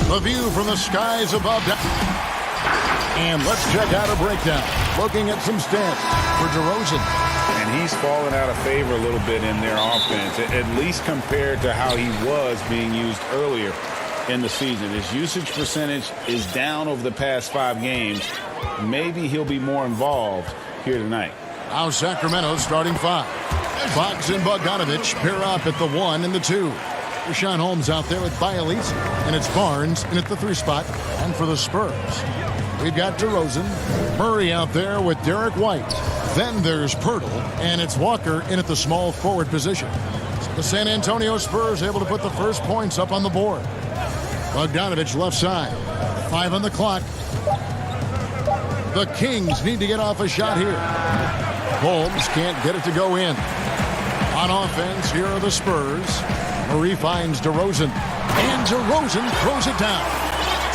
The view from the skies above. And let's check out a breakdown. Looking at some stats for DeRozan. And he's fallen out of favor a little bit in their offense, at least compared to how he was being used earlier in the season. His usage percentage is down over the past 5 games. Maybe he'll be more involved here tonight. Now Sacramento starting 5. Fox and Bogdanovich pair up at the 1 and the 2. Rashawn Holmes out there with Bialese, and it's Barnes in at the 3 spot. And for the Spurs, we've got DeRozan, Murray out there with Derek White. Then there's Pirtle, and it's Walker in at the small forward position. So the San Antonio Spurs able to put the first points up on the board. Bogdanovich left side, 5 on the clock. The Kings need to get off a shot here. Holmes can't get it to go in. On offense, here are the Spurs. Murray finds DeRozan, and DeRozan throws it down.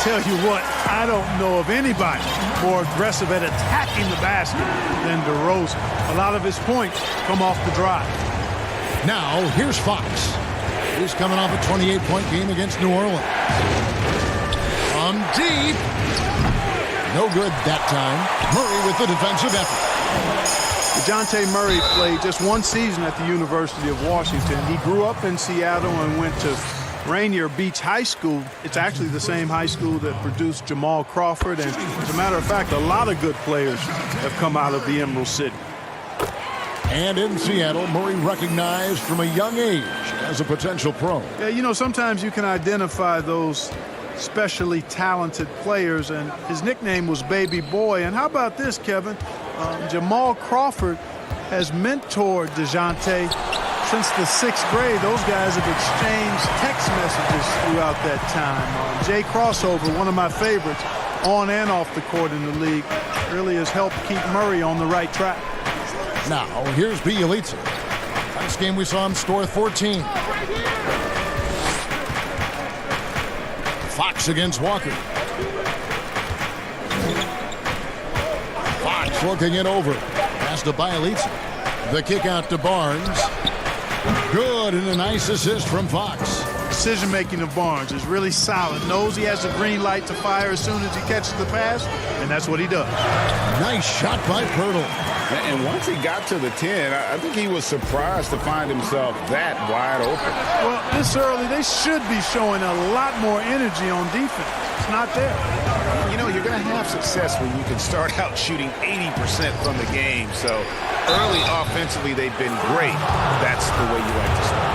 Tell you what, I don't know of anybody more aggressive at attacking the basket than DeRozan. A lot of his points come off the drive. Now, here's Fox. He's coming off a 28-point game against New Orleans. From deep. No good that time. Murray with the defensive effort. DeJounte Murray played just 1 season at the University of Washington. He grew up in Seattle and went to Rainier Beach High School. It's actually the same high school that produced Jamal Crawford. And as a matter of fact, a lot of good players have come out of the Emerald City. And in Seattle, Murray recognized from a young age as a potential pro. Yeah, you know, sometimes you can identify those specially talented players, and his nickname was Baby Boy. And how about this, Kevin? Jamal Crawford has mentored DeJounte since the 6th grade. Those guys have exchanged text messages throughout that time. Jay Crossover, one of my favorites, on and off the court in the league, really has helped keep Murray on the right track. Now, here's Bielitsa. Last game we saw him score 14. Fox against Walker. Fox looking it over. Pass to Bielitsa. The kick out to Barnes. Good, and a nice assist from Fox. Decision-making of Barnes is really solid. Knows he has a green light to fire as soon as he catches the pass, and that's what he does. Nice shot by Pirtle. And once he got to the 10, I think he was surprised to find himself that wide open. Well, this early, they should be showing a lot more energy on defense. It's not there. You know, you're going to have success when you can start out shooting 80% from the game. So early offensively, they've been great. That's the way you like to start.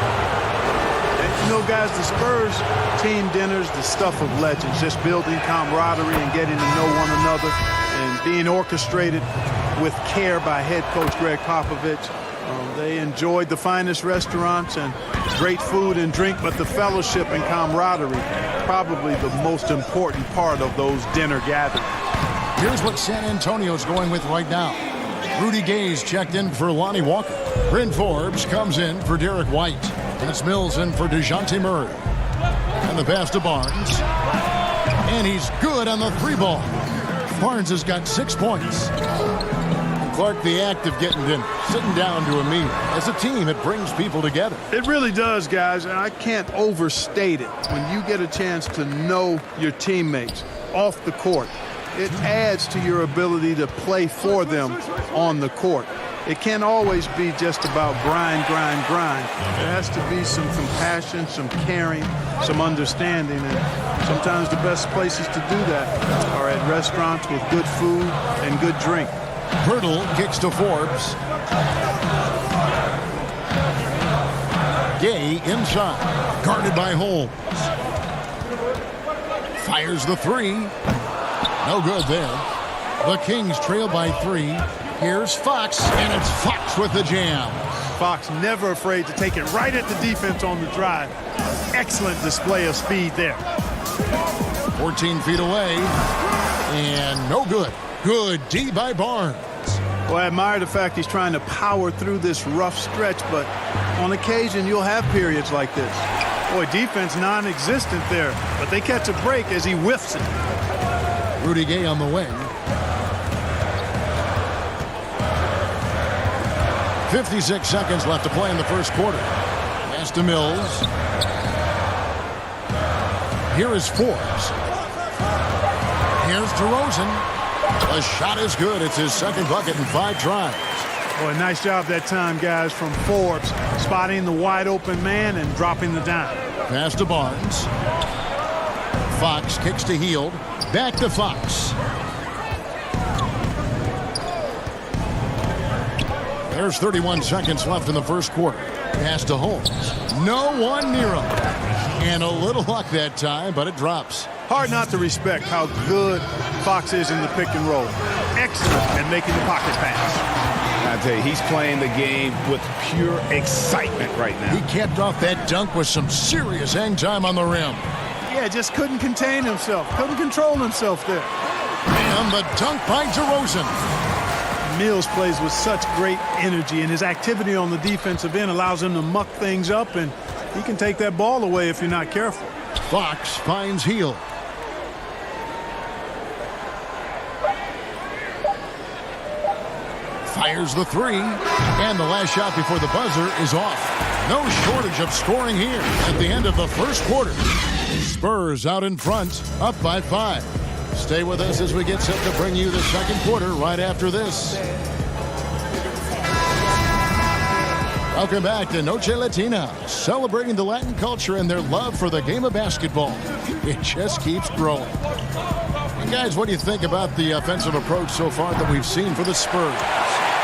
And you know, guys, the Spurs team dinners, the stuff of legends, just building camaraderie and getting to know one another and being orchestrated with care by head coach Greg Popovich. They enjoyed the finest restaurants and great food and drink, but the fellowship and camaraderie, probably the most important part of those dinner gatherings. Here's what San Antonio's going with right now. Rudy Gay's checked in for Lonnie Walker. Bryn Forbes comes in for Derek White. And it's Mills in for DeJounte Murray. And the pass to Barnes. And he's good on the 3-ball. Barnes has got 6 points. Clark, the act of getting dinner, sitting down to a meal. As a team, it brings people together. It really does, guys, and I can't overstate it. When you get a chance to know your teammates off the court, it adds to your ability to play for them on the court. It can't always be just about grind, grind, grind. There has to be some compassion, some caring, some understanding, and sometimes the best places to do that are at restaurants with good food and good drink. Pirtle kicks to Forbes. Gay inside. Guarded by Holmes. Fires the 3. No good there. The Kings trail by 3. Here's Fox, and it's Fox with the jam. Fox never afraid to take it right at the defense on the drive. Excellent display of speed there. 14 feet away. And no good. Good D by Barnes. Well, I admire the fact he's trying to power through this rough stretch, but on occasion you'll have periods like this. Boy, defense non-existent there, but they catch a break as he whiffs it. Rudy Gay on the wing. 56 seconds left to play in the first quarter. Pass to Mills. Here is Forbes. Here's DeRozan. The shot is good. It's his second bucket in 5 tries. Boy, nice job that time, guys, from Forbes, spotting the wide open man and dropping the dime. Pass to Barnes. Fox kicks to Hield. Back to Fox. There's 31 seconds left in the first quarter. Pass to Holmes. No one near him. And a little luck that time, but it drops. Hard not to respect how good Fox is in the pick and roll. Excellent at making the pocket pass. I tell you, he's playing the game with pure excitement right now. He capped off that dunk with some serious hang time on the rim. Yeah, just couldn't contain himself. Couldn't control himself there. And the dunk by DeRozan. Mills plays with such great energy, and his activity on the defensive end allows him to muck things up, and he can take that ball away if you're not careful. Fox finds Hield. Fires the three, and the last shot before the buzzer is off. No shortage of scoring here at the end of the first quarter. Spurs out in front, up by 5. Stay with us as we get set to bring you the second quarter right after this. Welcome back to Noche Latina, celebrating the Latin culture and their love for the game of basketball. It just keeps growing. And guys, what do you think about the offensive approach so far that we've seen for the Spurs?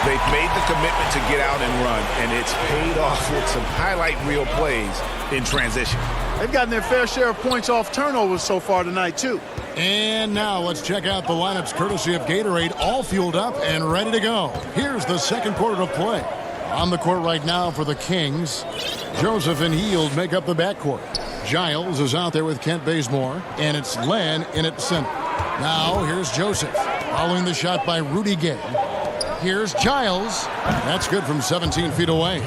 They've made the commitment to get out and run, and it's paid off with some highlight reel plays in transition. They've gotten their fair share of points off turnovers so far tonight, too. And now let's check out the lineups courtesy of Gatorade, all fueled up and ready to go. Here's the second quarter of play. On the court right now for the Kings, Joseph and Hield make up the backcourt. Giles is out there with Kent Bazemore, and it's Len in at center. Now here's Joseph, following the shot by Rudy Gay. Here's Giles. That's good from 17 feet away.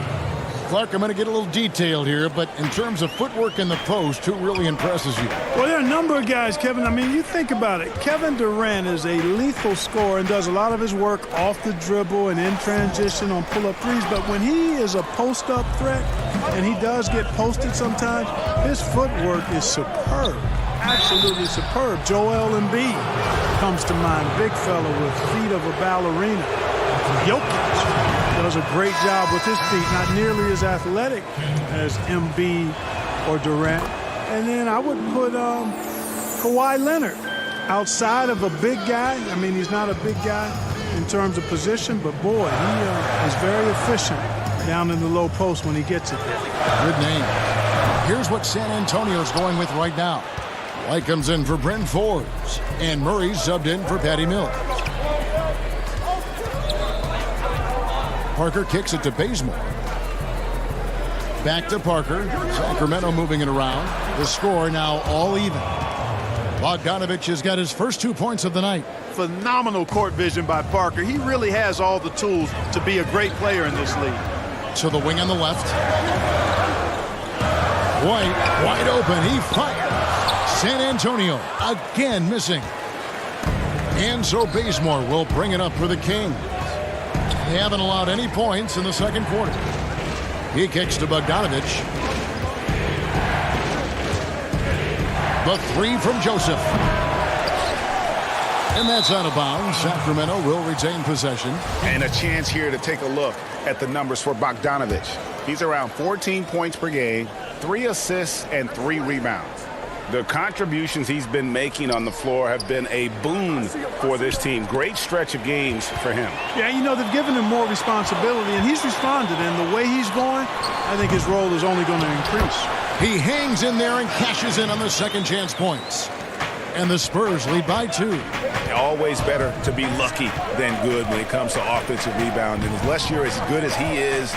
Clark, I'm going to get a little detailed here, but in terms of footwork in the post, who really impresses you? Well, there are a number of guys, Kevin. I mean, you think about it. Kevin Durant is a lethal scorer and does a lot of his work off the dribble and in transition on pull-up threes. But when he is a post-up threat, and he does get posted sometimes, his footwork is superb. Absolutely superb. Joel Embiid comes to mind. Big fella with feet of a ballerina. Jokic does a great job with his feet, not nearly as athletic as Embiid or Durant. And then I would put Kawhi Leonard outside of a big guy. I mean, he's not a big guy in terms of position, but boy, he is very efficient down in the low post when he gets it there. Good name. Here's what San Antonio's going with right now. White comes in for Bryn Forbes, and Murray's subbed in for Patty Mills. Parker kicks it to Bazemore. Back to Parker. Sacramento moving it around. The score now all even. Bogdanovich has got his first 2 points of the night. Phenomenal court vision by Parker. He really has all the tools to be a great player in this league. To the wing on the left. White wide open. He fires. San Antonio again missing. And so Bazemore will bring it up for the Kings. They haven't allowed any points in the second quarter. He kicks to Bogdanovich. The three from Joseph. And that's out of bounds. Sacramento will retain possession. And a chance here to take a look at the numbers for Bogdanovich. He's around 14 points per game, 3 assists, and 3 rebounds. The contributions he's been making on the floor have been a boon for this team. Great stretch of games for him. Yeah, you know, they've given him more responsibility, and he's responded. And the way he's going, I think his role is only going to increase. He hangs in there and cashes in on the second chance points. And the Spurs lead by 2. Always better to be lucky than good when it comes to offensive rebound. And unless you're as good as he is,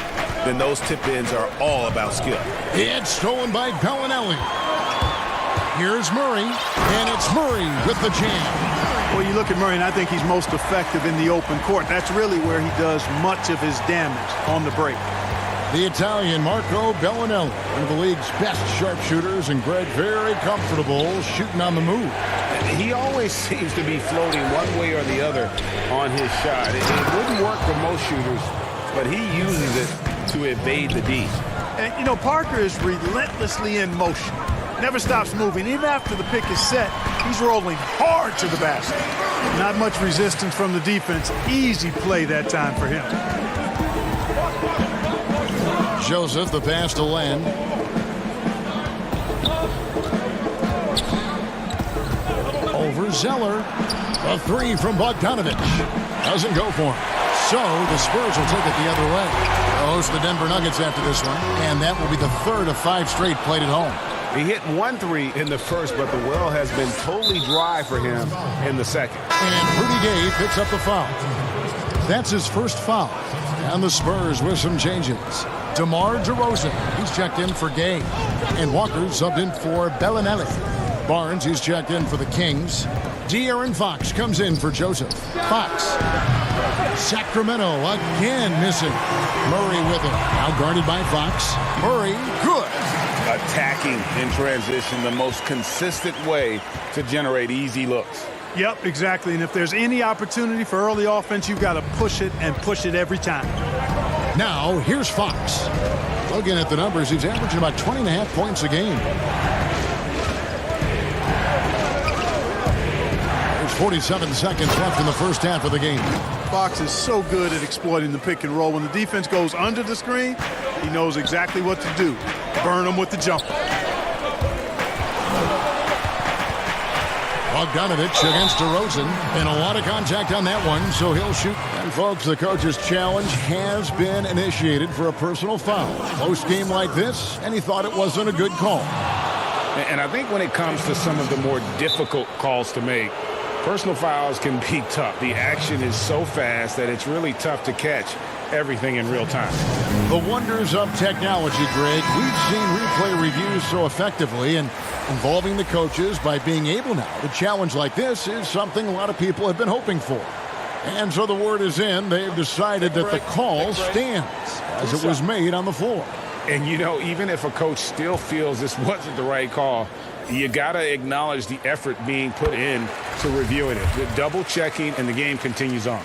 then those tip-ins are all about skill. It's stolen by Bellinelli. Here's Murray, and it's Murray with the jam. Well, you look at Murray, and I think he's most effective in the open court. That's really where he does much of his damage on the break. The Italian Marco Bellinelli, one of the league's best sharpshooters, and Greg very comfortable shooting on the move. He always seems to be floating one way or the other on his shot. It wouldn't work for most shooters, but he uses it to evade the D. And, you know, Parker is relentlessly in motion. Never stops moving. Even after the pick is set, he's rolling hard to the basket. Not much resistance from the defense. Easy play that time for him. Joseph, the pass to Len. Over Zeller. A three from Bogdanovich. Doesn't go for him. So the Spurs will take it the other way. They'll host the Denver Nuggets after this one, and that will be the third of 5 straight played at home. He hit 1 3 in the first, but the well has been totally dry for him in the second. And Rudy Gay picks up the foul. That's his first foul. And the Spurs with some changes. DeMar DeRozan, he's checked in for Gay. And Walker subbed in for Bellinelli. Barnes, he's checked in for the Kings. De'Aaron Fox comes in for Joseph. Fox. Sacramento again missing. Murray with him. Now guarded by Fox. Murray, good. Attacking in transition, the most consistent way to generate easy looks. Yep, exactly. And if there's any opportunity for early offense, you've got to push it and push it every time. Now, here's Fox. Looking at the numbers, he's averaging about 20.5 points a game. There's 47 seconds left in the first half of the game. Fox is so good at exploiting the pick and roll. When the defense goes under the screen, he knows exactly what to do. Burn them with the jumper. Bogdanovich against DeRozan, and a lot of contact on that one, so he'll shoot. And folks, the coach's challenge has been initiated for a personal foul. Close game like this, and he thought it wasn't a good call. And I think when it comes to some of the more difficult calls to make, personal fouls can be tough. The action is so fast that it's really tough to catch everything in real time. The wonders of technology, Greg. We've seen replay reviews so effectively, and involving the coaches by being able now to challenge like this is something a lot of people have been hoping for. And so the word is in. They've decided that the call stands as it was made on the floor. And, you know, even if a coach still feels this wasn't the right call, you got to acknowledge the effort being put in to reviewing it. The double checking, and the game continues on.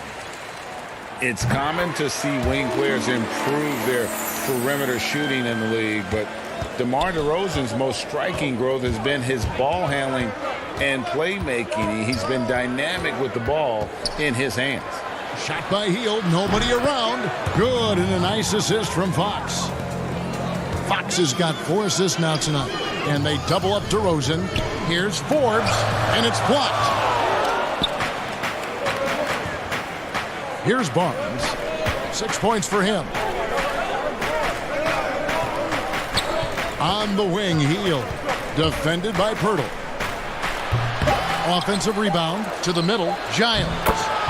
It's common to see wing players improve their perimeter shooting in the league, but DeMar DeRozan's most striking growth has been his ball handling and playmaking. He's been dynamic with the ball in his hands. Shot by Hield, nobody around. Good, and a nice assist from Fox. Fox has got 4 assists now tonight, and they double up DeRozan. Here's Forbes, and it's blocked. Here's Barnes. 6 points for him. On the wing, Hield. Defended by Pirtle. Offensive rebound to the middle, Giles.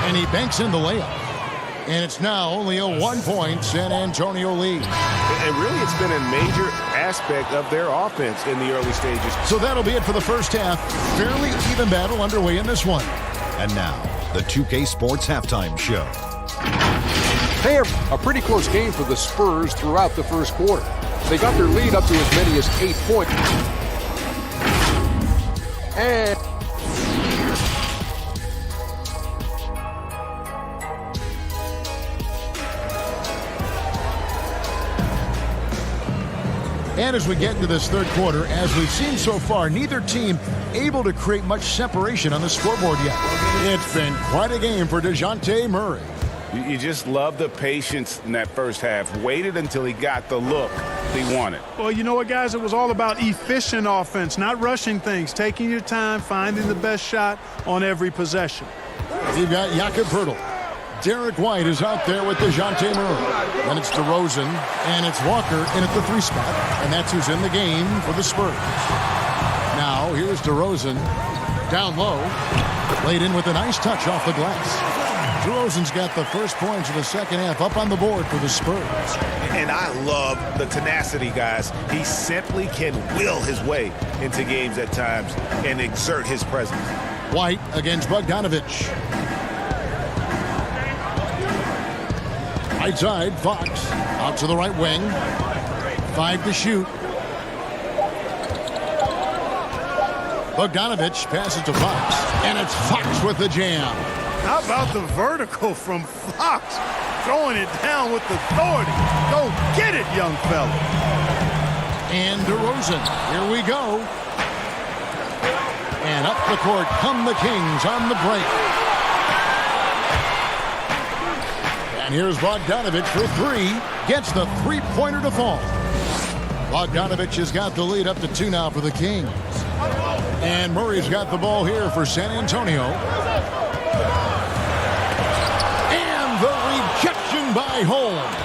And he banks in the layup. And it's now only a 1-point San Antonio lead. And really, it's been a major aspect of their offense in the early stages. So that'll be it for the first half. Fairly even battle underway in this one. And now, the 2K Sports Halftime Show. Hey, a pretty close game for the Spurs throughout the first quarter. They got their lead up to as many as 8 points. And as we get into this third quarter, as we've seen so far, neither team able to create much separation on the scoreboard yet. It's been quite a game for DeJounte Murray. You just love the patience in that first half. Waited until he got the look he wanted. Well, you know what, guys? It was all about efficient offense, not rushing things, taking your time, finding the best shot on every possession. You've got Jakob Poeltl. Derek White is out there with DeJounte Murray. Then it's DeRozan, and it's Walker in at the 3 spot, and that's who's in the game for the Spurs. Now, here's DeRozan down low, laid in with a nice touch off the glass. DeRozan's got the first points of the second half up on the board for the Spurs. And I love the tenacity, guys. He simply can will his way into games at times and exert his presence. White against Bogdanovich. Right side, Fox. Out to the right wing. 5 to shoot. Bogdanovich passes to Fox. And it's Fox with the jam. How about the vertical from Fox? Throwing it down with authority. Go get it, young fella. And DeRozan. Here we go. Up the court come the Kings on the break. And here's Bogdanovich for three. Gets the three-pointer to fall. Bogdanovich has got the lead up to 2 now for the Kings. And Murray's got the ball here for San Antonio. And the rejection by Holmes.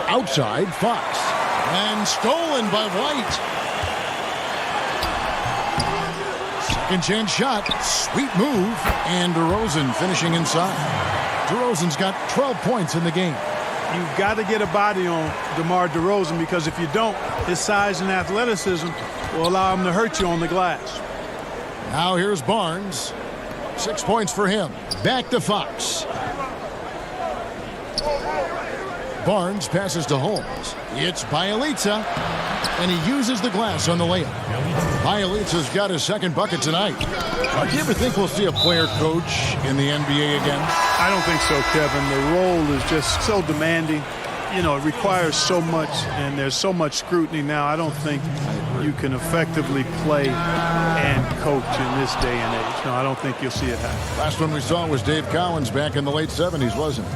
Outside Fox. And stolen by White. Second chance shot. Sweet move. And DeRozan finishing inside. DeRozan's got 12 points in the game. You've got to get a body on DeMar DeRozan, because if you don't, his size and athleticism will allow him to hurt you on the glass. Now here's Barnes. 6 points for him. Back to Fox. Barnes passes to Holmes. It's Bielitsa, and he uses the glass on the layup. Bielitsa's got his second bucket tonight. Do you ever think we'll see a player coach in the NBA again? I don't think so, Kevin. The role is just so demanding. You know, it requires so much, and there's so much scrutiny now. I don't think you can effectively play and coach in this day and age. No, I don't think you'll see it happen. Last one we saw was Dave Cowens back in the late 70s, wasn't it?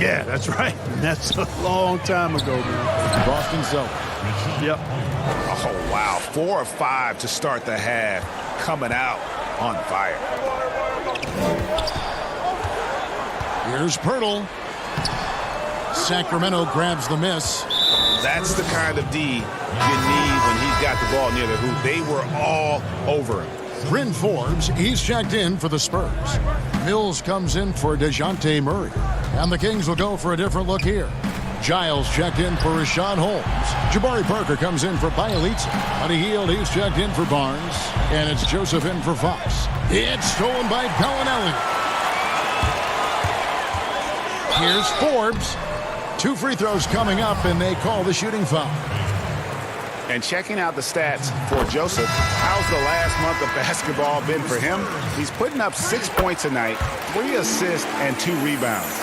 Yeah, that's right. That's a long time ago, man. Boston Celtics. Yep. Oh, wow. 4 of 5 to start the half. Coming out on fire. Here's Pirtle. Sacramento grabs the miss. That's the kind of D you need when he's got the ball near the hoop. They were all over him. Bryn Forbes, he's checked in for the Spurs. Mills comes in for DeJounte Murray. And the Kings will go for a different look here. Giles checked in for Rashawn Holmes. Jabari Parker comes in for Bielitsa. On a Hield, he's checked in for Barnes. And it's Joseph in for Fox. It's stolen by Bellinelli. Here's Forbes. 2 free throws coming up, and they call the shooting foul. And checking out the stats for Joseph, how's the last month of basketball been for him? He's putting up 6 points a night, 3 assists, and 2 rebounds.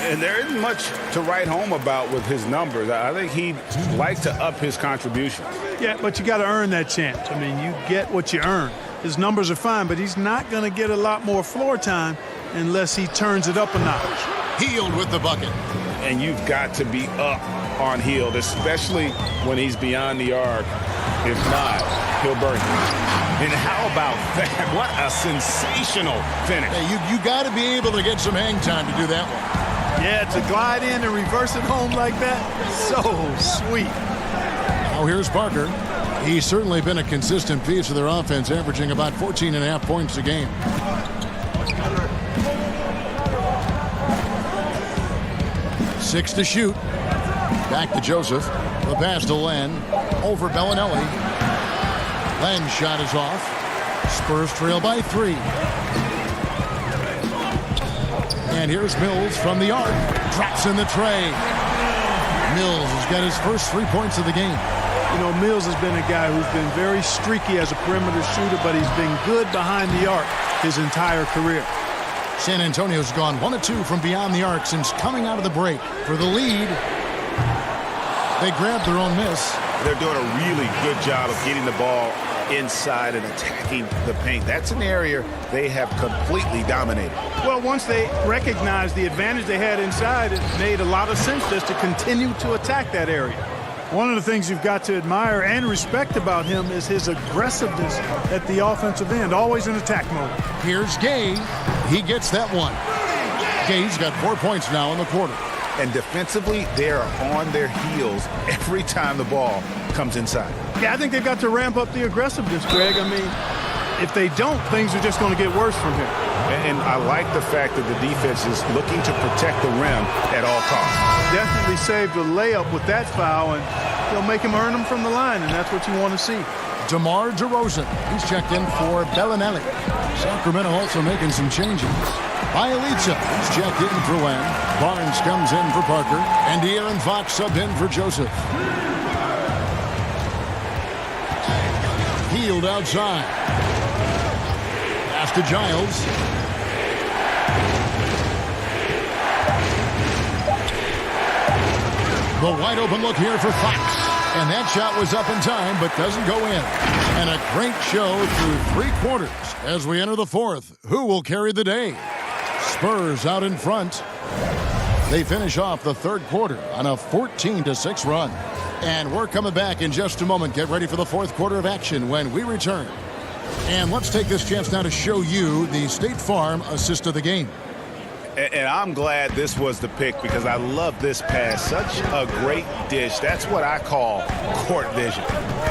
And there isn't much to write home about with his numbers. I think he'd like to up his contribution. Yeah, but you got to earn that chance. I mean, you get what you earn. His numbers are fine, but he's not going to get a lot more floor time unless he turns it up a notch. Hield with the bucket. And you've got to be up on Hield, especially when he's beyond the arc. If not, he'll burn you. And how about that? What a sensational finish. Hey, you got to be able to get some hang time to do that one. Yeah, to glide in and reverse it home like that, so sweet. Now here's Parker. He's certainly been a consistent piece of their offense, averaging about 14.5 points a game. Six to shoot. Back to Joseph. The pass to Len. Over Bellinelli. Len's shot is off. Spurs trail by 3. And here's Mills from the arc. Drops in the tray. Mills has got his first 3 points of the game. You know, Mills has been a guy who's been very streaky as a perimeter shooter, but he's been good behind the arc his entire career. San Antonio's gone 1 of 2 from beyond the arc since coming out of the break. For the lead, they grabbed their own miss. They're doing a really good job of getting the ball inside and attacking the paint. That's an area they have completely dominated. Well, once they recognized the advantage they had inside, it made a lot of sense just to continue to attack that area. One of the things you've got to admire and respect about him is his aggressiveness at the offensive end, always in attack mode. Here's Gay. He gets that one. Gay's got 4 points now in the quarter. And defensively, they are on their heels every time the ball comes inside. Yeah, I think they've got to ramp up the aggressiveness, Greg. I mean, if they don't, things are just going to get worse from here. And I like the fact that the defense is looking to protect the rim at all costs. Definitely saved the layup with that foul, and they'll make him earn them from the line, and that's what you want to see. DeMar DeRozan. He's checked in for Bellinelli. Sacramento also making some changes. Bielitsa is checked in for Len. Barnes comes in for Parker. And De'Aaron Fox subbed in for Joseph. Hield outside. Pass to Giles. The wide open look here for Fox. And that shot was up in time, but doesn't go in. And a great show through 3 quarters as we enter the 4th. Who will carry the day? Spurs out in front. They finish off the 3rd quarter on a 14-6 run. And we're coming back in just a moment. Get ready for the 4th quarter of action when we return. And let's take this chance now to show you the State Farm assist of the game. And I'm glad this was the pick because I love this pass. Such a great dish. That's what I call court vision.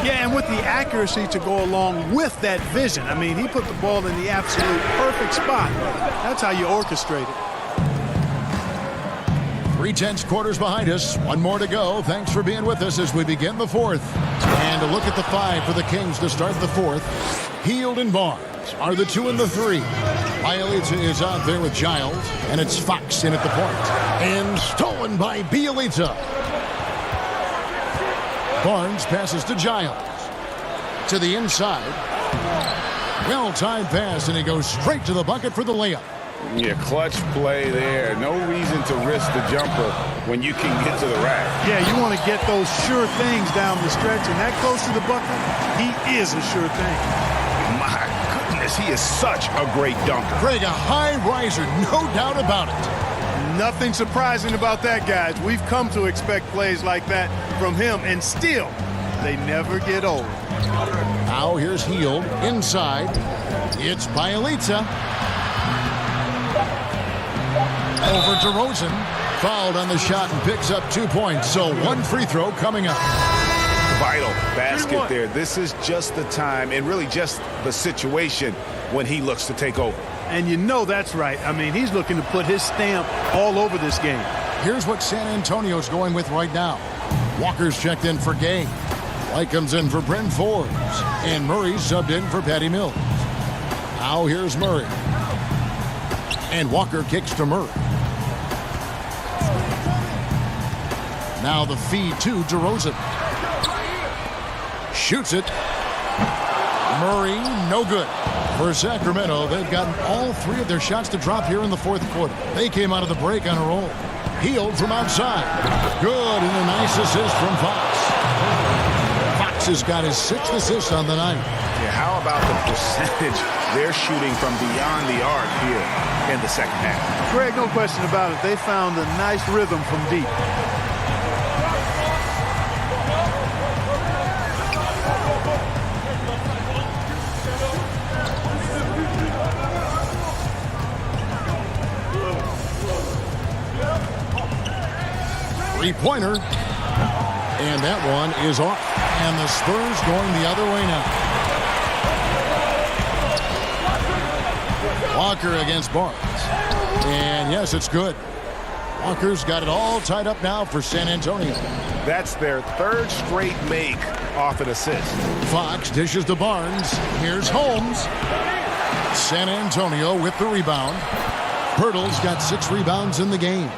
Yeah, and with the accuracy to go along with that vision. I mean, he put the ball in the absolute perfect spot. That's how you orchestrate it. 3/10 quarters behind us. 1 more to go. Thanks for being with us as we begin the 4th. And a look at the 5 for the Kings to start the 4th. Hield and Barnes are the 2 and the 3. Bielitsa is out there with Giles, and it's Fox in at the point. And stolen by Bielitsa. Barnes passes to Giles. To the inside. Well-timed pass, and he goes straight to the bucket for the layup. Yeah, clutch play there. No reason to risk the jumper when you can get to the rack. Yeah, you want to get those sure things down the stretch, and that close to the bucket, he is a sure thing. My goodness, he is such a great dunker. Greg, a high riser, no doubt about it. Nothing surprising about that, guys. We've come to expect plays like that from him, and still, they never get old. Now here's Hield inside. It's Bielitsa. Over to Rosen. Fouled on the shot and picks up 2 points. So 1 free throw coming up. Vital basket there. This is just the time and really just the situation when he looks to take over. And you know that's right. I mean, he's looking to put his stamp all over this game. Here's what San Antonio's going with right now. Walker's checked in for Gay. White comes in for Bryn Forbes. And Murray's subbed in for Patty Mills. Now here's Murray. And Walker kicks to Murray. Now the feed to DeRozan. Shoots it. Murray, no good. For Sacramento, they've gotten all 3 of their shots to drop here in the 4th quarter. They came out of the break on a roll. Hield from outside. Good, and a nice assist from Fox. Fox has got his 6th assist on the night. Yeah, how about the percentage they're shooting from beyond the arc here in the second half? Greg, no question about it. They found a nice rhythm from deep. Three-pointer. And that one is off. And the Spurs going the other way now. Walker against Barnes. And yes, it's good. Walker's got it all tied up now for San Antonio. That's their 3rd straight make off an assist. Fox dishes to Barnes. Here's Holmes. San Antonio with the rebound. Pirtle's got 6 rebounds in the game.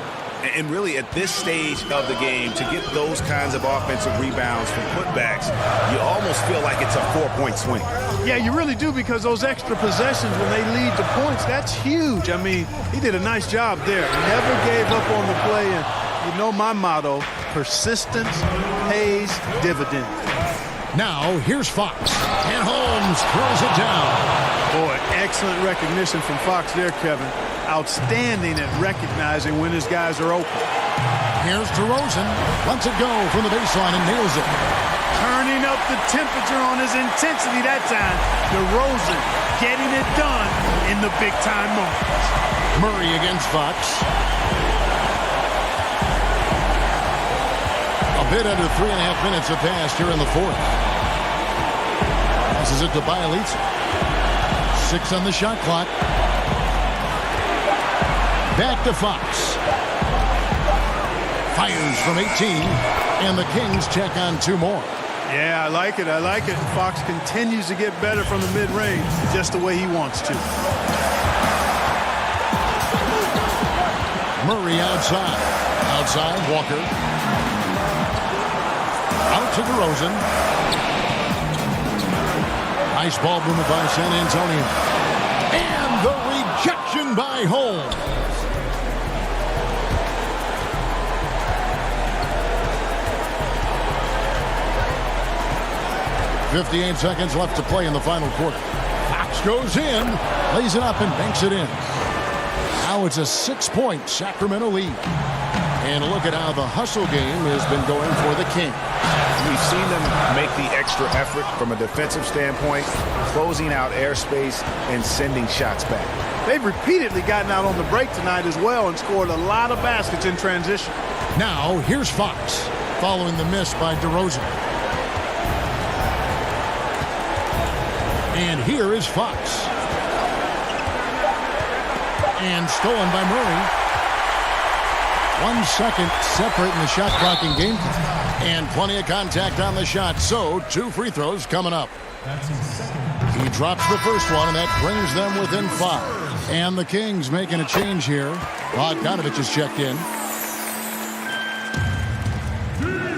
And really, at this stage of the game, to get those kinds of offensive rebounds from putbacks, you almost feel like it's a 4-point swing. Yeah, you really do, because those extra possessions when they lead to points, that's huge. I mean, he did a nice job there. He never gave up on the play. And you know my motto, persistence pays dividends. Now, here's Fox. And Holmes throws it down. Boy, excellent recognition from Fox there, Kevin. Outstanding at recognizing when his guys are open. Here's DeRozan. Lets it go from the baseline and nails it. Turning up the temperature on his intensity that time. DeRozan getting it done in the big-time moments. Murray against Fox. A bit under 3.5 minutes have passed here in the 4th. Passes it to Bielitsa. 6 on the shot clock. Back to Fox. Fires from 18. And the Kings check on 2 more. Yeah, I like it. I like it. Fox continues to get better from the mid-range, just the way he wants to. Murray outside. Outside, Walker. Out to DeRozan. Nice ball movement by San Antonio. And the rejection by Holmes. 58 seconds left to play in the final quarter. Fox goes in, lays it up, and banks it in. Now it's a 6-point Sacramento lead. And look at how the hustle game has been going for the Kings. We've seen them make the extra effort from a defensive standpoint, closing out airspace and sending shots back. They've repeatedly gotten out on the break tonight as well and scored a lot of baskets in transition. Now here's Fox following the miss by DeRozan. And here is Fox. And stolen by Murray. 1 second separating the shot clock in game time. And plenty of contact on the shot, so 2 free throws coming up. He drops the first one, and that brings them within 5. And the Kings making a change here. Bogdanovich is checked in.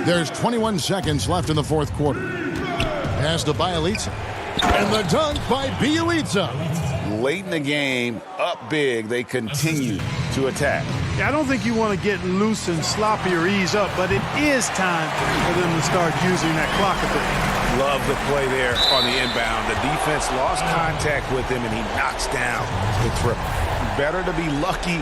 There's 21 seconds left in the fourth quarter. Pass to Bielitsa. And the dunk by Bielitsa. Late in the game, up big, they continue to attack. I don't think you want to get loose and sloppy or ease up, but it is time for them to start using that clock a bit. Love the play there on the inbound. The defense lost contact with him, and he knocks down the triple. Better to be lucky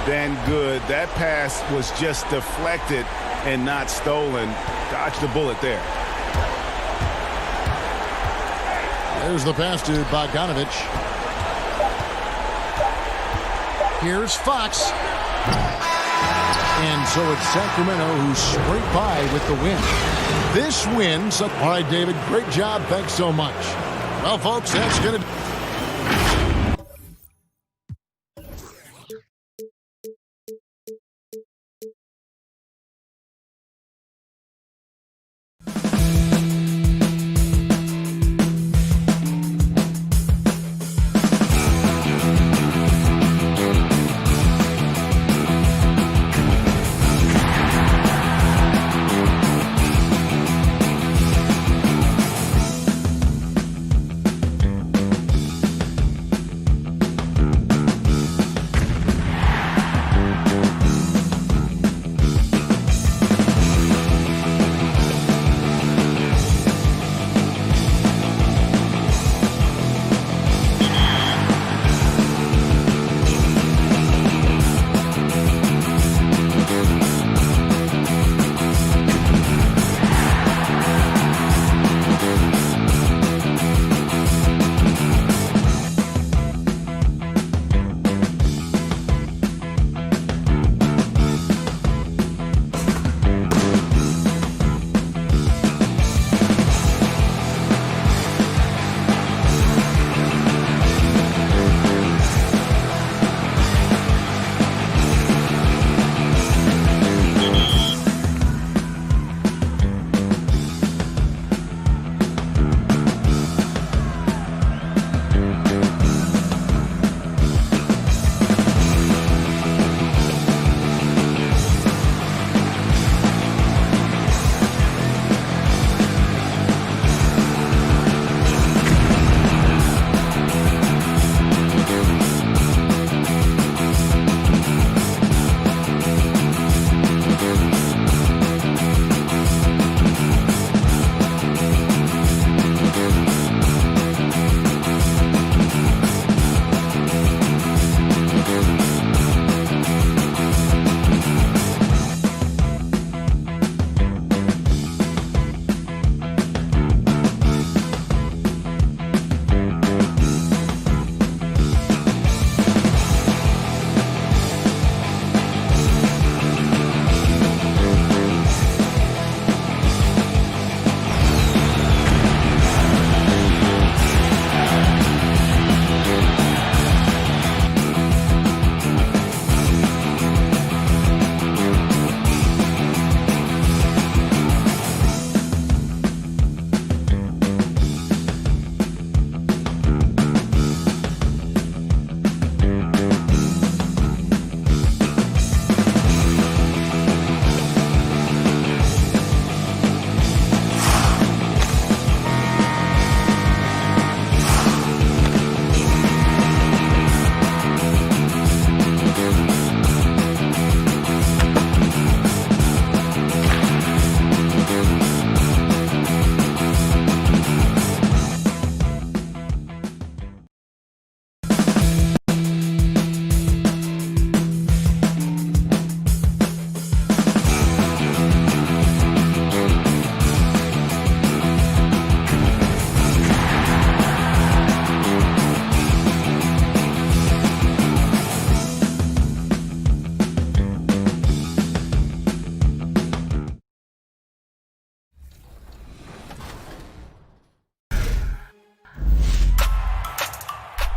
than good. That pass was just deflected and not stolen. Dodged the bullet there. There's the pass to Bogdanovich. Here's Fox. And so it's Sacramento who scraped by with the win. This win. All right, David, great job. Thanks so much. Well, folks, that's going to...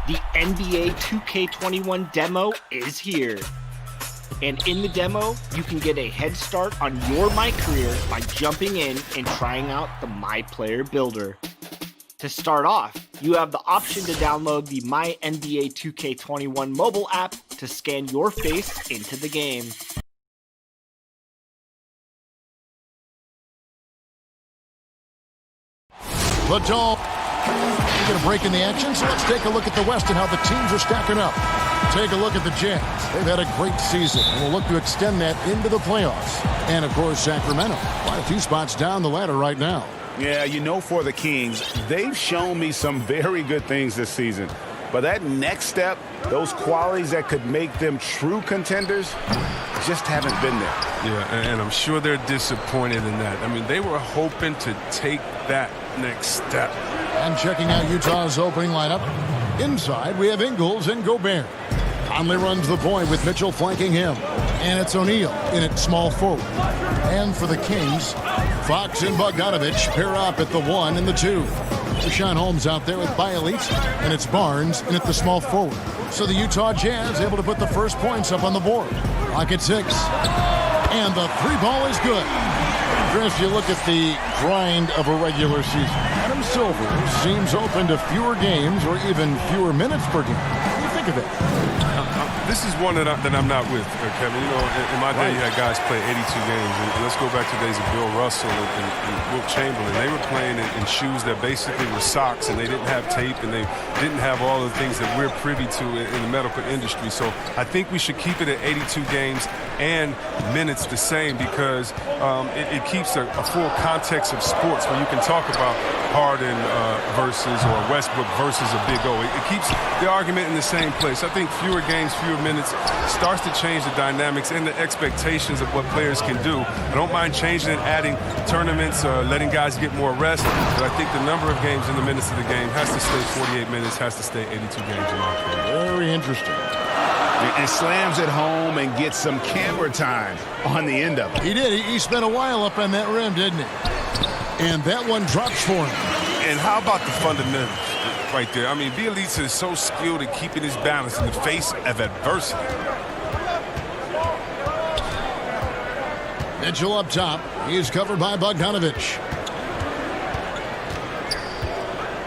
The NBA 2K21 demo is here. And in the demo, you can get a head start on your My Career by jumping in and trying out the My Player Builder. To start off, you have the option to download the My NBA 2K21 mobile app to scan your face into the game. The Dome. We're going to break in the action, so let's take a look at the West and how the teams are stacking up. Take a look at the Jazz. They've had a great season, and will look to extend that into the playoffs. And, of course, Sacramento, quite a few spots down the ladder right now. Yeah, you know, for the Kings, they've shown me some very good things this season. But that next step, those qualities that could make them true contenders, just haven't been there. Yeah, and I'm sure they're disappointed in that. I mean, they were hoping to take that next step. And checking out Utah's opening lineup. Inside, we have Ingles and Gobert. Conley runs the point with Mitchell flanking him. And it's O'Neal in at small forward. And for the Kings, Fox and Bogdanovich pair up at the 1 and the 2. Richaun Holmes out there with Bialitz, and it's Barnes in at the small forward. So the Utah Jazz able to put the first points up on the board. Clock at 6. And the 3-ball is good. Chris, you look at the grind of a regular season. Adam Silver seems open to fewer games or even fewer minutes per game. What do you think of it? This is one that I'm not with, Kevin. You know, in my day, you had guys play 82 games. And let's go back to the days of Bill Russell and Wilt Chamberlain. They were playing in shoes that basically were socks, and they didn't have tape, and they didn't have all the things that we're privy to in the medical industry. So I think we should keep it at 82 games and minutes the same, because it keeps a full context of sports where you can talk about Harden versus or Westbrook versus a Big O. It keeps the argument in the same place. I think fewer games, fewer minutes starts to change the dynamics and the expectations of what players can do. I don't mind changing and adding tournaments, letting guys get more rest, but I think the number of games and the minutes of the game has to stay 48 minutes, has to stay 82 games in my opinion. Very interesting. And slams it home and gets some camera time on the end of it. He did. He spent a while up on that rim, didn't he? And that one drops for him. And how about the fundamentals right there? I mean, Bielitsa is so skilled at keeping his balance in the face of adversity. Mitchell up top. He is covered by Bogdanovich.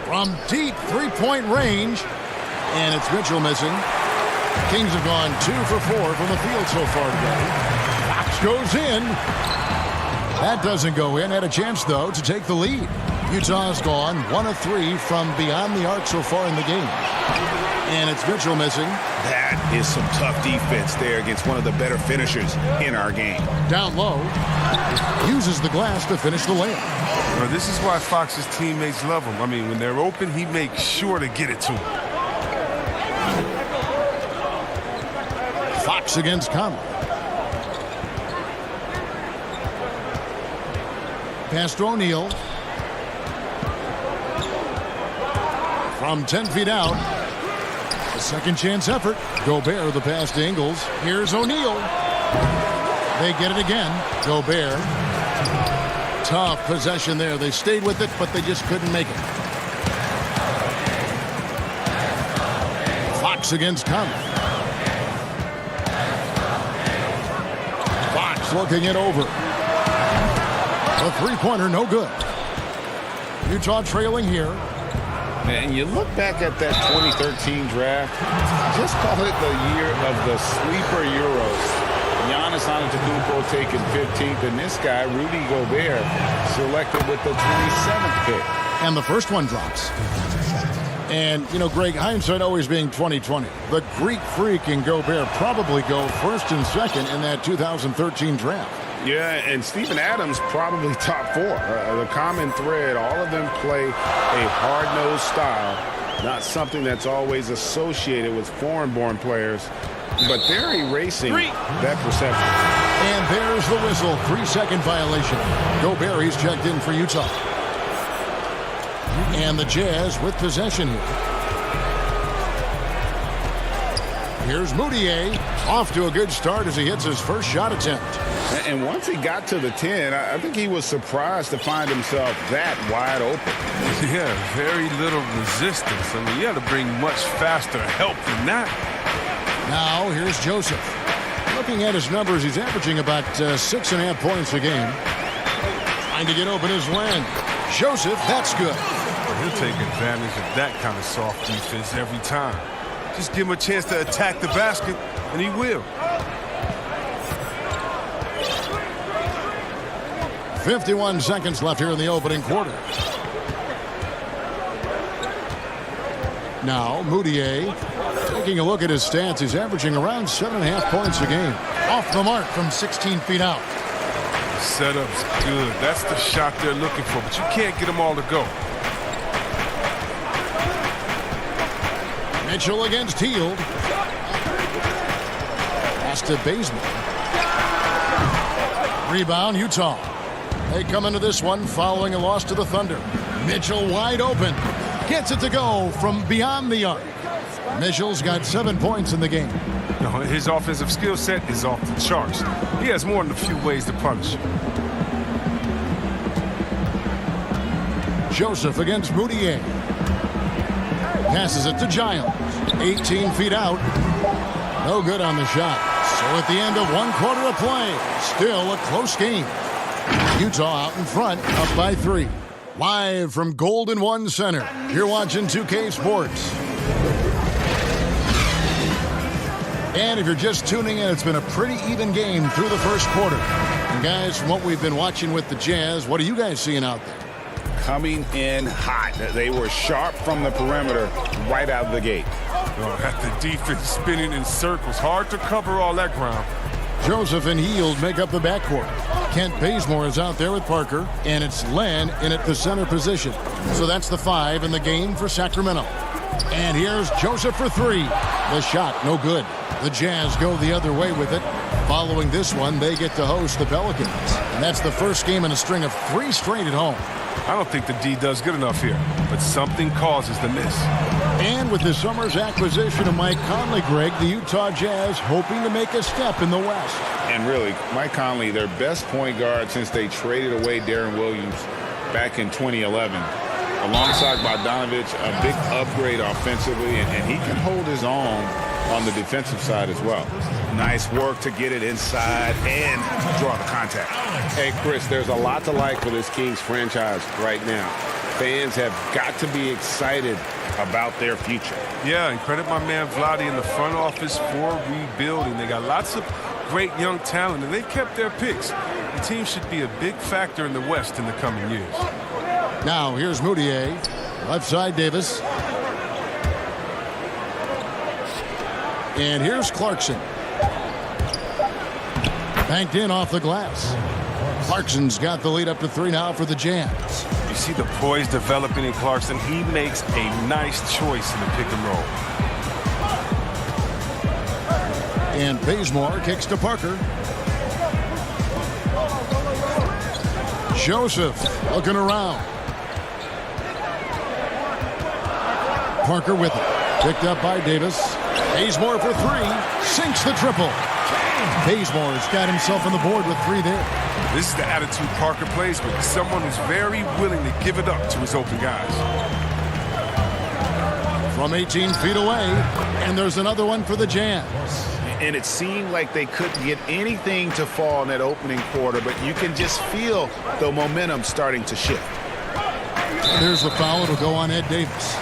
From deep three-point range. And it's Mitchell missing. Kings have gone 2 for 4 from the field so far today. Fox goes in. That doesn't go in. Had a chance, though, to take the lead. Utah's gone 1 of 3 from beyond the arc so far in the game. And it's Mitchell missing. That is some tough defense there against one of the better finishers in our game. Down low. Uses the glass to finish the layup. Well, this is why Fox's teammates love him. I mean, when they're open, he makes sure to get it to them. Fox against Conley. Pass to O'Neal. From 10 feet out. A second chance effort. Gobert the pass to Ingles. Here's O'Neal. They get it again. Gobert. Tough possession there. They stayed with it, but they just couldn't make it. Fox against Conley. Fox looking it over. A three-pointer, no good. Utah trailing here. And you look back at that 2013 draft, just call it the year of the sleeper Euros. Giannis Antetokounmpo taken 15th, and this guy, Rudy Gobert, selected with the 27th pick. And the first one drops. And, you know, Greg, hindsight always being 20/20. The Greek Freak and Gobert probably go first and second in that 2013 draft. Yeah, and Steven Adams probably top 4. The common thread, all of them play a hard-nosed style, not something that's always associated with foreign-born players, but they're erasing that perception. And there's the whistle, 3-second violation. Gobert, he's checked in for Utah. And the Jazz with possession here. Here's Moutier off to a good start as he hits his first shot attempt. And once he got to the 10, I think he was surprised to find himself that wide open. Yeah, very little resistance. I mean, you had to bring much faster help than that. Now here's Joseph. Looking at his numbers, he's averaging about 6.5 points a game. Trying to get open is Len. Joseph, that's good. He'll take advantage of that kind of soft defense every time. Just give him a chance to attack the basket, and he will. 51 seconds left here in the opening quarter. Now, Moutier, taking a look at his stats, he's averaging around 7.5 points a game. Off the mark from 16 feet out. Setup's good. That's the shot they're looking for, but you can't get them all to go. Mitchell against Hield. Pass to Bazemore. Rebound, Utah. They come into this one following a loss to the Thunder. Mitchell wide open. Gets it to go from beyond the arc. Mitchell's got 7 points in the game. His offensive skill set is off the charts. He has more than a few ways to punish. Joseph against Moutier. Passes it to Giles. 18 feet out. No good on the shot. So at the end of 1 quarter of play, still a close game. Utah out in front, up by 3. Live from Golden One Center, you're watching 2K Sports. And if you're just tuning in, it's been a pretty even game through the first quarter. And guys, from what we've been watching with the Jazz, what are you guys seeing out there? Coming in hot. They were sharp from the perimeter right out of the gate. Got the defense spinning in circles. Hard to cover all that ground. Joseph and Hield make up the backcourt. Kent Bazemore is out there with Parker, and it's Len in at the center position. So that's the 5 in the game for Sacramento. And here's Joseph for 3. The shot, no good. The Jazz go the other way with it. Following this one, they get to host the Pelicans. And that's the first game in a string of 3 straight at home. I don't think the D does good enough here, but something causes the miss. And with this summer's acquisition of Mike Conley, Greg, the Utah Jazz hoping to make a step in the West. And really, Mike Conley, their best point guard since they traded away Darren Williams back in 2011. Alongside Bogdanovich, a big upgrade offensively, and he can hold his own on the defensive side as well. Nice work to get it inside and draw the contact. Hey, Chris, there's a lot to like for this Kings franchise right now. Fans have got to be excited about their future. Yeah, and credit my man Vlade in the front office for rebuilding. They got lots of great young talent, and they kept their picks. The team should be a big factor in the West in the coming years. Now, here's Moutier. Left side, Davis. And here's Clarkson. Banked in off the glass. Clarkson's got the lead up to 3 now for the Jazz. You see the poise developing in Clarkson. He makes a nice choice in the pick and roll. And Bazemore kicks to Parker. Joseph looking around. Parker with it. Picked up by Davis. Bazemore for 3. Sinks the triple. Bazemore's got himself on the board with 3 there. This is the attitude Parker plays with. Someone who's very willing to give it up to his open guys. From 18 feet away, and there's another one for the Jazz. And it seemed like they couldn't get anything to fall in that opening quarter, but you can just feel the momentum starting to shift. There's the foul. It'll go on Ed Davis.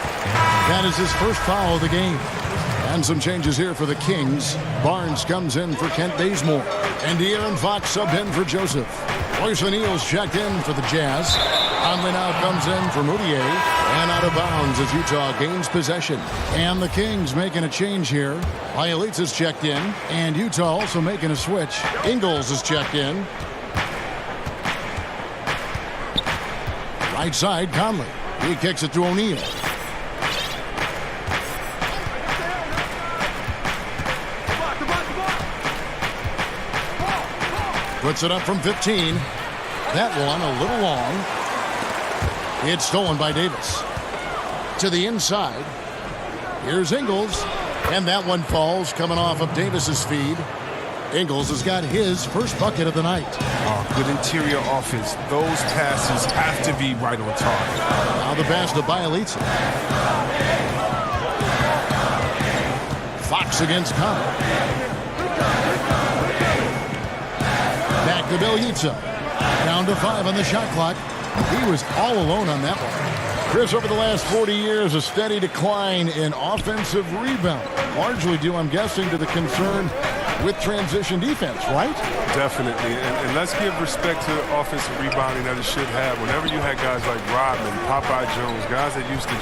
That is his first foul of the game. And some changes here for the Kings. Barnes comes in for Kent Bazemore. And De'Aaron Fox subbed in for Joseph. Royce O'Neal's checked in for the Jazz. Conley now comes in for Moutier. And out of bounds as Utah gains possession. And the Kings making a change here. Bielitz is checked in. And Utah also making a switch. Ingles is checked in. Right side, Conley. He kicks it to O'Neal. Puts it up from 15. That one a little long. It's stolen by Davis. To the inside. Here's Ingles. And that one falls coming off of Davis's feed. Ingles has got his first bucket of the night. Oh, good interior offense. Those passes have to be right on target. Now the pass to Bielitsa. Fox against Conley. Back to Bielitsa. Down to 5 on the shot clock. He was all alone on that one. Chris, over the last 40 years, a steady decline in offensive rebound. Largely due, I'm guessing, to the concern with transition defense, right? Definitely. And let's give respect to offensive rebounding that it should have. Whenever you had guys like Rodman, Popeye Jones, guys that used to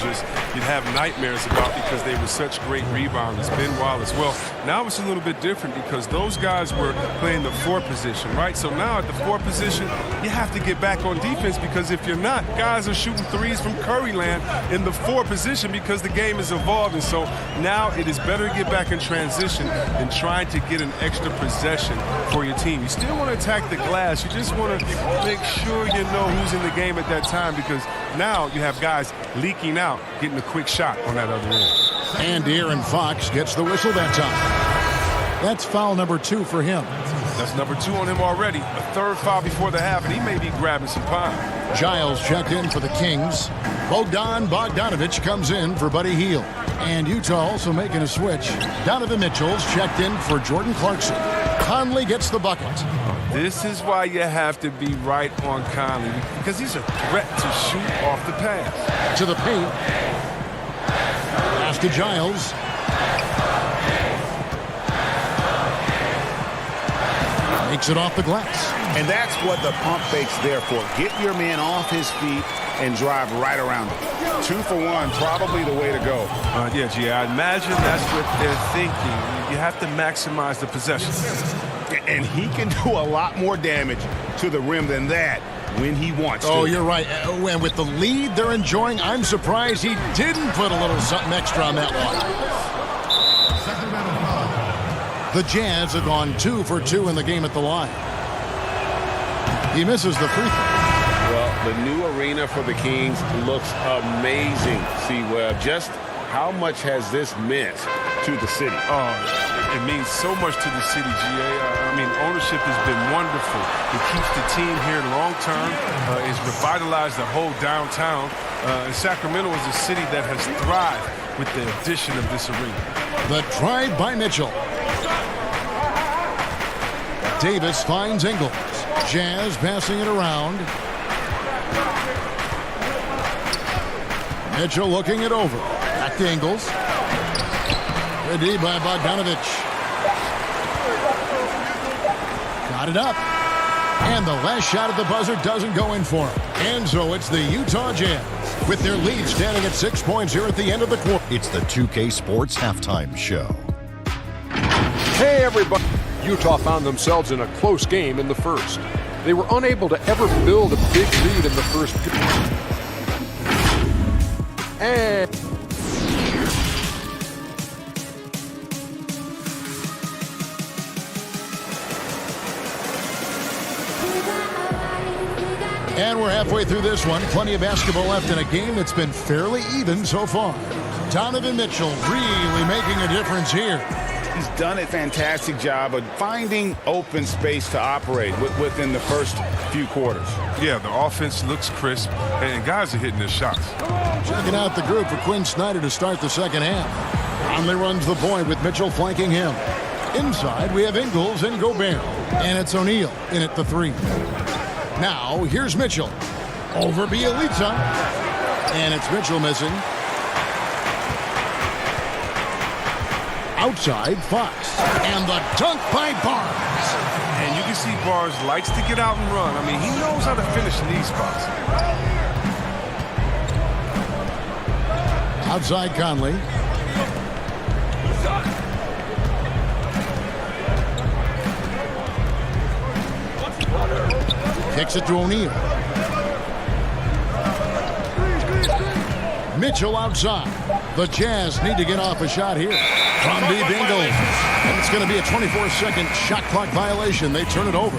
you'd have nightmares about because they were such great rebounders, Ben Wallace. Well, now it's a little bit different because those guys were playing the 4 position, right? So now at the 4 position, you have to get back on defense because if you're not, guys are shooting threes from Curry land in the 4 position because the game is evolving. So now it is better to get back in transition than trying to get an extra possession for your team. You still want to attack the glass. You just want to make sure you know who's in the game at that time because now you have guys leaking out, getting a quick shot on that other end. And De'Aaron Fox gets the whistle that time. That's foul number 2 for him. That's number 2 on him already. A third foul before the half, and he may be grabbing some pine. Giles checked in for the Kings. Bogdanovich comes in for Buddy Hield. And Utah also making a switch. Donovan Mitchell's checked in for Jordan Clarkson. Conley gets the bucket. This is why you have to be right on Conley because he's a threat to shoot off the pass. To the paint. Pass to Giles. Makes it off the glass. And that's what the pump fake's there for. Get your man off his feet and drive right around him. 2 for 1, probably the way to go. Yeah, G, I imagine that's what they're thinking. You have to maximize the possession. And he can do a lot more damage to the rim than that when he wants to. Oh, you're right. And with the lead they're enjoying, I'm surprised he didn't put a little something extra on that one. The Jazz have gone 2 for 2 in the game at the line. He misses the free throw. Well, the new arena for the Kings looks amazing, C-Webb. Just how much has this meant to the city? It means so much to the city, GA. I mean, ownership has been wonderful. It keeps the team here long term. It's revitalized the whole downtown. And Sacramento is a city that has thrived with the addition of this arena. The drive by Mitchell. Davis finds Ingles. Jazz passing it around. Mitchell looking it over. Back to Ingles. Good D by Bogdanovich. Got it up. And the last shot at the buzzer doesn't go in for him. And so it's the Utah Jazz with their lead standing at 6 points here at the end of the quarter. It's the 2K Sports Halftime Show. Hey, everybody. Utah found themselves in a close game in the first. They were unable to ever build a big lead in the first period. And we're halfway through this one. Plenty of basketball left in a game that's been fairly even so far. Donovan Mitchell really making a difference here. He's done a fantastic job of finding open space to operate within the first few quarters. Yeah, the offense looks crisp, and guys are hitting their shots. Checking out the group for Quinn Snyder to start the second half. Conley runs the point with Mitchell flanking him. Inside, we have Ingles and Gobert. And it's O'Neal in at the 3. Now, here's Mitchell. Over Bielitsa. And it's Mitchell missing. Outside, Fox. And the dunk by Barnes. And you can see Barnes likes to get out and run. I mean, he knows how to finish in these spots. Outside Conley. Kicks it to O'Neal. Mitchell outside. The Jazz need to get off a shot here. From deep Ingles. And it's going to be a 24-second shot clock violation. They turn it over.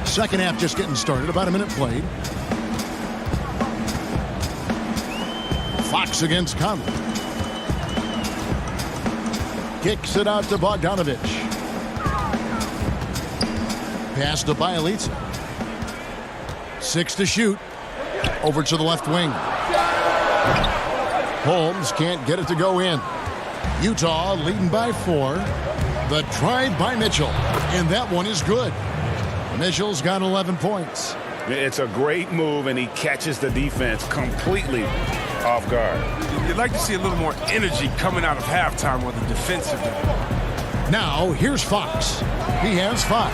Second half just getting started. About a minute played. Fox against Conley. Kicks it out to Bogdanovich. Pass to Bielitsa. 6 to shoot. Over to the left wing. Holmes can't get it to go in. Utah leading by 4. The drive by Mitchell. And that one is good. Mitchell's got 11 points. It's a great move, and he catches the defense completely off guard. You'd like to see a little more energy coming out of halftime on the defensive end. Now, here's Fox. He has 5.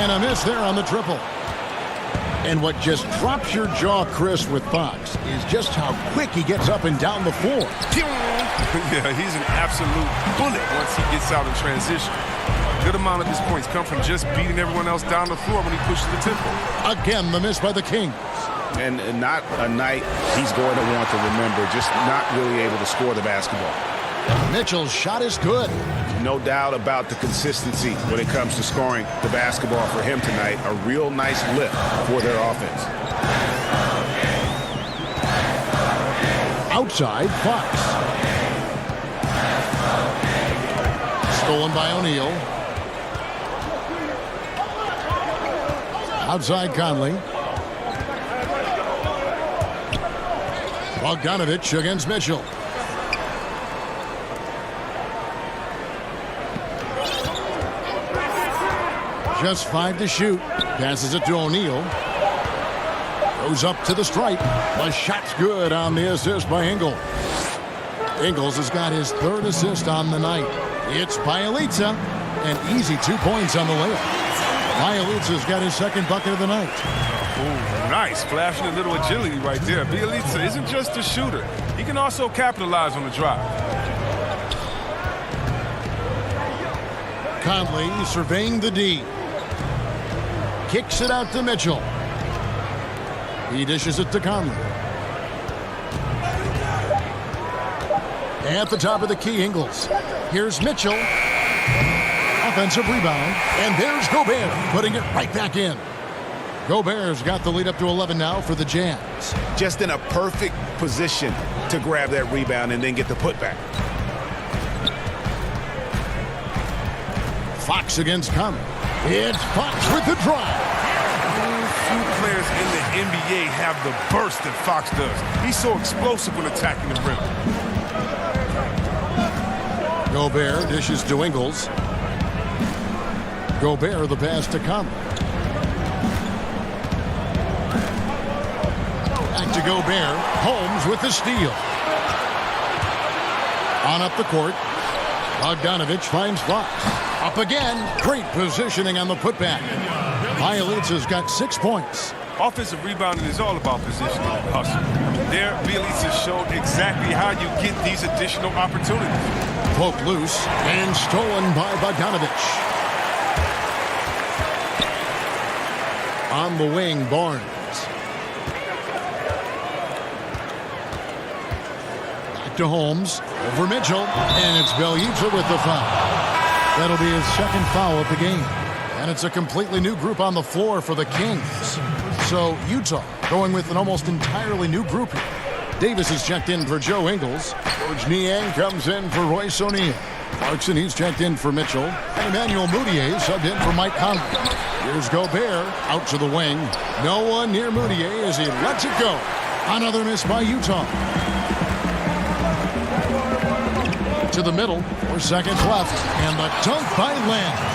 And a miss there on the triple. And what just drops your jaw, Chris, with Fox is just how quick he gets up and down the floor. Yeah, he's an absolute bullet once he gets out in transition. A good amount of his points come from just beating everyone else down the floor when he pushes the tempo. Again, the miss by the Kings. And not a night he's going to want to remember, just not really able to score the basketball. Mitchell's shot is good. No doubt about the consistency when it comes to scoring the basketball for him tonight. A real nice lift for their offense. Outside, Fox. Stolen by O'Neal. Outside Conley. Bogdanovich against Mitchell. Just 5 to shoot. Passes it to O'Neal. Goes up to the stripe. The shot's good on the assist by Ingles. Ingles has got his 3rd assist on the night. It's Bielitsa. An easy 2 points on the layup. Bielitsa's got his 2nd bucket of the night. Ooh, nice. Flashing a little agility right there. Bielitsa isn't just a shooter. He can also capitalize on the drive. Conley surveying the D. Kicks it out to Mitchell. He dishes it to Conley. At the top of the key, Ingles. Here's Mitchell. Offensive rebound. And there's Gobert putting it right back in. Gobert's got the lead up to 11 now for the Jazz. Just in a perfect position to grab that rebound and then get the putback. Fox against Conley. It's Fox with the drive. Few players in the NBA have the burst that Fox does. He's so explosive when attacking the rim. Gobert dishes to Ingles. Gobert the pass to Conley. Back to Gobert. Holmes with the steal. On up the court. Bogdanovich finds Fox. Up again. Great positioning on the putback. Bielitsa's got 6 points. Offensive rebounding is all about positioning and hustle. There, Bielitsa showed exactly how you get these additional opportunities. Poked loose and stolen by Bogdanovich. On the wing, Barnes. Back to Holmes. Over Mitchell. And it's Bielitsa with the foul. That'll be his 2nd foul of the game. And it's a completely new group on the floor for the Kings. So Utah going with an almost entirely new group here. Davis is checked in for Joe Ingles. George Niang comes in for Royce O'Neal. Clarkson, he's checked in for Mitchell. And Emmanuel Mudiay subbed in for Mike Conley. Here's Gobert out to the wing. No one near Mudiay as he lets it go. Another miss by Utah. To the middle. 4 seconds left. And the dunk by Lamb.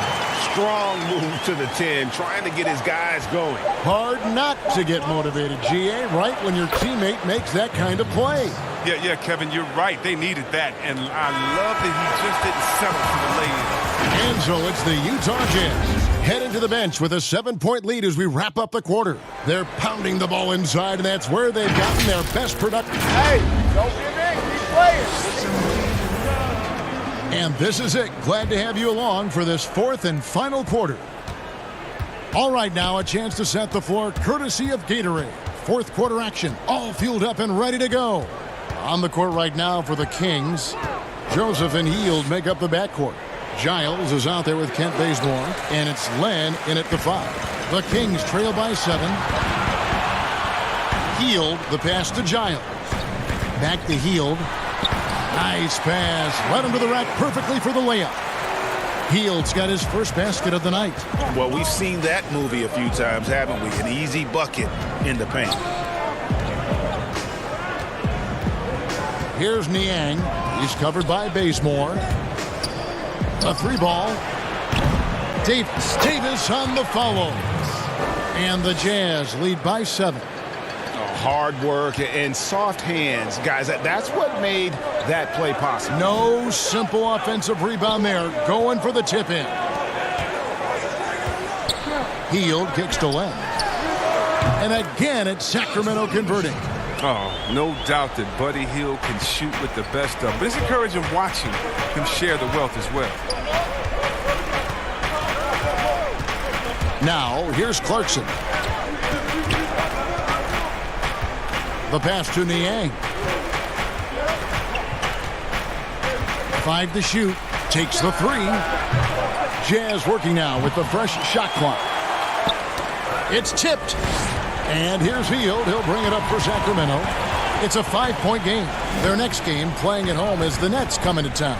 Strong move to the 10, trying to get his guys going. Hard not to get motivated, GA, right when your teammate makes that kind of play. Yeah, Kevin, you're right. They needed that, and I love that he just didn't settle for the lay-in. And so it's the Utah Jazz heading to the bench with a 7-point lead as we wrap up the quarter. They're pounding the ball inside, and that's where they've gotten their best production. Hey, don't give in. Keep playing. And this is it. Glad to have you along for this 4th and final quarter. All right, now a chance to set the floor courtesy of Gatorade. 4th quarter action, all fueled up and ready to go. On the court right now for the Kings, Joseph and Hield make up the backcourt. Giles is out there with Kent Bazemore, and it's Len in at the 5. The Kings trail by 7. Hield, the pass to Giles. Back to Hield. Nice pass. Led him to the rack perfectly for the layup. Hield's got his first basket of the night. Well, we've seen that movie a few times, haven't we? An easy bucket in the paint. Here's Niang. He's covered by Bazemore. A 3-ball. Davis on the follow. And the Jazz lead by 7. Hard work and soft hands, guys. That's what made that play possible. No simple offensive rebound there. Going for the tip-in. Hield kicks to Len. And again, it's Sacramento converting. Oh, no doubt that Buddy Hield can shoot with the best of. But it's encouraging watching him share the wealth as well. Now, here's Clarkson. The pass to Niang. 5 to shoot. Takes the 3. Jazz working now with the fresh shot clock. It's tipped. And here's Hield. He'll bring it up for Sacramento. It's a 5-point game. Their next game, playing at home, is the Nets coming to town.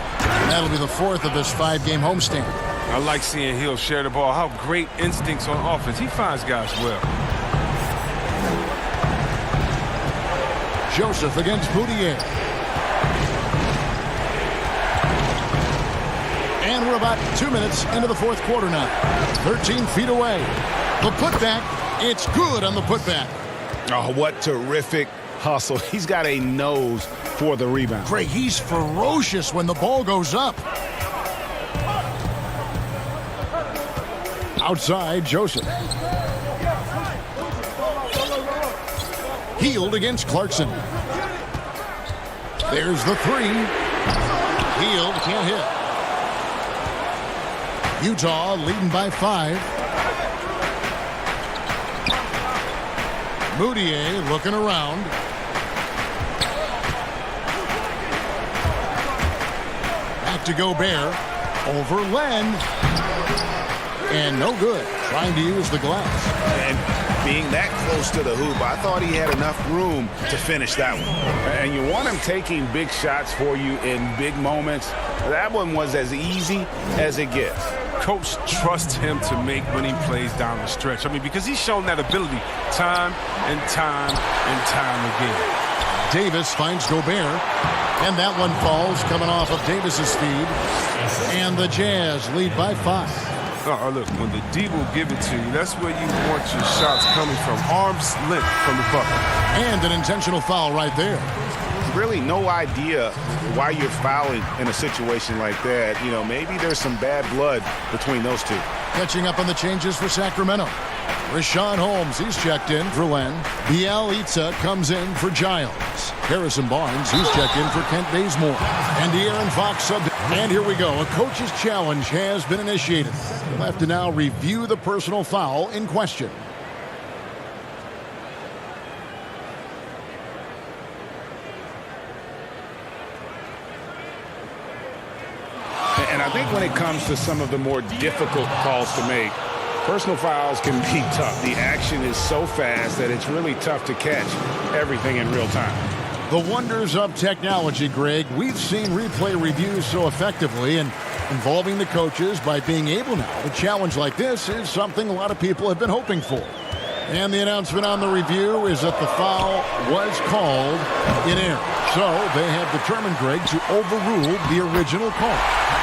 That'll be the 4th of this 5-game homestand. I like seeing Hield share the ball. How great instincts on offense. He finds guys well. Joseph against Boudier. And we're about 2 minutes into the 4th quarter now. 13 feet away. The putback, it's good on the putback. Oh, what terrific hustle. He's got a nose for the rebound. Greg, he's ferocious when the ball goes up. Outside, Joseph. Hield against Clarkson. There's the 3. Hield can't hit. Utah leading by 5. Moutier looking around. Back to Gobert. Over Len. And no good. Trying to use the glass. And being that close to the hoop, I thought he had enough room to finish that one. And you want him taking big shots for you in big moments. That one was as easy as it gets. Coach trusts him to make winning plays down the stretch. I mean, because he's shown that ability time and time and time again. Davis finds Gobert. And that one falls coming off of Davis's feed. And the Jazz lead by 5. Look, when the D will give it to you, that's where you want your shots coming from. Arm's length from the bucket. And an intentional foul right there. Really no idea why you're fouling in a situation like that. You know, maybe there's some bad blood between those two. Catching up on the changes for Sacramento. Rashawn Holmes, he's checked in for Len. Bielitsa comes in for Giles. Harrison Barnes, he's checked in for Kent Bazemore. And De'Aaron Fox subbed. And here we go. A coach's challenge has been initiated. We'll have to now review the personal foul in question. And I think when it comes to some of the more difficult calls to make, personal fouls can be tough. The action is so fast that it's really tough to catch everything in real time. The wonders of technology, Greg. We've seen replay reviews so effectively, and involving the coaches by being able now to challenge like this is something a lot of people have been hoping for. And the announcement on the review is that the foul was called in error. So they have determined, Greg, to overrule the original call.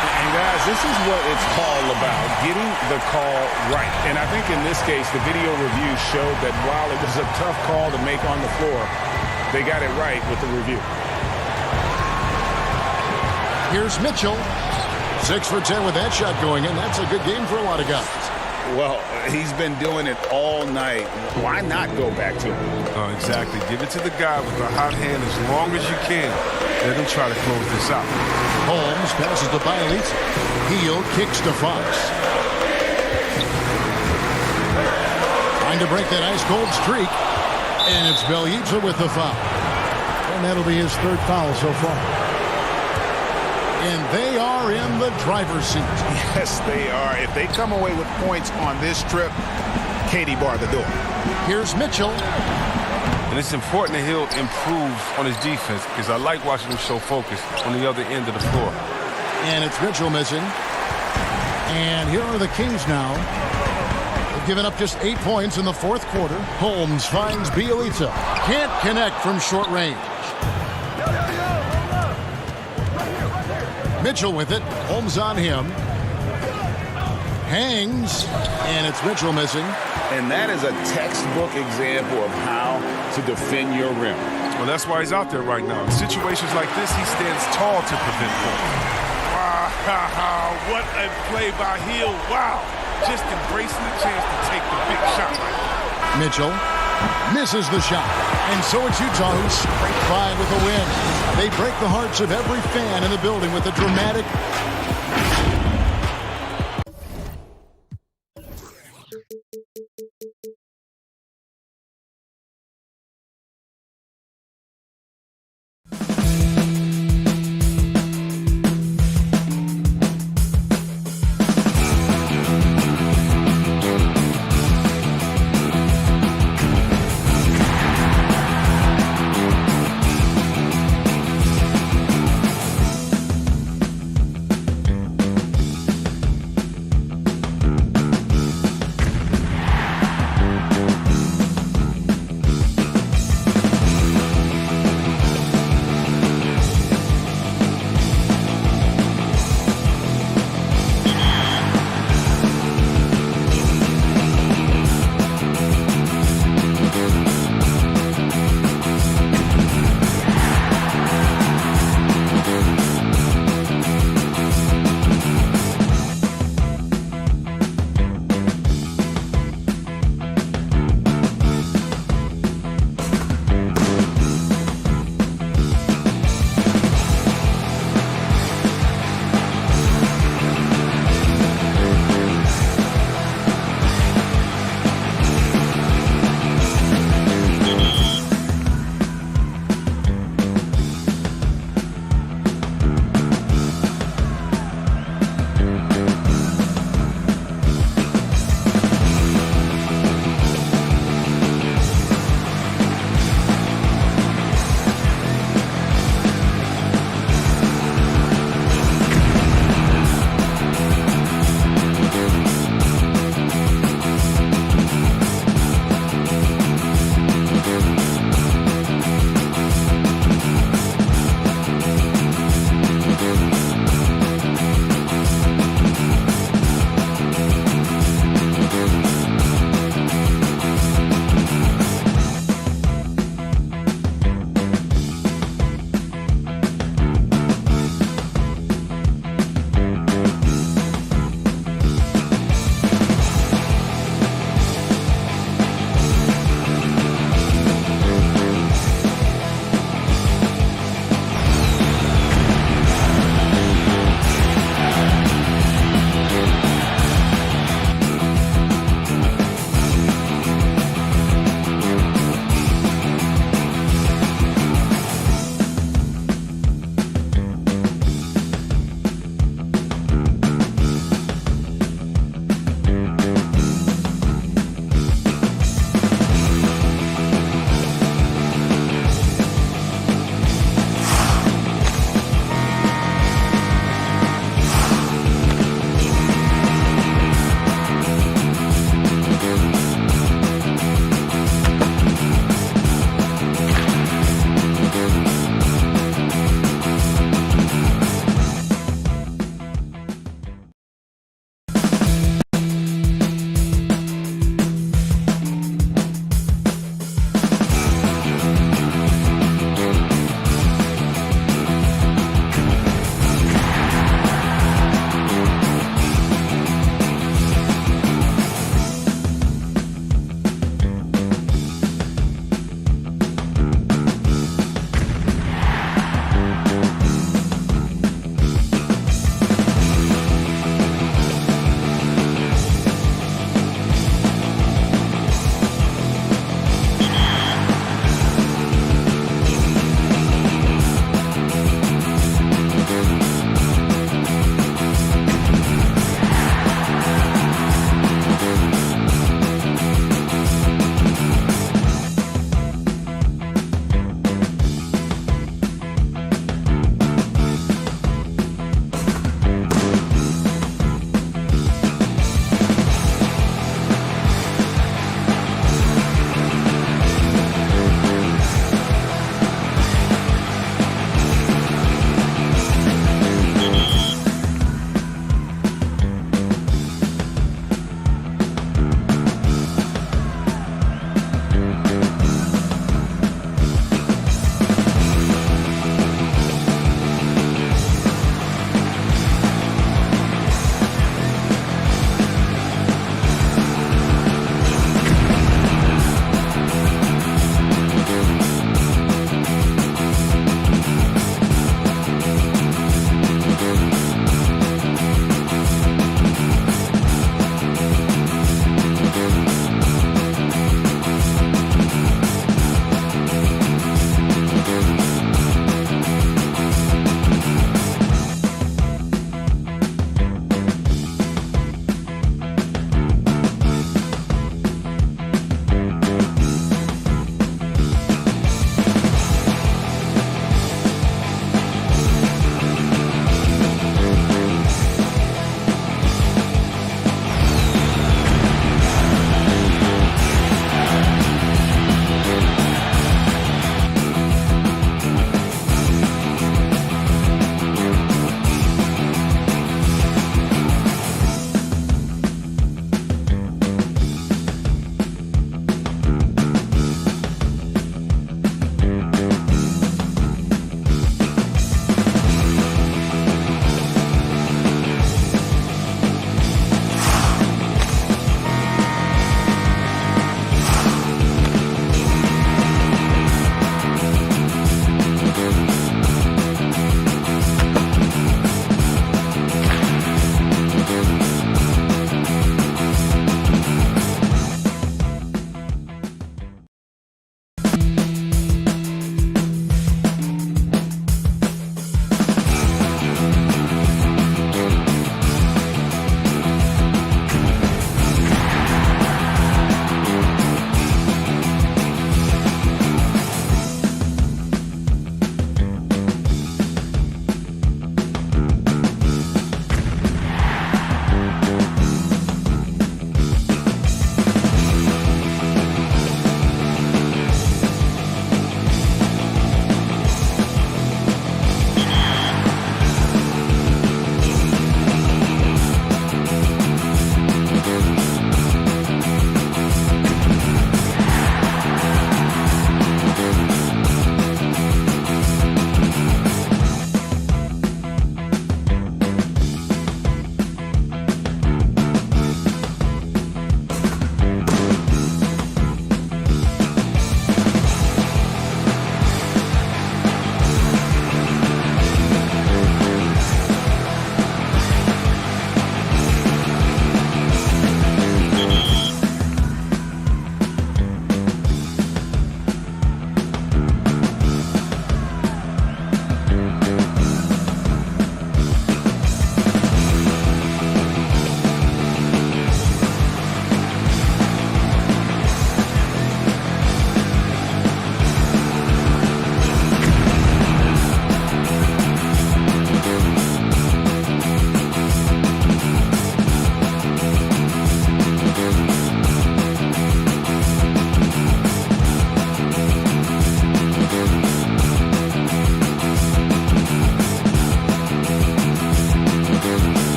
And guys, this is what it's all about, getting the call right. And I think in this case, the video review showed that while it was a tough call to make on the floor, they got it right with the review. Here's Mitchell. 6 for 10 with that shot going in. That's a good game for a lot of guys. Well, he's been doing it all night. Why not go back to him? Oh, exactly. Give it to the guy with the hot hand as long as you can. Let him try to close this out. Holmes passes to Bielitsa. Hield kicks to Fox. Trying to break that ice-cold streak. And it's Bielitsa with the foul. And that'll be his 3rd foul so far. And they are in the driver's seat. Yes, they are. If they come away with points on this trip, Katie bar the door. Here's Mitchell. And it's important that he'll improve on his defense because I like watching him show focus on the other end of the floor. And it's Mitchell missing. And here are the Kings now. They've given up just 8 points in the fourth quarter. Holmes finds Bielitsa. Can't connect from short range. Mitchell with it. Holmes on him. Hangs. And it's Mitchell missing. And that is a textbook example of how to defend your rim. Well, that's why he's out there right now. In situations like this, he stands tall to prevent points. Wow, what a play by Hill. Wow, just embracing the chance to take the big shot right now. Mitchell misses the shot. And so it's Utah who scraped by with a win. They break the hearts of every fan in the building with a dramatic...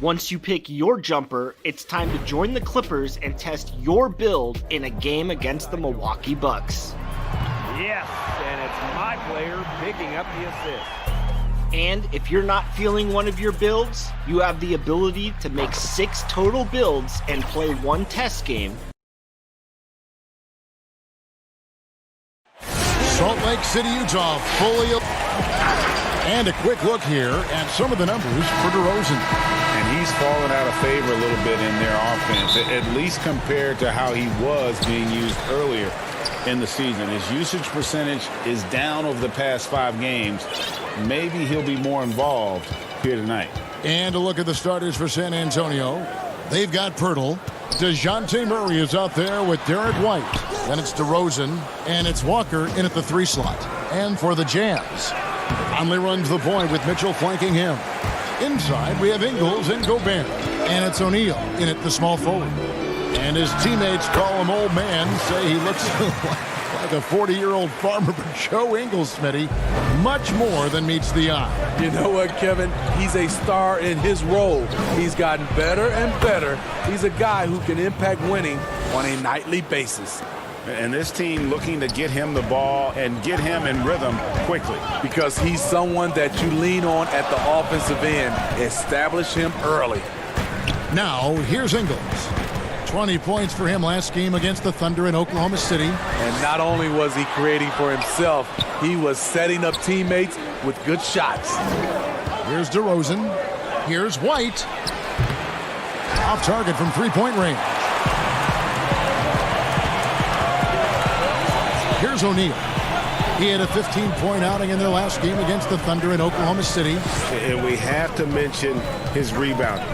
Once you pick your jumper, it's time to join the Clippers and test your build in a game against the Milwaukee Bucks. Yes, and it's my player picking up the assist. And if you're not feeling one of your builds, you have the ability to make 6 total builds and play 1 test game. Salt Lake City, Utah, fully. And a quick look here at some of the numbers for DeRozan. And he's fallen out of favor a little bit in their offense, at least compared to how he was being used earlier in the season. His usage percentage is down over the past 5 games. Maybe he'll be more involved here tonight. And a look at the starters for San Antonio. They've got Pirtle. DeJounte Murray is out there with Derek White. Then it's DeRozan, and it's Walker in at the 3 slot. And for the Jazz, Conley runs the point with Mitchell flanking him. Inside, we have Ingles and Gobert. And it's O'Neal in at the small forward. And his teammates call him old man, say he looks like a 40-year-old farmer. But Joe Ingles, Smitty, much more than meets the eye. You know what, Kevin? He's a star in his role. He's gotten better and better. He's a guy who can impact winning on a nightly basis. And this team looking to get him the ball and get him in rhythm quickly. Because he's someone that you lean on at the offensive end. Establish him early. Now, here's Ingles. 20 points for him last game against the Thunder in Oklahoma City. And not only was he creating for himself, he was setting up teammates with good shots. Here's DeRozan. Here's White. Off target from three-point range. Here's O'Neal. He had a 15-point outing in their last game against the Thunder in Oklahoma City. And we have to mention his rebounding.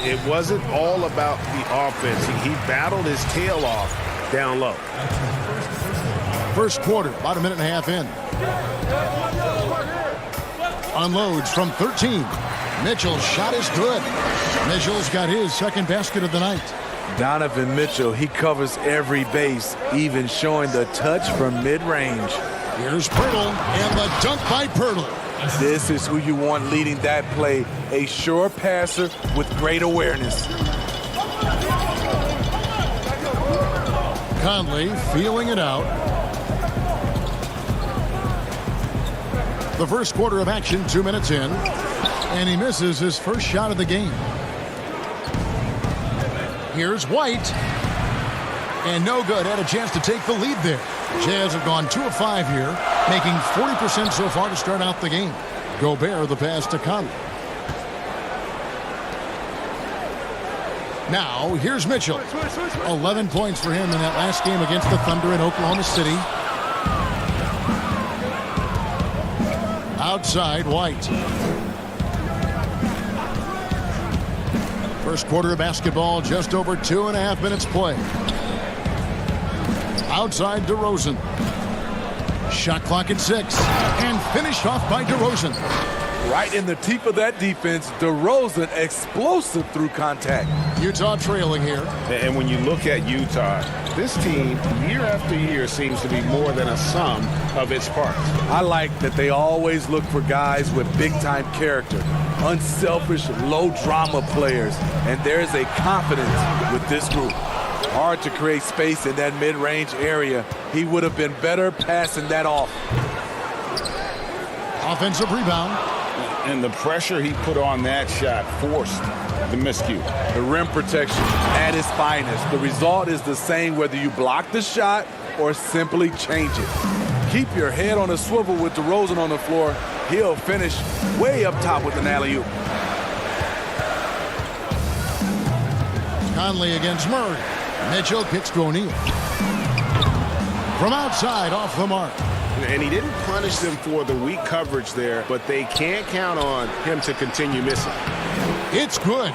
It wasn't all about the offense. He battled his tail off down low. First quarter, about a minute and a half in. Unloads from 13. Mitchell's shot is good. Mitchell's got his second basket of the night. Donovan Mitchell, he covers every base, even showing the touch from mid-range. Here's Pirtle, and the dunk by Pirtle. This is who you want leading that play, a sure passer with great awareness. Conley feeling it out. The first quarter of action, 2 minutes in, and he misses his first shot of the game. Here's White, and no good. Had a chance to take the lead there. Jazz have gone 2 of 5 here, making 40% so far to start out the game. Gobert the pass to Conley. Now, here's Mitchell. 11 points for him in that last game against the Thunder in Oklahoma City. Outside, White. First quarter of basketball, just over 2.5 minutes play. Outside, DeRozan. Shot clock at 6. And finished off by DeRozan. Right in the teeth of that defense, DeRozan explosive through contact. Utah trailing here. And when you look at Utah, this team, year after year, seems to be more than a sum of its parts. I like that they always look for guys with big-time character, unselfish, low-drama players, and there's a confidence with this group. Hard to create space in that mid-range area. He would have been better passing that off. Offensive rebound. And the pressure he put on that shot forced the miscue. The rim protection at its finest. The result is the same whether you block the shot or simply change it. Keep your head on a swivel with DeRozan on the floor. He'll finish way up top with an alley-oop. Conley against Murray. Mitchell kicks to O'Neal. From outside, off the mark. And he didn't punish them for the weak coverage there, but they can't count on him to continue missing. It's good.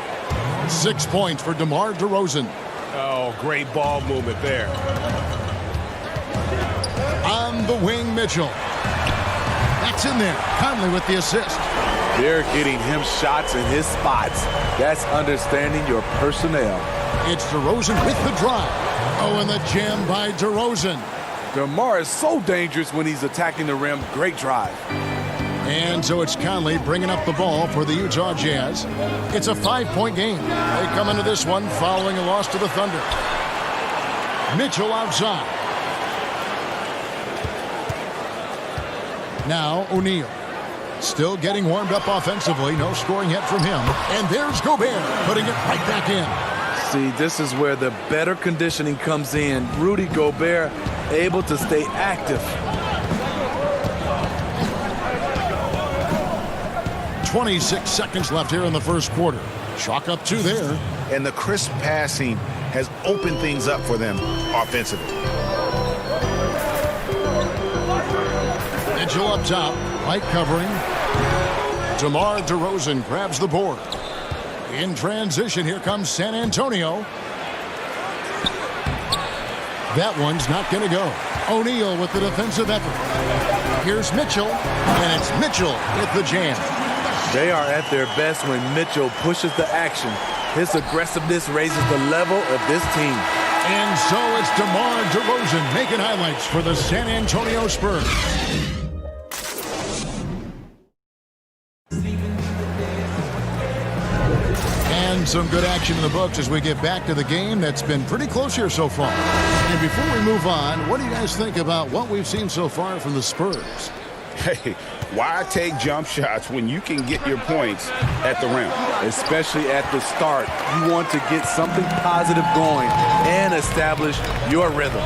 6 points for DeMar DeRozan. Oh, great ball movement there. On the wing, Mitchell. That's in there. Conley with the assist. They're getting him shots in his spots. That's understanding your personnel. It's DeRozan with the drive. Oh, and the jam by DeRozan. DeMar is so dangerous when he's attacking the rim. Great drive. And so it's Conley bringing up the ball for the Utah Jazz. It's a 5-point game. They come into this one following a loss to the Thunder. Mitchell outside. Now O'Neal. Still getting warmed up offensively. No scoring yet from him. And there's Gobert putting it right back in. See, this is where the better conditioning comes in. Rudy Gobert able to stay active. 26 seconds left here in the first quarter. Chalk up 2 there. And the crisp passing has opened things up for them offensively. Mitchell up top. White covering. DeMar DeRozan grabs the board. In transition, here comes San Antonio. That one's not going to go. O'Neal with the defensive effort. Here's Mitchell, and it's Mitchell with the jam. They are at their best when Mitchell pushes the action. His aggressiveness raises the level of this team. And so it's DeMar DeRozan making highlights for the San Antonio Spurs. And some good action in the books as we get back to the game that's been pretty close here so far. And before we move on, what do you guys think about what we've seen so far from the Spurs? Hey, why take jump shots when you can get your points at the rim? Especially at the start. You want to get something positive going and establish your rhythm.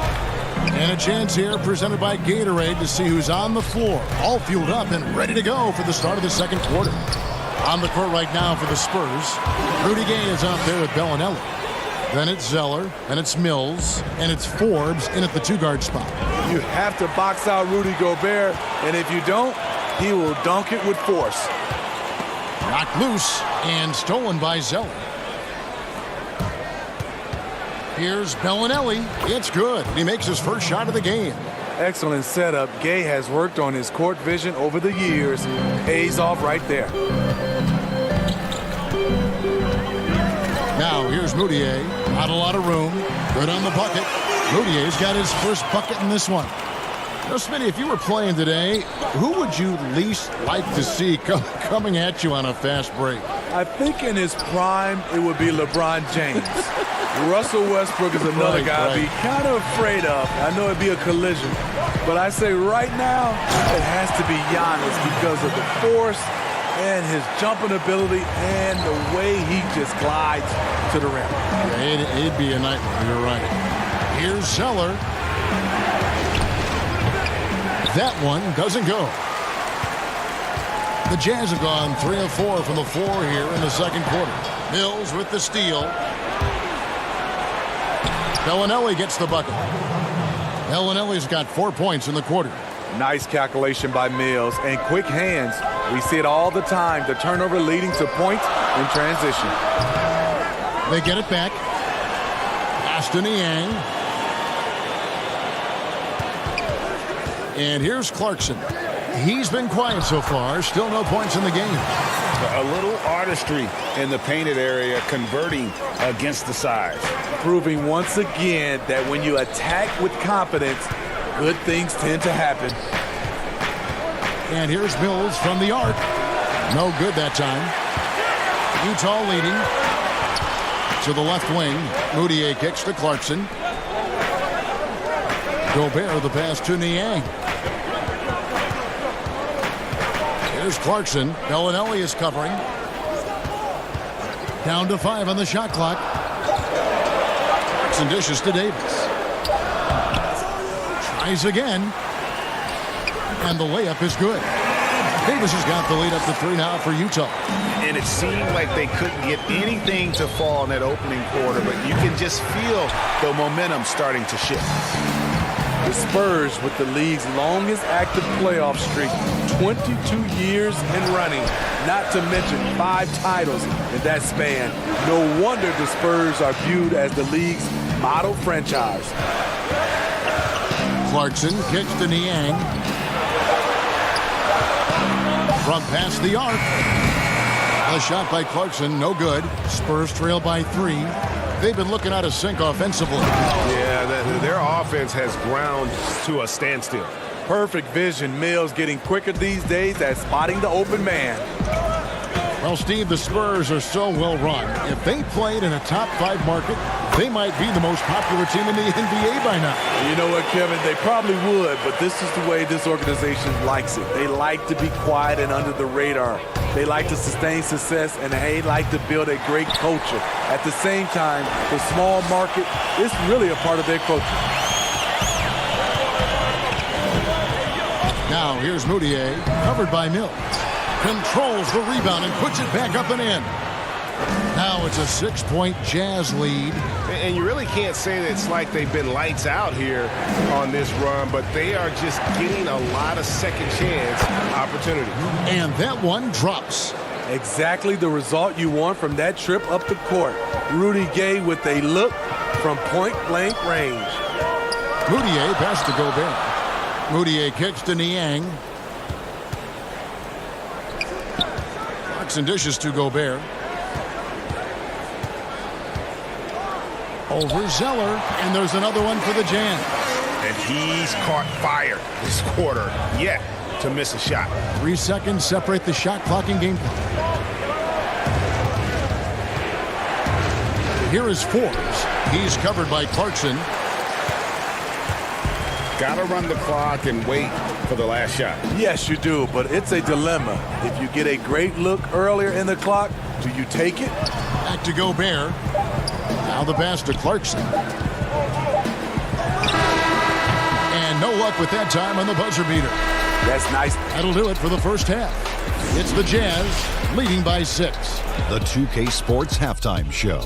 And a chance here presented by Gatorade to see who's on the floor, all fueled up and ready to go for the start of the second quarter. On the court right now for the Spurs, Rudy Gay is out there with Bellinelli. Then it's Zeller, and it's Mills, and it's Forbes in at the 2-guard spot. You have to box out Rudy Gobert, and if you don't, he will dunk it with force. Knocked loose and stolen by Zeller. Here's Bellinelli. It's good. He makes his first shot of the game. Excellent setup. Gay has worked on his court vision over the years. Pays off right there. Now here's Moutier. Not a lot of room. Good on the bucket. Moutier's got his first bucket in this one. Now, Smitty, if you were playing today, who would you least like to see coming at you on a fast break? I think in his prime, it would be LeBron James. Russell Westbrook is another guy I'd be kind of afraid of. I know it'd be a collision. But I say right now, it has to be Giannis because of the force and his jumping ability and the way he just glides to the rim. Yeah, it'd be a nightmare. You're right. Here's Zeller. That one doesn't go. The Jazz have gone 3 of 4 from the floor here in the second quarter. Mills with the steal. Bellinelli gets the bucket. Bellinelli's got 4 points in the quarter. Nice calculation by Mills and quick hands. We see it all the time. The turnover leading to points in transition. They get it back. Pass to Niang. And here's Clarkson. He's been quiet so far. Still no points in the game. A little artistry in the painted area, converting against the size. Proving once again that when you attack with confidence, good things tend to happen. And here's Mills from the arc. No good that time. Utah leading. To the left wing. Moutier kicks to Clarkson. Gobert the pass to Niang. Here's Clarkson. Bellinelli is covering. Down to 5 on the shot clock. Clarkson dishes to Davis. Tries again. And the layup is good. Davis has got the lead up to 3 now for Utah. And it seemed like they couldn't get anything to fall in that opening quarter, but you can just feel the momentum starting to shift. The Spurs with the league's longest active playoff streak, 22 years and running, not to mention 5 titles in that span. No wonder the Spurs are viewed as the league's model franchise. Clarkson kicks to Niang. From past the arc. A shot by Clarkson, no good. Spurs trail by 3. They've been looking out of sync offensively. Yeah, their offense has ground to a standstill. Perfect vision. Mills getting quicker these days at spotting the open man. Well, Steve, the Spurs are so well run. If they played in a top 5 market, they might be the most popular team in the NBA by now. You know what, Kevin? They probably would, but this is the way this organization likes it. They like to be quiet and under the radar. They like to sustain success, and they like to build a great culture. At the same time, the small market is really a part of their culture. Now here's Moutier, covered by Mills. Controls the rebound and puts it back up and in. Now it's a 6-point Jazz lead. And you really can't say that it's like they've been lights out here on this run, but they are just getting a lot of second chance opportunities. And that one drops. Exactly the result you want from that trip up the court. Rudy Gay with a look from point-blank range. Moutier pass to Gobert. Moutier kicks to Niang. And dishes to Gobert. Over Zeller, and there's another one for the Jazz. And he's caught fire this quarter yet to miss a shot. 3 seconds separate the shot clock and game clock. Here is Forbes. He's covered by Clarkson. Got to run the clock and wait for the last shot. Yes, you do, but it's a dilemma. If you get a great look earlier in the clock, do you take it? Back to Gobert. Now the pass to Clarkson. And no luck with that time on the buzzer beater. That's nice. That'll do it for the first half. It's the Jazz leading by 6. The 2K Sports Halftime Show.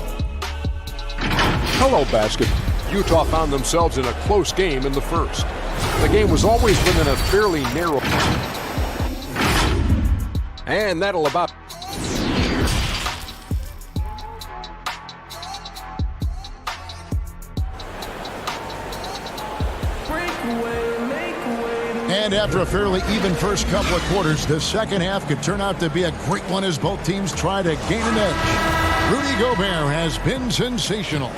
Hello, basket. Utah found themselves in a close game in the first. The game was always within a fairly narrow. And that'll about... And after a fairly even first couple of quarters, the second half could turn out to be a great one as both teams try to gain an edge. Rudy Gobert has been sensational.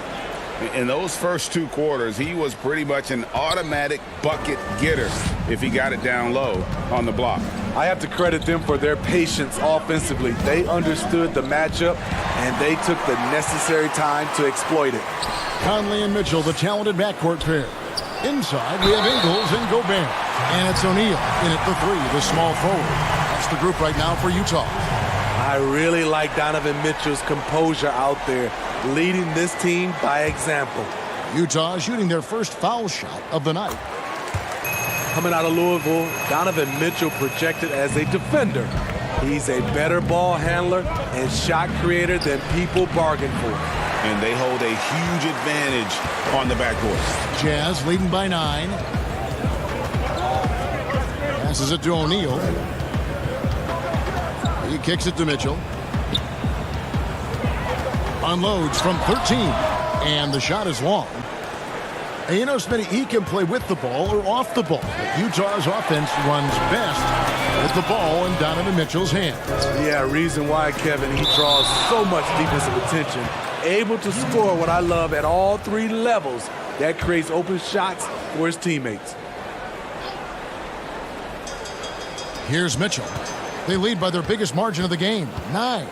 In those first 2 quarters, he was pretty much an automatic bucket getter if he got it down low on the block. I have to credit them for their patience offensively. They understood the matchup, and they took the necessary time to exploit it. Conley and Mitchell, the talented backcourt pair. Inside, we have Ingles and Gobert. And it's O'Neal in at the 3, the small forward. That's the group right now for Utah. I really like Donovan Mitchell's composure out there, leading this team by example. Utah shooting their first foul shot of the night. Coming out of Louisville, Donovan Mitchell projected as a defender. He's a better ball handler and shot creator than people bargain for. And they hold a huge advantage on the backcourt. Jazz leading by 9. Passes it to O'Neal. He kicks it to Mitchell. Unloads from 13. And the shot is long. And you know, Smitty, he can play with the ball or off the ball. But Utah's offense runs best with the ball in Donovan Mitchell's hands. Yeah, reason why, Kevin, he draws so much defensive attention. Able to score what I love at all 3 levels. That creates open shots for his teammates. Here's Mitchell. They lead by their biggest margin of the game, 9.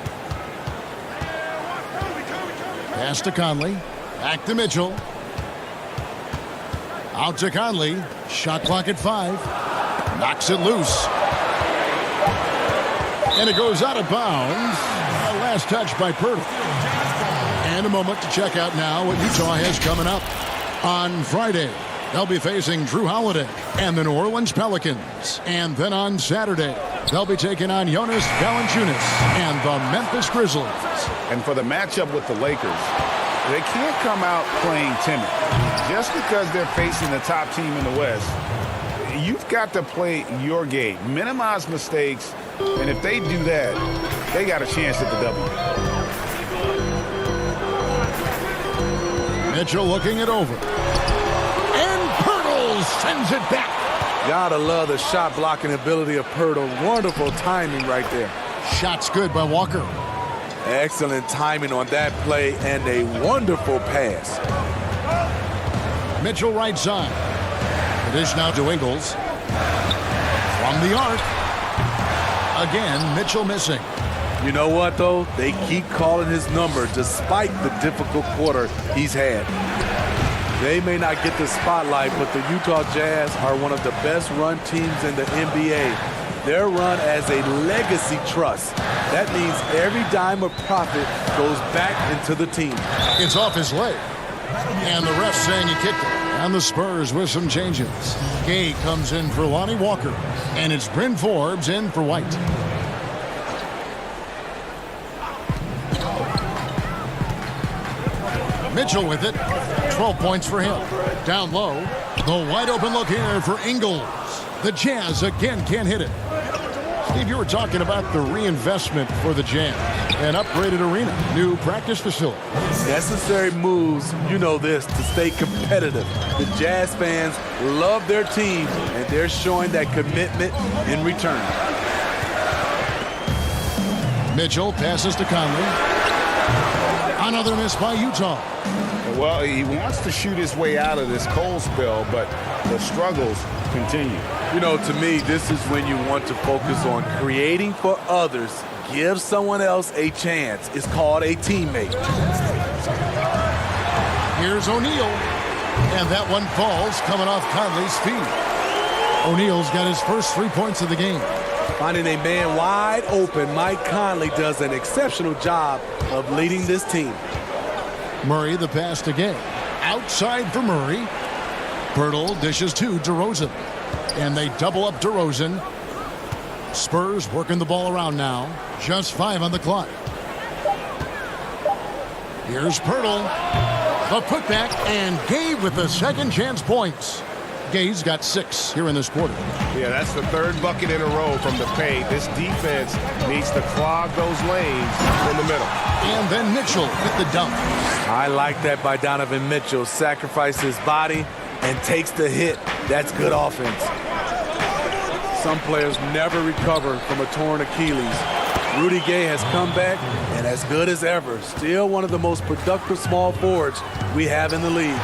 Pass to Conley. Back to Mitchell. Out to Conley. Shot clock at 5. Knocks it loose. And it goes out of bounds. A last touch by Pirtle. And a moment to check out now what Utah has coming up. On Friday, they'll be facing Drew Holiday and the New Orleans Pelicans. And then on Saturday, they'll be taking on Jonas Valanciunas and the Memphis Grizzlies. And for the matchup with the Lakers, they can't come out playing timid. Just because they're facing the top team in the West, you've got to play your game. Minimize mistakes, and if they do that, they got a chance at the W. Mitchell looking it over. And Pirtle sends it back. Gotta love the shot blocking ability of Pirtle. Wonderful timing right there. Shot's good by Walker. Excellent timing on that play and a wonderful pass. Mitchell right side. The dish now to Ingles. From the arc. Again, Mitchell missing. You know what, though? They keep calling his number despite the difficult quarter he's had. They may not get the spotlight, but the Utah Jazz are one of the best run teams in the NBA. They're run as a legacy trust. That means every dime of profit goes back into the team. It's off his leg. And the ref saying he kicked it. And the Spurs with some changes. Gay comes in for Lonnie Walker. And it's Bryn Forbes in for White. Mitchell with it. 12 points for him. Down low. The wide open look here for Ingles. The Jazz again can't hit it. Steve, you were talking about the reinvestment for the Jazz. An upgraded arena, new practice facility. Necessary moves, you know this, to stay competitive. The Jazz fans love their team, and they're showing that commitment in return. Mitchell passes to Conley. Another miss by Utah. Well, he wants to shoot his way out of this cold spell, but the struggles continue. You know, to me, this is when you want to focus on creating for others. Give someone else a chance. It's called a teammate. Here's O'Neal. And that one falls coming off Conley's feet. O'Neal's got his first 3 points of the game. Finding a man wide open, Mike Conley does an exceptional job of leading this team. Murray the pass to Gay. Outside for Murray. Pirtle dishes to DeRozan. And they double up DeRozan. Spurs working the ball around now. Just 5 on the clock. Here's Pirtle. The putback, and Gay with the second chance points. Gay's got 6 here in this quarter. Yeah, that's the third bucket in a row from the paint. This defense needs to clog those lanes in the middle. And then Mitchell with the dunk. I like that by Donovan Mitchell. Sacrifices his body and takes the hit. That's good offense. Some players never recover from a torn Achilles. Rudy Gay has come back and as good as ever. Still one of the most productive small forwards we have in the league.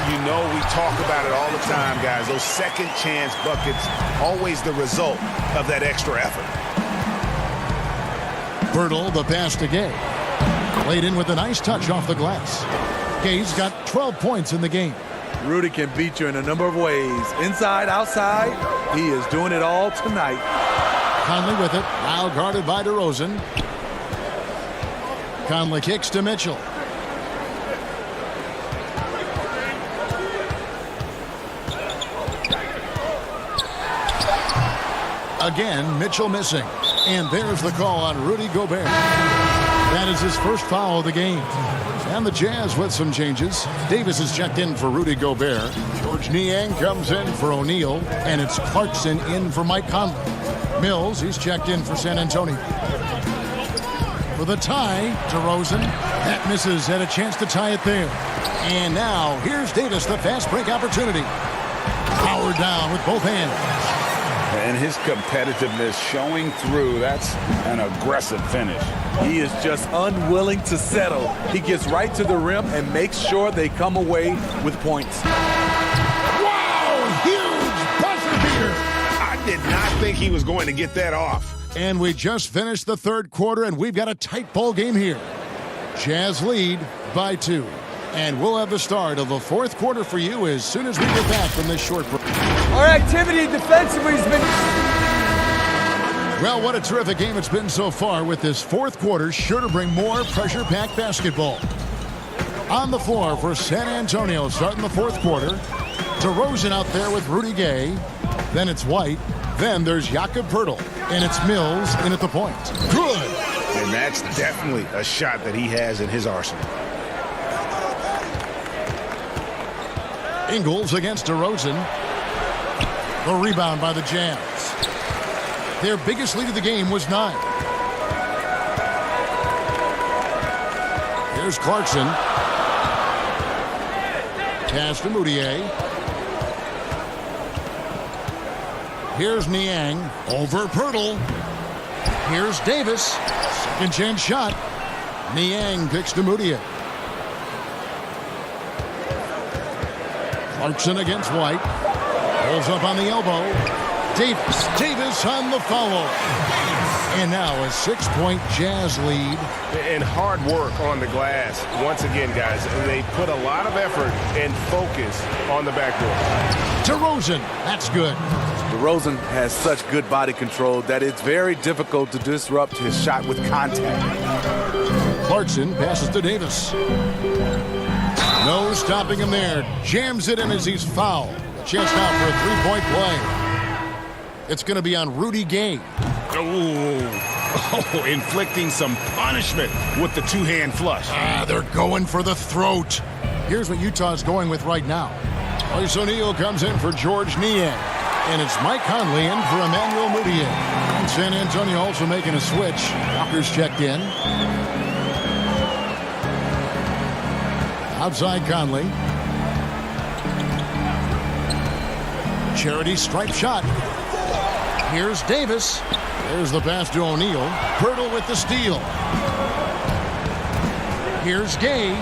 You know, we talk about it all the time, guys. Those second chance buckets, always the result of that extra effort. Pirtle, the pass to Gay. Played in with a nice touch off the glass. Gay's got 12 points in the game. Rudy can beat you in a number of ways. Inside, outside, he is doing it all tonight. Conley with it, now guarded by DeRozan. Conley kicks to Mitchell. Again, Mitchell missing. And there's the call on Rudy Gobert. That is his first foul of the game. And the Jazz with some changes. Davis is checked in for Rudy Gobert. George Niang comes in for O'Neal. And it's Clarkson in for Mike Conley. Mills, he's checked in for San Antonio. For the tie, DeRozan. That misses, had a chance to tie it there. And now, here's Davis, the fast break opportunity. Powered down with both hands. And his competitiveness showing through. That's an aggressive finish. He is just unwilling to settle. He gets right to the rim and makes sure they come away with points. Wow! Huge buzzer beater! I did not think he was going to get that off. And we just finished the third quarter, and we've got a tight ball game here. Jazz lead by 2. And we'll have the start of the fourth quarter for you as soon as we get back from this short break. Our activity defensively has been... Well, what a terrific game it's been so far with this fourth quarter, sure to bring more pressure-packed basketball. On the floor for San Antonio starting the fourth quarter. DeRozan out there with Rudy Gay. Then it's White. Then there's Jakob Poeltl. And it's Mills in at the point. Good! And that's definitely a shot that he has in his arsenal. Ingles against DeRozan. The rebound by the Jazz. Their biggest lead of the game was 9. Here's Clarkson. Pass to Moutier. Here's Niang. Over Poeltl. Here's Davis. Second chance shot. Niang kicks to Moutier. Clarkson against White. Pulls up on the elbow. Davis on the foul. And now a 6-point Jazz lead. And hard work on the glass. Once again, guys, they put a lot of effort and focus on the backboard. DeRozan, that's good. DeRozan has such good body control that it's very difficult to disrupt his shot with contact. Clarkson passes to Davis. No stopping him there. Jams it in as he's fouled. A chance now for a three-point play. It's going to be on Rudy Gay. Oh, inflicting some punishment with the two-hand flush. They're going for the throat. Here's what Utah's going with right now. Royce O'Neal comes in for George Niang. And it's Mike Conley in for Emmanuel Mudiay. And San Antonio also making a switch. Walker's checked in. Outside Conley. Charity stripe shot. Here's Davis. There's the pass to O'Neal. Pirtle with the steal. Here's Gay.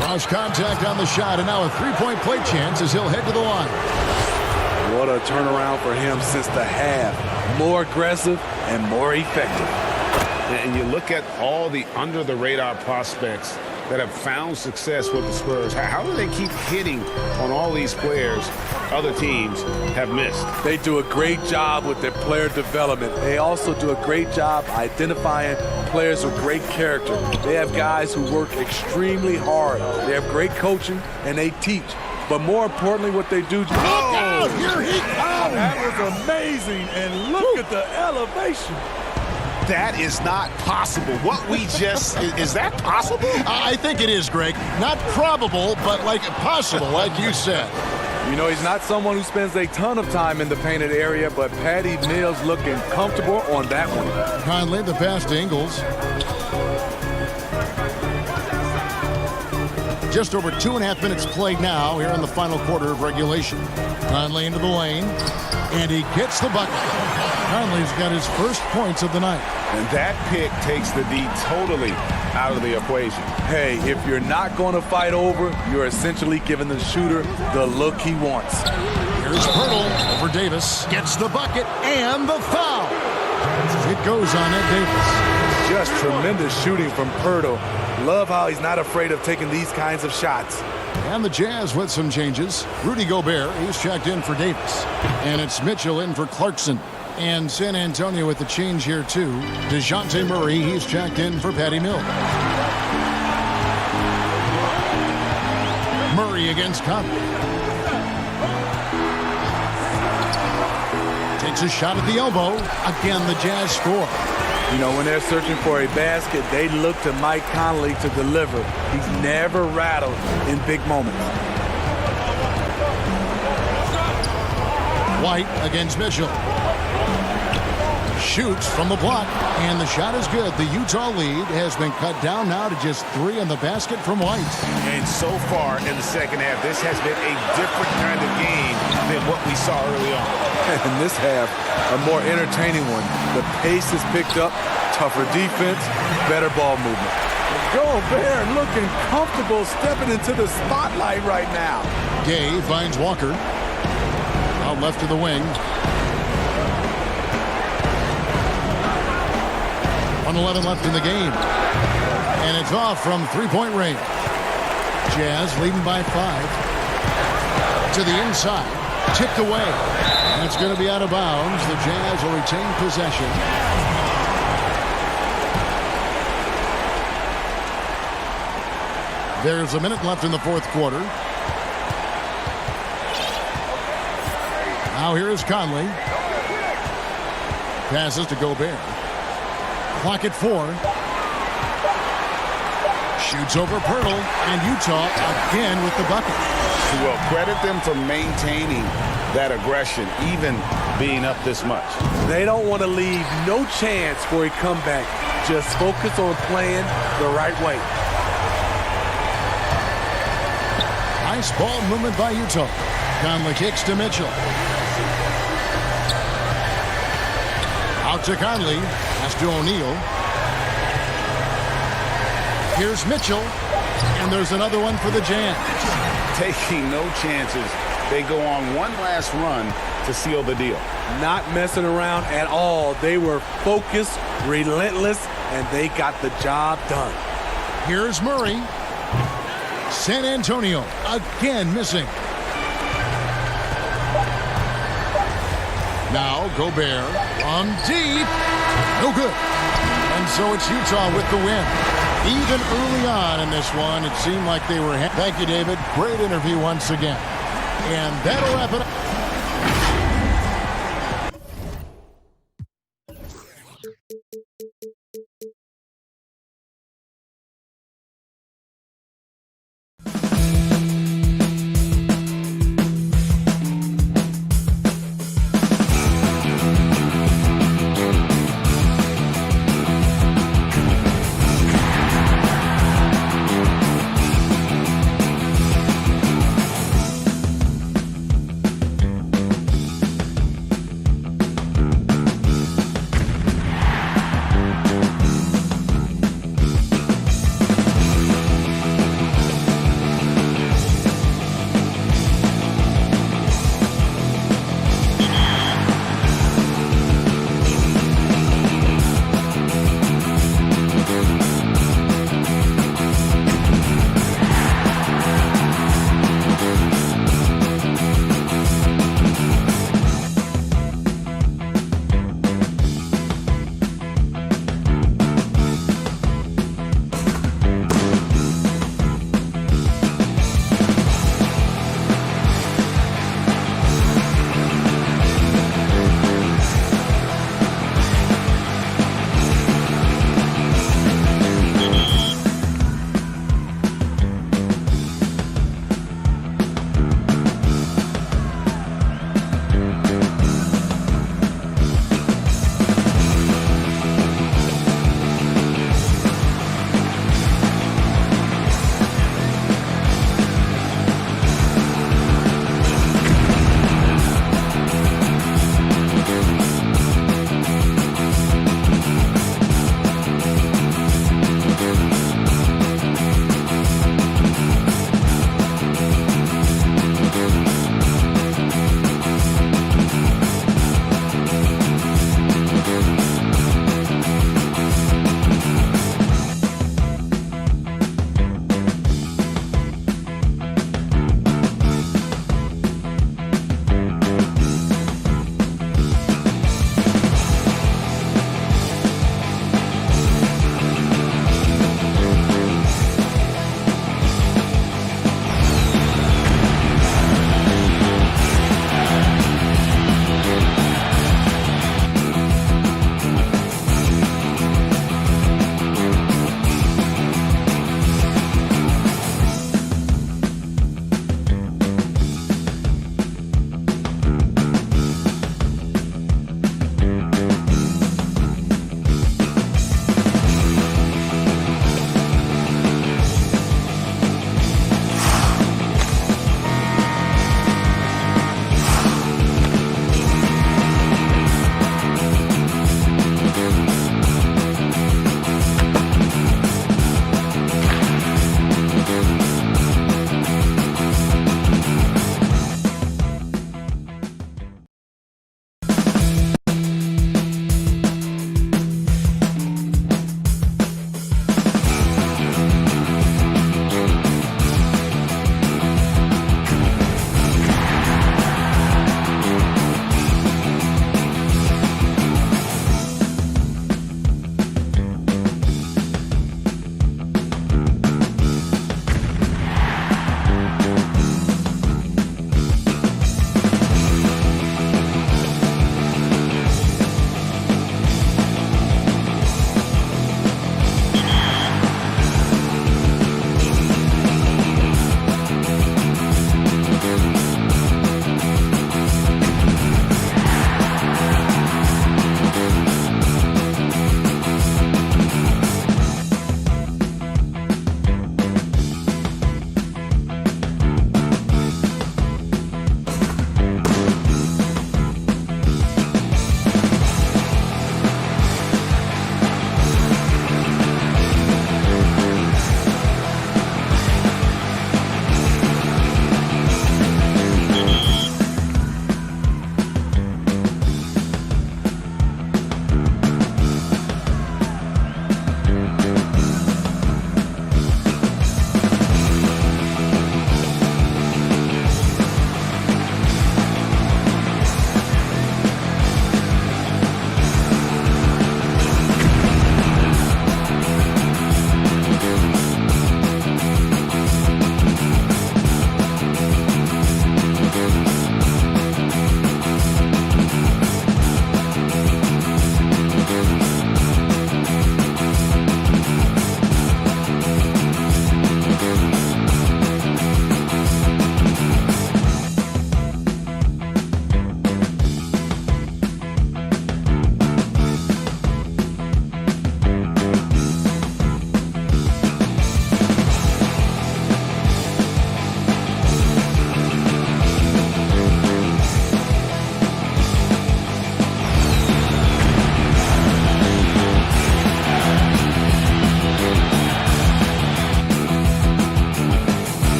Cross contact on the shot, and now a three-point play chance as he'll head to the line. What a turnaround for him since the half. More aggressive and more effective. And you look at all the under-the-radar prospects that have found success with the Spurs. How do they keep hitting on all these players other teams have missed? They do a great job with their player development. They also do a great job identifying players with great character. They have guys who work extremely hard. They have great coaching, and they teach. But more importantly, what they do... Look out! Here he comes! That was amazing, and look at the elevation. That is not possible. What we just... is that possible? I think it is, Greg. Not probable, but like possible, like you said. You know, he's not someone who spends a ton of time in the painted area, but Patty Mills looking comfortable on that one. Conley, the pass to Ingles. Just over 2.5 minutes played now here in the final quarter of regulation. Conley into the lane, and he gets the bucket. Conley's got his first points of the night. And that pick takes the D totally out of the equation. Hey, if you're not going to fight over, you're essentially giving the shooter the look he wants. Here's Pirtle over Davis. Gets the bucket and the foul. It goes on Ed Davis. Just tremendous shooting from Pirtle. Love how he's not afraid of taking these kinds of shots. And the Jazz with some changes. Rudy Gobert, he's checked in for Davis. And it's Mitchell in for Clarkson. And San Antonio with the change here, too. DeJounte Murray, he's checked in for Patty Mills. Murray against Conley. Takes a shot at the elbow. Again, the Jazz score. You know, when they're searching for a basket, they look to Mike Conley to deliver. He's never rattled in big moments. White against Mitchell. Shoots from the block, and the shot is good. The Utah lead has been cut down now to just 3 in the basket from White. And so far in the second half, this has been a different kind of game than what we saw early on. In this half, a more entertaining one. The pace is picked up, tougher defense, better ball movement. Gobert looking comfortable stepping into the spotlight right now. Gay finds Walker. Out left to the wing. 1:11 left in the game. And it's off from three-point range. Jazz leading by 5. To the inside. Tipped away. And it's going to be out of bounds. The Jazz will retain possession. There's a minute left in the fourth quarter. Now here is Conley. Passes to Gobert. Clock at 4. Shoots over Pirtle, and Utah again with the bucket. Well, credit them for maintaining that aggression, even being up this much. They don't want to leave no chance for a comeback. Just focus on playing the right way. Nice ball movement by Utah. Conley kicks to Mitchell. Out to Conley. Pass to O'Neal. Here's Mitchell. And there's another one for the Jazz. taking no chances. They go on one last run to seal the deal. Not messing around at all. They were focused, relentless, and they got the job done. Here's Murray. San Antonio again missing. Now Gobert on deep. No good. And so it's Utah with the win. Even early on in this one, it seemed like they were... Thank you, David. Great interview once again. And that'll wrap it up.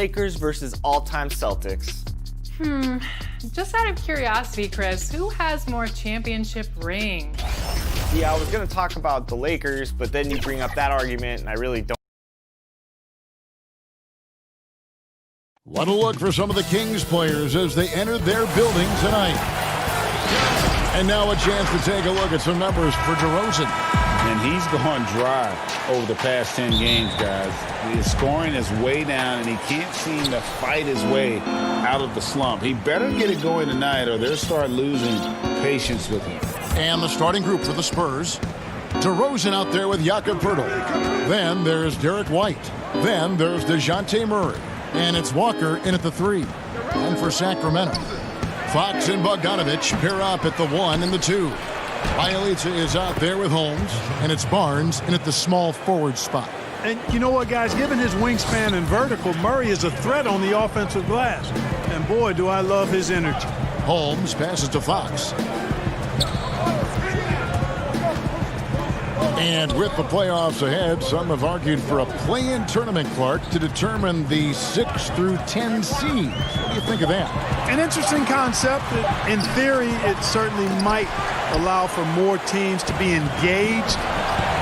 Lakers versus all-time Celtics. Just out of curiosity, Chris, who has more championship rings? Yeah, I was going to talk about the Lakers, but then you bring up that argument, and I really don't. What a look for some of the Kings players as they entered their building tonight. And now a chance to take a look at some numbers for DeRozan. And he's gone dry over the past 10 games, guys. His scoring is way down, and he can't seem to fight his way out of the slump. He better get it going tonight, or they'll start losing patience with him. And the starting group for the Spurs. DeRozan out there with Jakob Poeltl. Then there's Derek White. Then there's DeJounte Murray. And it's Walker in at the 3. And for Sacramento, Fox and Bogdanovic pair up at the 1 and the 2. Bielitsa is out there with Holmes, and it's Barnes in at the small forward spot. And you know what, guys? Given his wingspan and vertical, Murray is a threat on the offensive glass. And boy, do I love his energy. Holmes passes to Fox. And with the playoffs ahead, some have argued for a play-in tournament, Clark, to determine the 6 through 10 seeds. What do you think of that? An interesting concept. In theory, it certainly might allow for more teams to be engaged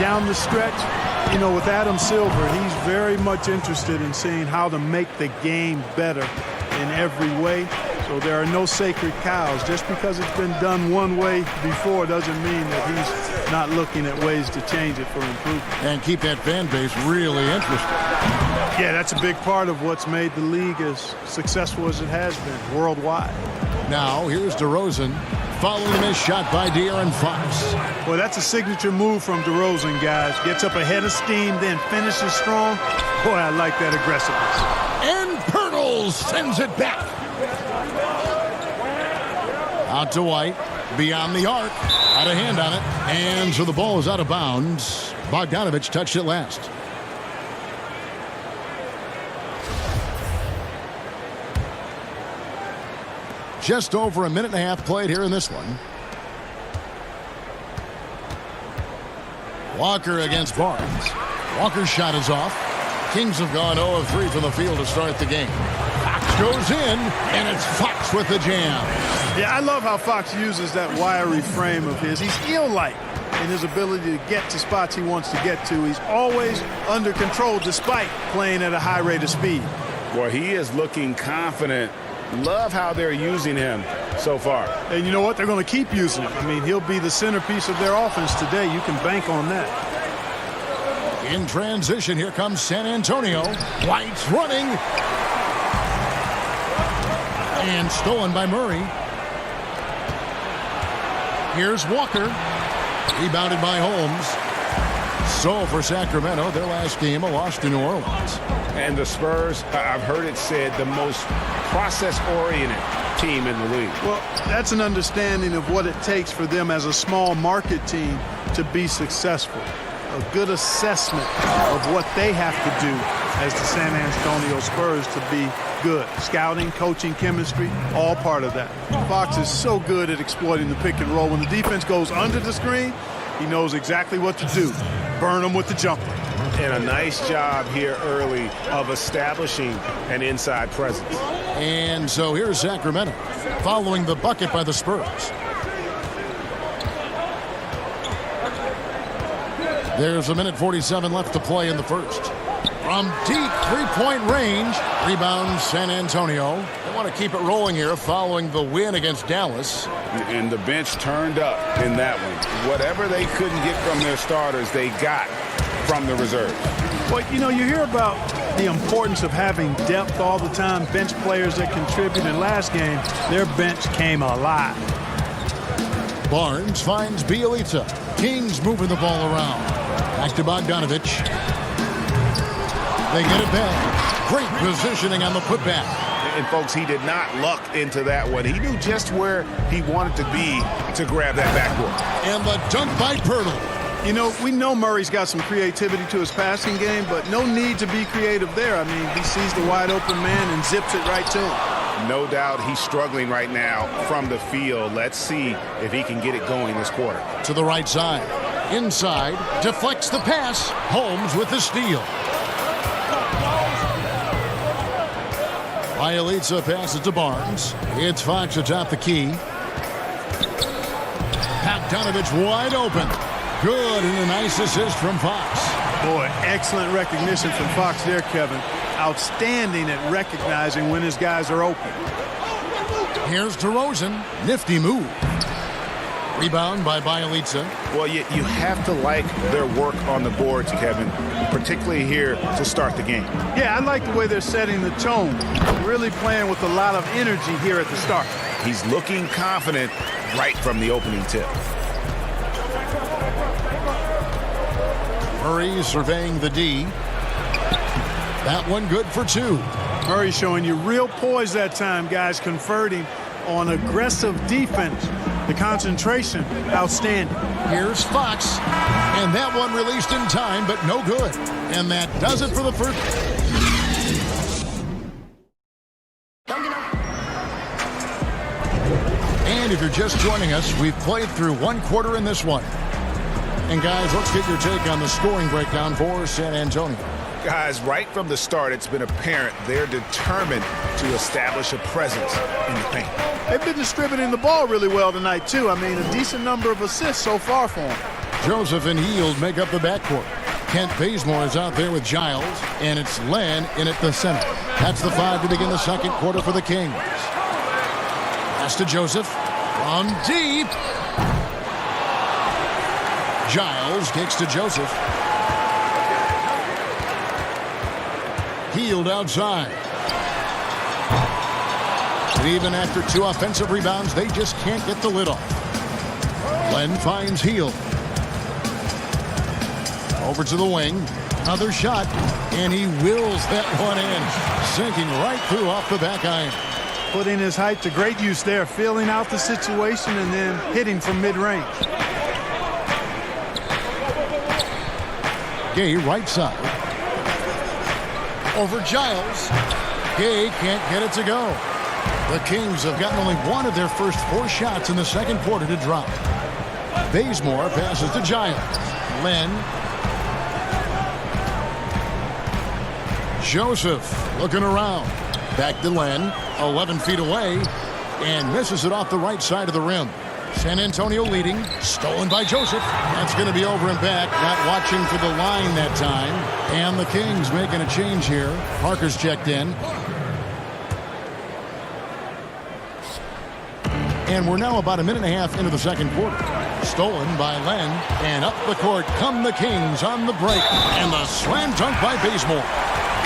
down the stretch. You know, with Adam Silver, he's very much interested in seeing how to make the game better in every way. So there are no sacred cows. Just because it's been done one way before doesn't mean that he's not looking at ways to change it for improvement. And keep that fan base really interested. Yeah, that's a big part of what's made the league as successful as it has been worldwide. Now, here's DeRozan following a missed shot by De'Aaron Fox. Well, that's a signature move from DeRozan, guys. Gets up ahead of steam, then finishes strong. Boy, I like that aggressiveness. And Poeltl sends it back. Out to White, beyond the arc, had a hand on it, and so the ball is out of bounds. Bogdanovic touched it last. Just over a minute and a half played here in this one. Walker against Barnes. Walker's shot is off. Kings have gone 0 of 3 from the field to start the game. Fox goes in, and it's Fox with the jam. Yeah, I love how Fox uses that wiry frame of his. He's eel-like in his ability to get to spots he wants to get to. He's always under control despite playing at a high rate of speed. Well, he is looking confident. Love how they're using him so far. And you know what? They're going to keep using him. I mean, he'll be the centerpiece of their offense today. You can bank on that. In transition, here comes San Antonio. White's running. And stolen by Murray. Here's Walker. Rebounded by Holmes. So for Sacramento, their last game, a loss to New Orleans. And the Spurs, I've heard it said, the most process-oriented team in the league. Well, that's an understanding of what it takes for them as a small market team to be successful. A good assessment of what they have to do as the San Antonio Spurs to be good. Scouting, coaching, chemistry, all part of that. Fox is so good at exploiting the pick and roll. When the defense goes under the screen, he knows exactly what to do. Burn them with the jumper. And a nice job here early of establishing an inside presence. And so here's Sacramento following the bucket by the Spurs. There's a minute 47 left to play in the first. From deep three-point range, rebounds San Antonio. They want to keep it rolling here following the win against Dallas. And the bench turned up in that one. Whatever they couldn't get from their starters, they got from the reserve. Well, you know, you hear about the importance of having depth all the time, bench players that contribute. In last game, their bench came alive. Barnes finds Bielitsa. Kings moving the ball around. Back to Bogdanovic. They get it back. Great positioning on the putback. And, folks, he did not luck into that one. He knew just where he wanted to be to grab that backboard. And the dunk by Poeltl. You know, we know Murray's got some creativity to his passing game, but no need to be creative there. I mean, he sees the wide open man and zips it right to him. No doubt he's struggling right now from the field. Let's see if he can get it going this quarter. To the right side. Inside. Deflects the pass. Holmes with the steal. Bielitsa passes to Barnes. It's Fox atop the key. Bogdanovich wide open. Good, and a nice assist from Fox. Boy, excellent recognition from Fox there, Kevin. Outstanding at recognizing when his guys are open. Here's DeRozan. Nifty move. Rebound by Bielitsa. Well, you have to like their work on the boards, Kevin, particularly here to start the game. Yeah, I like the way they're setting the tone. Really playing with a lot of energy here at the start. He's looking confident right from the opening tip. Murray surveying the D. That one good for two. Murray showing you real poise that time, guys, converting on aggressive defense. The concentration, outstanding. Here's Fox. And that one released in time, but no good. And that does it for the first. And if you're just joining us, we've played through one quarter in this one. And guys, let's get your take on the scoring breakdown for San Antonio. Guys, right from the start, it's been apparent they're determined to establish a presence in the paint. They've been distributing the ball really well tonight, too. I mean, a decent number of assists so far for them. Joseph and Hield make up the backcourt. Kent Bazemore is out there with Giles, and it's Len in at the center. That's the 5 to begin the second quarter for the Kings. Pass to Joseph. From deep. Giles kicks to Joseph. Hield outside. But even after 2 offensive rebounds, they just can't get the lid off. Len finds Hield. Over to the wing. Another shot. And he wills that one in. Sinking right through off the back iron. Putting his height to great use there. Feeling out the situation and then hitting from mid-range. Gay right side. Over Giles. Gay can't get it to go. The Kings have gotten only one of their first 4 shots in the second quarter to drop. Bazemore passes to Giles. Len. Joseph looking around. Back to Len. 11 feet away. And misses it off the right side of the rim. San Antonio leading. Stolen by Joseph. That's going to be over and back. Not watching for the line that time. And the Kings making a change here. Parker's checked in. And we're now about a minute and a half into the second quarter. Stolen by Len. And up the court come the Kings on the break. And the slam dunk by Bazemore.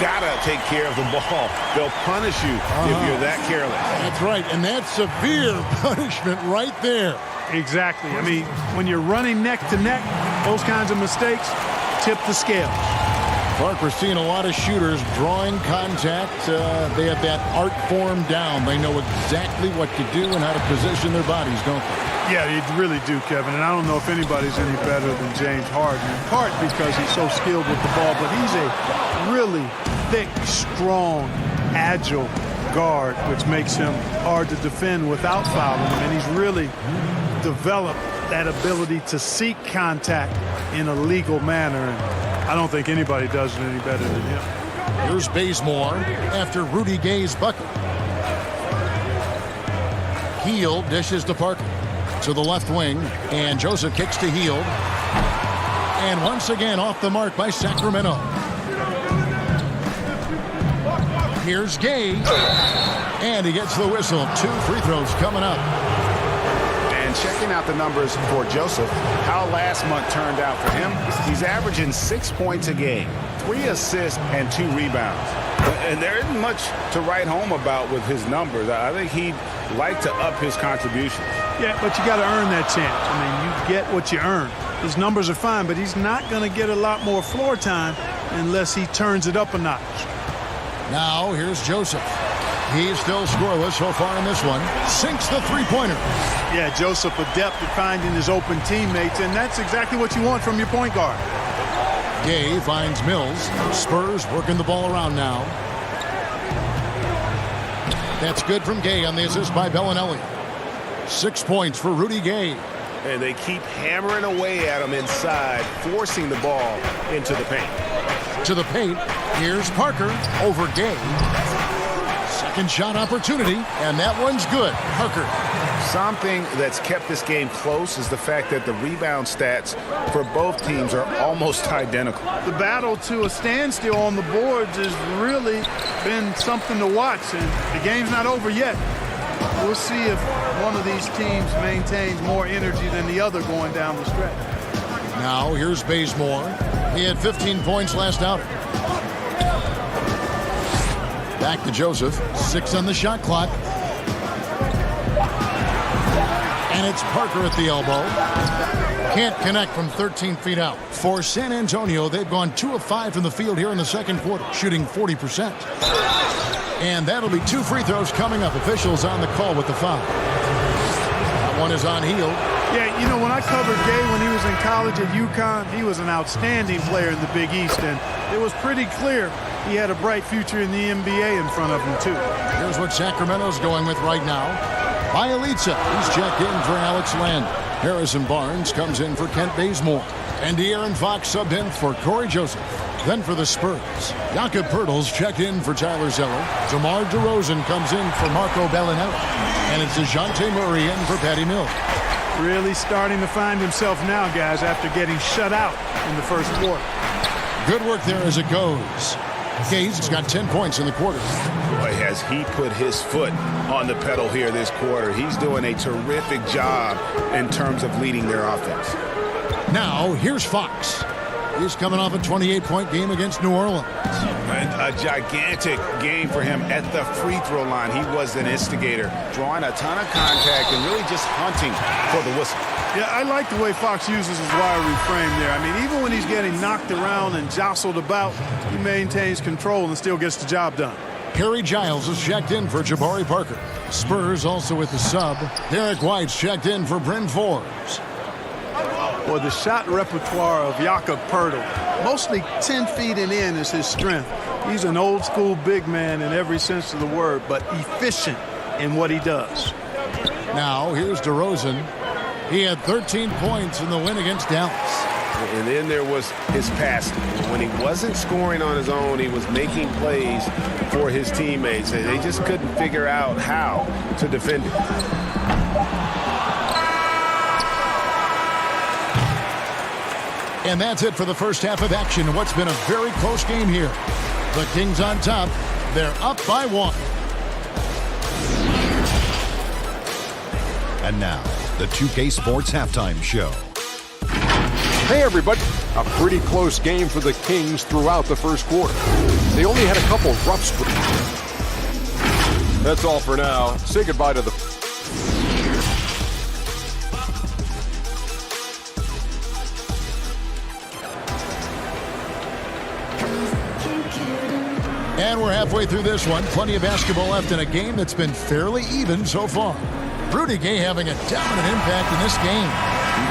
Gotta take care of the ball. They'll punish you if you're that careless. That's right, and that's severe punishment right there. Exactly. I mean, when you're running neck to neck, those kinds of mistakes tip the scales. Parker's seeing a lot of shooters drawing contact. They have that art form down. They know exactly what to do and how to position their bodies, don't they? Yeah, they really do, Kevin. And I don't know if anybody's any better than James Harden, in part because he's so skilled with the ball, but he's a really thick, strong, agile guard, which makes him hard to defend without fouling him. And he's really developed that ability to seek contact in a legal manner. And I don't think anybody does it any better than him. Here's Bazemore after Rudy Gay's bucket. Hield dishes to Parker. To the left wing, and Joseph kicks to Hield. And once again off the mark by Sacramento. Here's Gay. And he gets the whistle. 2 free throws coming up. And checking out the numbers for Joseph, how last month turned out for him, he's averaging 6 points a game, 3 assists, and 2 rebounds. And there isn't much to write home about with his numbers. I think he'd like to up his contributions. Yeah, but you got to earn that chance. I mean, you get what you earn. His numbers are fine, but he's not going to get a lot more floor time unless he turns it up a notch. Now, here's Joseph. He's still scoreless so far in this one. Sinks the three-pointer. Yeah, Joseph adept at finding his open teammates, and that's exactly what you want from your point guard. Gay finds Mills. Spurs working the ball around now. That's good from Gay on the assist by Bellinelli. 6 points for Rudy Gay. And they keep hammering away at him inside, forcing the ball into the paint. To the paint. Here's Parker over Gay. Second shot opportunity, and that one's good. Parker. Something that's kept this game close is the fact that the rebound stats for both teams are almost identical. The battle to a standstill on the boards has really been something to watch, and the game's not over yet. We'll see if one of these teams maintains more energy than the other going down the stretch. Now here's Bazemore. He had 15 points last outing. Back to Joseph. 6 on the shot clock. And it's Parker at the elbow. Can't connect from 13 feet out. For San Antonio, they've gone 2 of 5 from the field here in the second quarter, shooting 40%. And that'll be 2 free throws coming up. Officials on the call with the foul. That one is on Hield. Yeah, you know, when I covered Gay when he was in college at UConn, he was an outstanding player in the Big East, and it was pretty clear he had a bright future in the NBA in front of him, too. Here's what Sacramento's going with right now. Bielitsa, he's checked in for Alex Land. Harrison Barnes comes in for Kent Bazemore. And De'Aaron Fox subbed in for Corey Joseph. Then for the Spurs, Jakob Poeltl's checked in for Tyler Zeller. DeMar DeRozan comes in for Marco Bellinelli. And it's DeJounte Murray in for Patty Mills. Really starting to find himself now, guys, after getting shut out in the first quarter. Good work there as it goes. Gaze has got 10 points in the quarter. Boy, has he put his foot on the pedal here this quarter. He's doing a terrific job in terms of leading their offense. Now, here's Fox. He's coming off a 28-point game against New Orleans. And a gigantic game for him at the free throw line. He was an instigator, drawing a ton of contact and really just hunting for the whistle. Yeah, I like the way Fox uses his wire reframe there. I mean, even when he's getting knocked around and jostled about, he maintains control and still gets the job done. Harry Giles is checked in for Jabari Parker. Spurs also with the sub. Derek White's checked in for Bryn Forbes. Well, the shot repertoire of Jakob Poeltl, mostly 10 feet and in is his strength. He's an old-school big man in every sense of the word, but efficient in what he does. Now, here's DeRozan. He had 13 points in the win against Dallas. And then there was his passing. When he wasn't scoring on his own, he was making plays for his teammates. They just couldn't figure out how to defend it. And that's it for the first half of action. What's been a very close game here. The Kings on top. They're up by 1. And now, the 2K Sports Halftime Show. Hey, everybody. A pretty close game for the Kings throughout the first quarter. They only had a couple rough sprints. That's all for now. Say goodbye to the... And we're halfway through this one. Plenty of basketball left in a game that's been fairly even so far. Rudy Gay having a dominant impact in this game.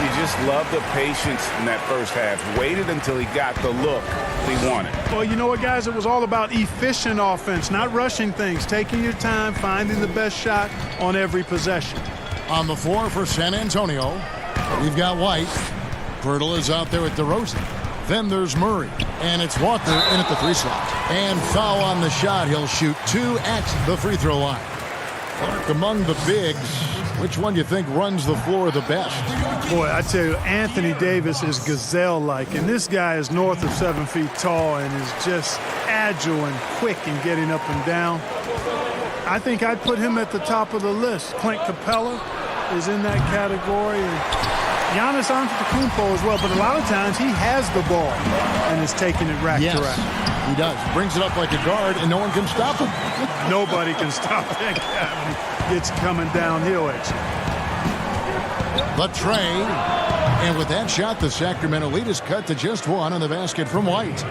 You just love the patience in that first half. Waited until he got the look he wanted. Well, you know what, guys? It was all about efficient offense, not rushing things, taking your time, finding the best shot on every possession. On the floor for San Antonio, we've got White. Poeltl is out there with DeRozan. Then there's Murray, and it's Walker in at the 3 slot. And foul on the shot. He'll shoot 2 at the free throw line. Among the bigs, which one do you think runs the floor the best? Boy, I tell you, Anthony Davis is gazelle-like, and this guy is north of 7 feet tall and is just agile and quick in getting up and down. I think I'd put him at the top of the list. Clint Capella is in that category, and Giannis Antetokounmpo as well, but a lot of times he has the ball and is taking it rack to rack. He does. Brings it up like a guard, and no one can stop him. Nobody can stop that guy when he gets coming downhill at you. The tray. And with that shot, the Sacramento lead is cut to just 1 on the basket from White.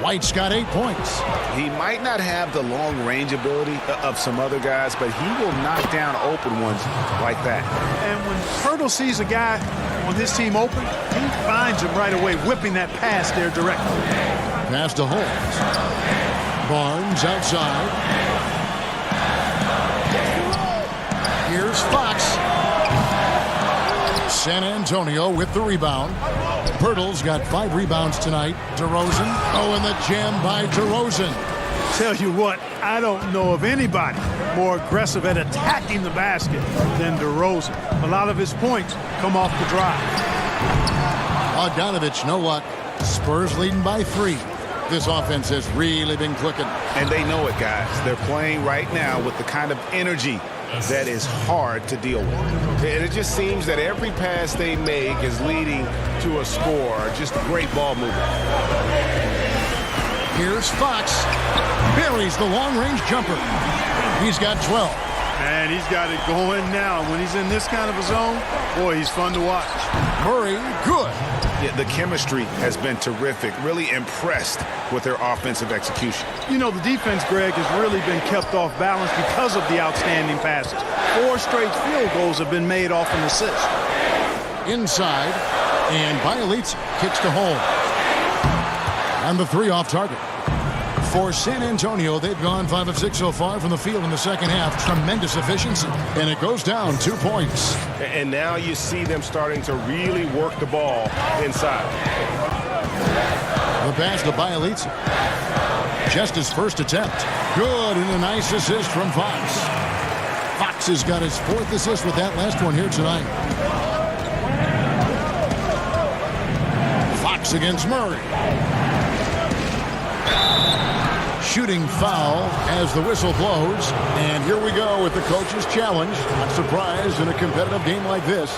White's got 8 points. He might not have the long-range ability of some other guys, but he will knock down open ones like that. And when Poeltl sees a guy on his team open, he finds him right away, whipping that pass there directly. Pass to Holmes. Barnes outside. Here's Fox. San Antonio with the rebound. Poeltl's got 5 rebounds tonight. DeRozan. Oh, and the jam by DeRozan. Tell you what, I don't know of anybody more aggressive at attacking the basket than DeRozan. A lot of his points come off the drive. Bogdanovich, no luck. Spurs leading by 3. This offense has really been clicking. And they know it, guys. They're playing right now with the kind of energy that is hard to deal with. And it just seems that every pass they make is leading to a score. Just great ball movement. Here's Fox. Buries the long-range jumper. He's got 12. Man, he's got it going now. When he's in this kind of a zone, boy, he's fun to watch. Murray, good. Yeah, the chemistry has been terrific. Really impressed with their offensive execution. You know, the defense, Greg, has really been kept off balance because of the outstanding passes. 4 straight field goals have been made off an assist. Inside, and Bielitz kicks to home. And the 3 off target. For San Antonio, they've gone 5 of 6 so far from the field in the second half. Tremendous efficiency. And it goes down 2 points. And now you see them starting to really work the ball inside. The pass to Bielitz. Just his first attempt. Good, and a nice assist from Fox. Fox has got his 4th assist with that last one here tonight. Fox against Murray. Shooting foul as the whistle blows. And here we go with the coach's challenge. Not surprised in a competitive game like this.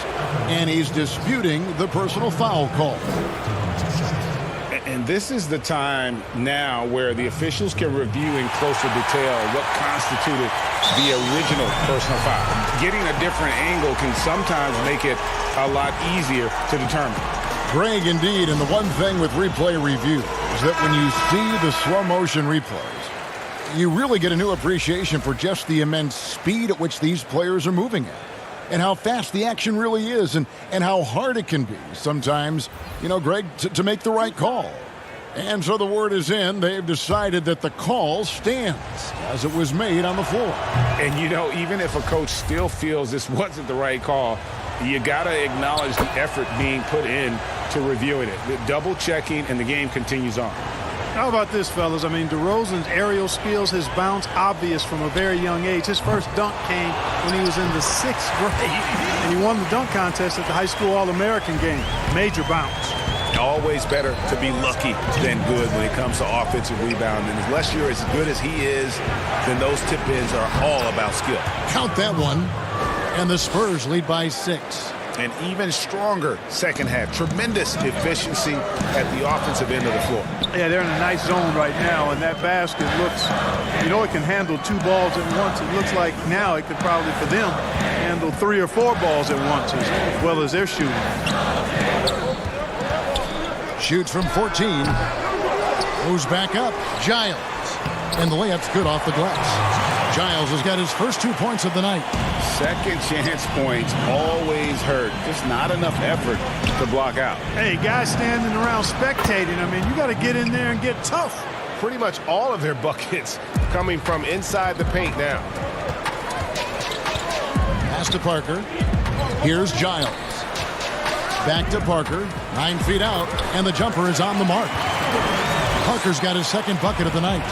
And he's disputing the personal foul call. And this is the time now where the officials can review in closer detail what constituted the original personal foul. Getting a different angle can sometimes make it a lot easier to determine. Greg, indeed, and the one thing with replay review is that when you see the slow motion replays, you really get a new appreciation for just the immense speed at which these players are moving at, and how fast the action really is, and how hard it can be sometimes, you know, Greg, to make the right call. And so the word is in. They've decided that the call stands as it was made on the floor. And, you know, even if a coach still feels this wasn't the right call, you got to acknowledge the effort being put in to reviewing it. The double checking, and the game continues on. How about this, fellas? I mean, DeRozan's aerial skills, his bounce, obvious from a very young age. His first dunk came when he was in the 6th grade, and he won the dunk contest at the high school All-American game. Major bounce. Always better to be lucky than good when it comes to offensive rebound. And unless you're as good as he is, then those tip-ins are all about skill. Count that one. And the Spurs lead by 6. An even stronger second half. Tremendous efficiency at the offensive end of the floor. Yeah, they're in a nice zone right now, and that basket looks, you know, it can handle 2 balls at once. It looks like now it could probably, for them, handle 3 or 4 balls at once as well as they're shooting. Shoots from 14. Moves back up. Giles. And the layup's good off the glass. Giles has got his first 2 points of the night. Second chance points always hurt. Just not enough effort to block out. Hey, guys standing around spectating, I mean, you got to get in there and get tough. Pretty much all of their buckets coming from inside the paint now. Pass to Parker. Here's Giles. Back to Parker. 9 feet out, and the jumper is on the mark. Parker's got his second bucket of the night.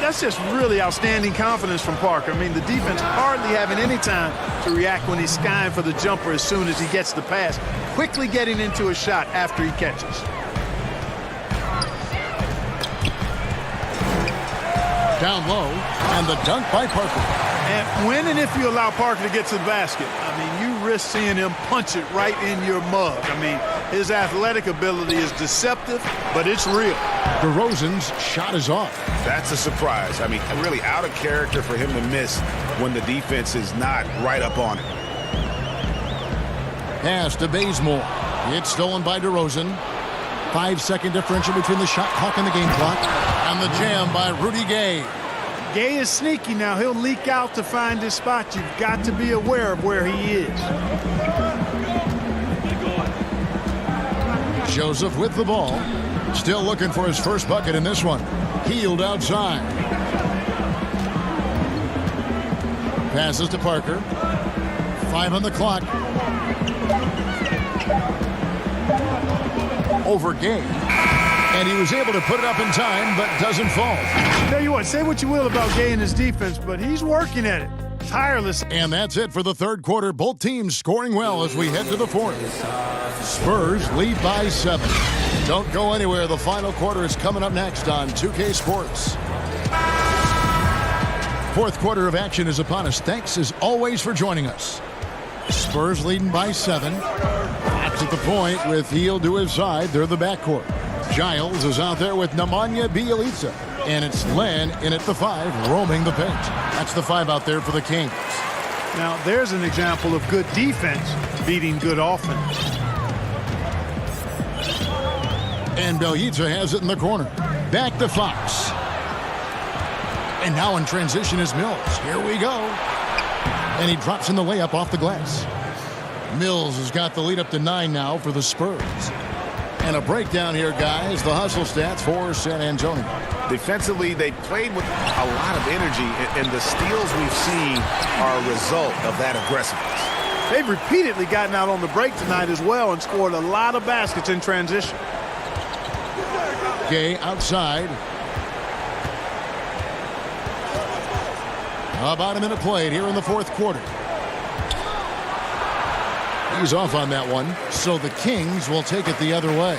That's just really outstanding confidence from Parker. I mean, the defense hardly having any time to react when he's skying for the jumper as soon as he gets the pass. Quickly getting into a shot after he catches. Down low, and the dunk by Parker. And when and if you allow Parker to get to the basket, I mean, you risk seeing him punch it right in your mug. I mean, his athletic ability is deceptive, but it's real. DeRozan's shot is off. That's a surprise. I mean, really out of character for him to miss when the defense is not right up on it. Pass to Bazemore. It's stolen by DeRozan. 5-second differential between the shot clock and the game clock. And the jam by Rudy Gay. Gay is sneaky now. He'll leak out to find his spot. You've got to be aware of where he is. Joseph with the ball. Still looking for his first bucket in this one. Healed outside. Passes to Parker. 5 on the clock. Over Gay. And he was able to put it up in time, but doesn't fall. Tell you what, say what you will about Gay and his defense, but he's working at it. Tireless. And that's it for the third quarter. Both teams scoring well as we head to the fourth. Spurs lead by 7. Don't go anywhere. The final quarter is coming up next on 2K Sports. Fourth quarter of action is upon us. Thanks as always for joining us. Spurs leading by 7. Fox at the point with Heel to his side. They're the backcourt. Giles is out there with Nemanja Bjelica. And it's Len in at the 5, roaming the paint. That's the 5 out there for the Kings. Now, there's an example of good defense beating good offense. And Bjelica has it in the corner. Back to Fox. And now in transition is Mills. Here we go. And he drops in the layup off the glass. Mills has got the lead up to 9 now for the Spurs. And a breakdown here, guys. The hustle stats for San Antonio. Defensively, they played with a lot of energy, and the steals we've seen are a result of that aggressiveness. They've repeatedly gotten out on the break tonight as well and scored a lot of baskets in transition. Gay outside. About a minute played here in the fourth quarter. He's off on that one, so the Kings will take it the other way.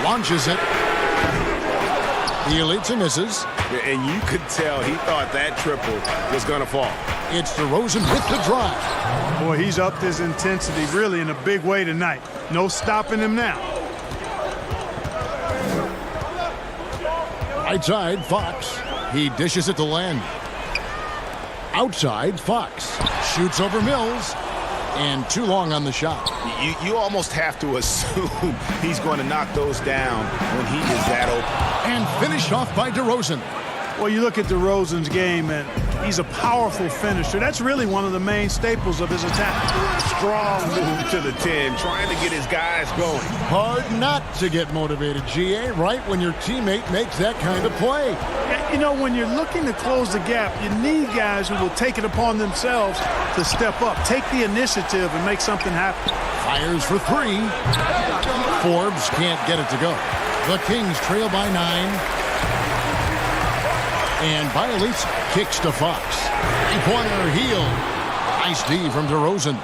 Launches it. Bjelica misses. And you could tell he thought that triple was going to fall. It's DeRozan with the drive. Boy, he's upped his intensity really in a big way tonight. No stopping him now. Right side, Fox. He dishes it to Len. Outside, Fox. Shoots over Mills. And too long on the shot. You almost have to assume he's going to knock those down when he is that open. And finished off by DeRozan. Well, you look at DeRozan's game, and he's a powerful finisher. That's really one of the main staples of his attack. Strong move to the 10, trying to get his guys going. Hard not to get motivated, GA, right when your teammate makes that kind of play. You know, when you're looking to close the gap, you need guys who will take it upon themselves to step up, take the initiative, and make something happen. Fires for 3. Forbes can't get it to go. The Kings trail by 9. And Bjelica kicks to Fox. Three-pointer, Heel. Nice D from DeRozan.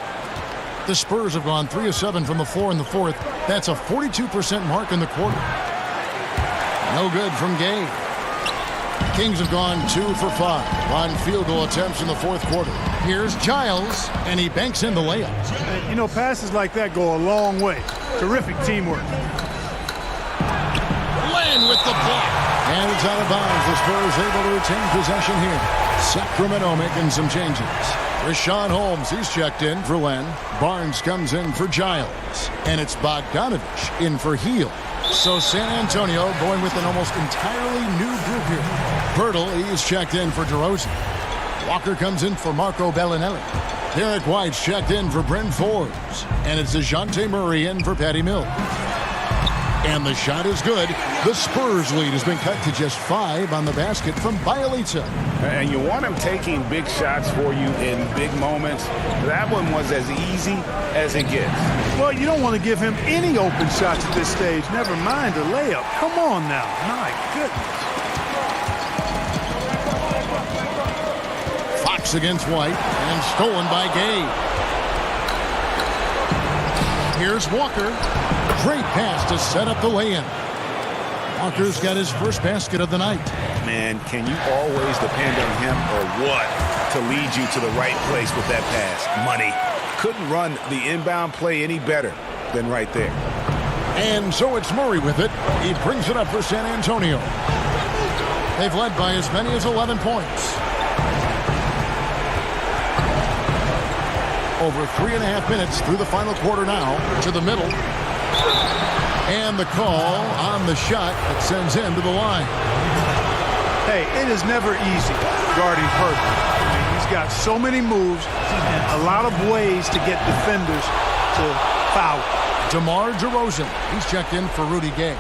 The Spurs have gone 3 of 7 from the floor in the fourth. That's a 42% mark in the quarter. No good from Gay. Kings have gone 2 for 5 on field goal attempts in the fourth quarter. Here's Giles, and he banks in the layup. You know, passes like that go a long way. Terrific teamwork. Len with the block. And it's out of bounds. The Spurs able to retain possession here. Sacramento making some changes. Richaun Holmes, he's checked in for Len. Barnes comes in for Giles. And it's Bogdanovich in for Heel. So San Antonio going with an almost entirely new group here. Pirtle, he's checked in for DeRozan. Walker comes in for Marco Bellinelli. Derek White's checked in for Bryn Forbes. And it's DeJounte Murray in for Patty Mills. And the shot is good. The Spurs lead has been cut to just 5 on the basket from Bjelica. And you want him taking big shots for you in big moments. That one was as easy as it gets. Well, you don't want to give him any open shots at this stage. Never mind a layup. Come on now. My goodness. Fox against White and stolen by Gay. Here's Walker. Great pass to set up the lay-in. Walker's got his first basket of the night. Man, can you always depend on him or what to lead you to the right place with that pass? Money. Couldn't run the inbound play any better than right there. And so it's Murray with it. He brings it up for San Antonio. They've led by as many as 11 points. Over 3.5 minutes through the final quarter now. To the middle. And the call on the shot that sends him to the line. Hey, it is never easy guarding Pirtle. I mean, he's got so many moves and a lot of ways to get defenders to foul. DeMar DeRozan, he's checked in for Rudy Gay.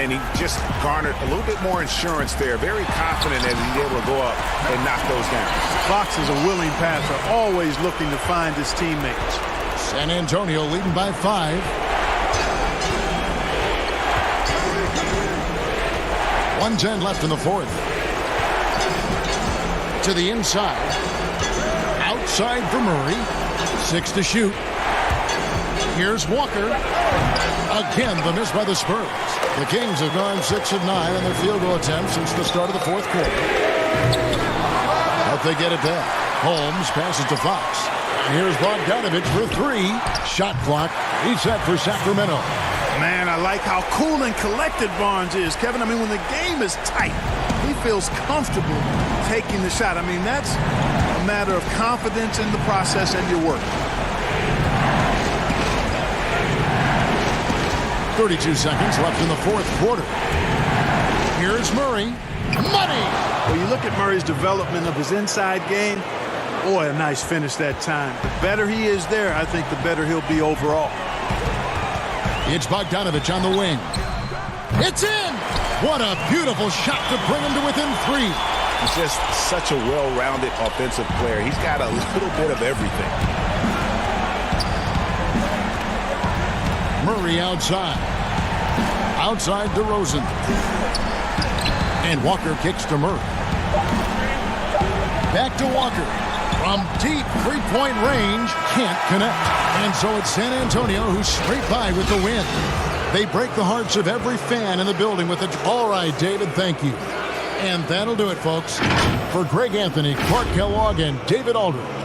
And he just garnered a little bit more insurance there. Very confident that he's able to go up and knock those down. Fox is a willing passer, always looking to find his teammates. San Antonio leading by 5. 1:10 left in the fourth. To the inside. Outside for Murray. 6 to shoot. Here's Walker. Again, the miss by the Spurs. The Kings have gone 6 of 9 on their field goal attempts since the start of the fourth quarter. Hope they get it back. Holmes passes to Fox. And here's Bogdanovich for 3. Shot clock reset for Sacramento. Man, I like how cool and collected Barnes is, Kevin. I mean, when the game is tight, he feels comfortable taking the shot. I mean, that's a matter of confidence in the process and your work. 32 seconds left in the fourth quarter. Here's Murray. Money! Well, you look at Murray's development of his inside game. Boy, a nice finish that time. The better he is there, I think the better he'll be overall. It's Bogdanovich on the wing. It's in! What a beautiful shot to bring him to within 3. He's just such a well-rounded offensive player. He's got a little bit of everything. Murray outside. Outside DeRozan. And Walker kicks to Murray. Back to Walker. From deep three-point range, can't connect. And so it's San Antonio who's straight by with the win. They break the hearts of every fan in the building with it. All right, David, thank you. And that'll do it, folks. For Greg Anthony, Clark Kellogg, and David Aldridge.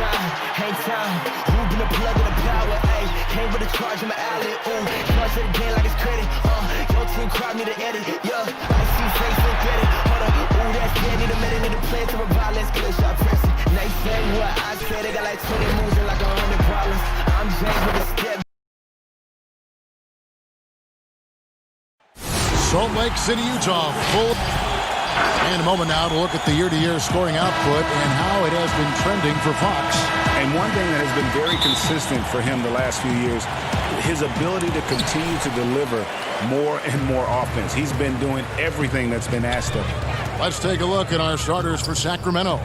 hang time. Moving the plug in the power, ayy. Came with a charge in my alley, ooh. Charge it again like it's credit, your team crowd need to edit, yeah. I see face and credit, hold up, ooh, that's dead. Need a minute, need a plan to revive, let's get a shot pressing. Nice said what I said, they got like 20 moves and like 100 problems. I'm James with a step. Salt Lake City, Utah, full. And a moment now to look at the year-to-year scoring output and how it has been trending for Fox. And one thing that has been very consistent for him the last few years, his ability to continue to deliver more and more offense. He's been doing everything that's been asked of him. Let's take a look at our starters for Sacramento.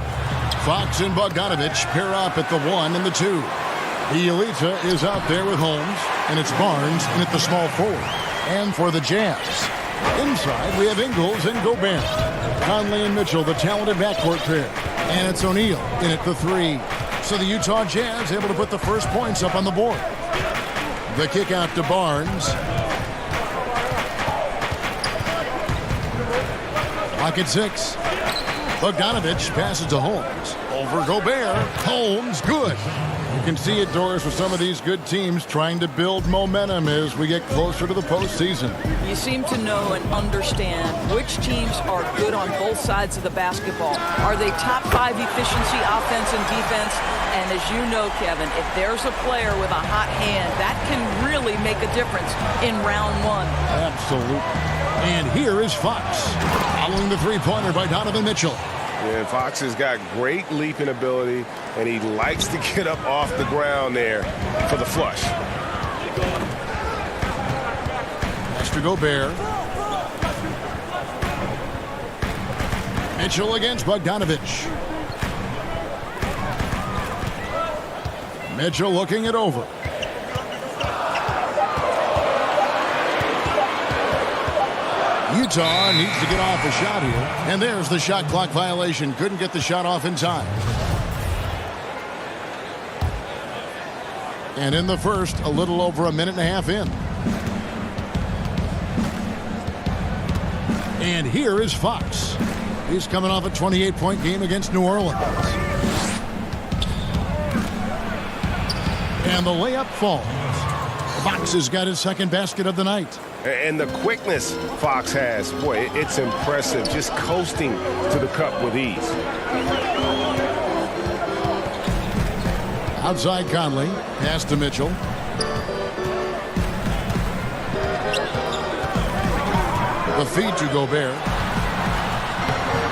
Fox and Bogdanovich pair up at the 1 and the 2. Elita is out there with Holmes, and it's Barnes in at the small forward. And for the Jazz, inside we have Ingles and Gobert. Conley and Mitchell, the talented backcourt pair. And it's O'Neal in at the 3. So the Utah Jazz able to put the first points up on the board. The kick out to Barnes. Clock at 6. Bogdanovich passes to Holmes. Over Gobert. Holmes, good. You can see it, Doris, with some of these good teams trying to build momentum as we get closer to the postseason. You seem to know and understand which teams are good on both sides of the basketball. Are they top 5 efficiency, offense and defense? And as you know, Kevin, if there's a player with a hot hand, that can really make a difference in round 1. Absolutely. And here is Fox, following the three-pointer by Donovan Mitchell. Yeah, Fox has got great leaping ability, and he likes to get up off the ground there for the flush. Mr. Gobert. Mitchell against Bogdanovich. Mitchell looking it over. Utah needs to get off a shot here. And there's the shot clock violation. Couldn't get the shot off in time. And in the first, a little over a minute and a half in. And here is Fox. He's coming off a 28-point game against New Orleans. And the layup falls. Fox has got his second basket of the night. And the quickness Fox has, boy, it's impressive. Just coasting to the cup with ease. Outside Conley, pass to Mitchell. The feed to Gobert.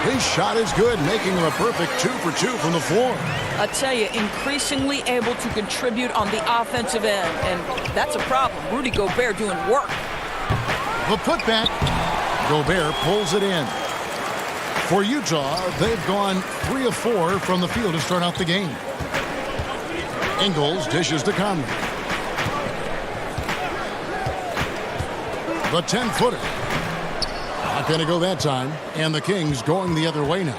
His shot is good, making him a perfect 2 for 2 from the floor. I tell you, increasingly able to contribute on the offensive end, and that's a problem. Rudy Gobert doing work. The putback. Gobert pulls it in. For Utah, they've gone 3 of 4 from the field to start out the game. Ingles dishes to Conley. The 10-footer. Not going to go that time. And the Kings going the other way now.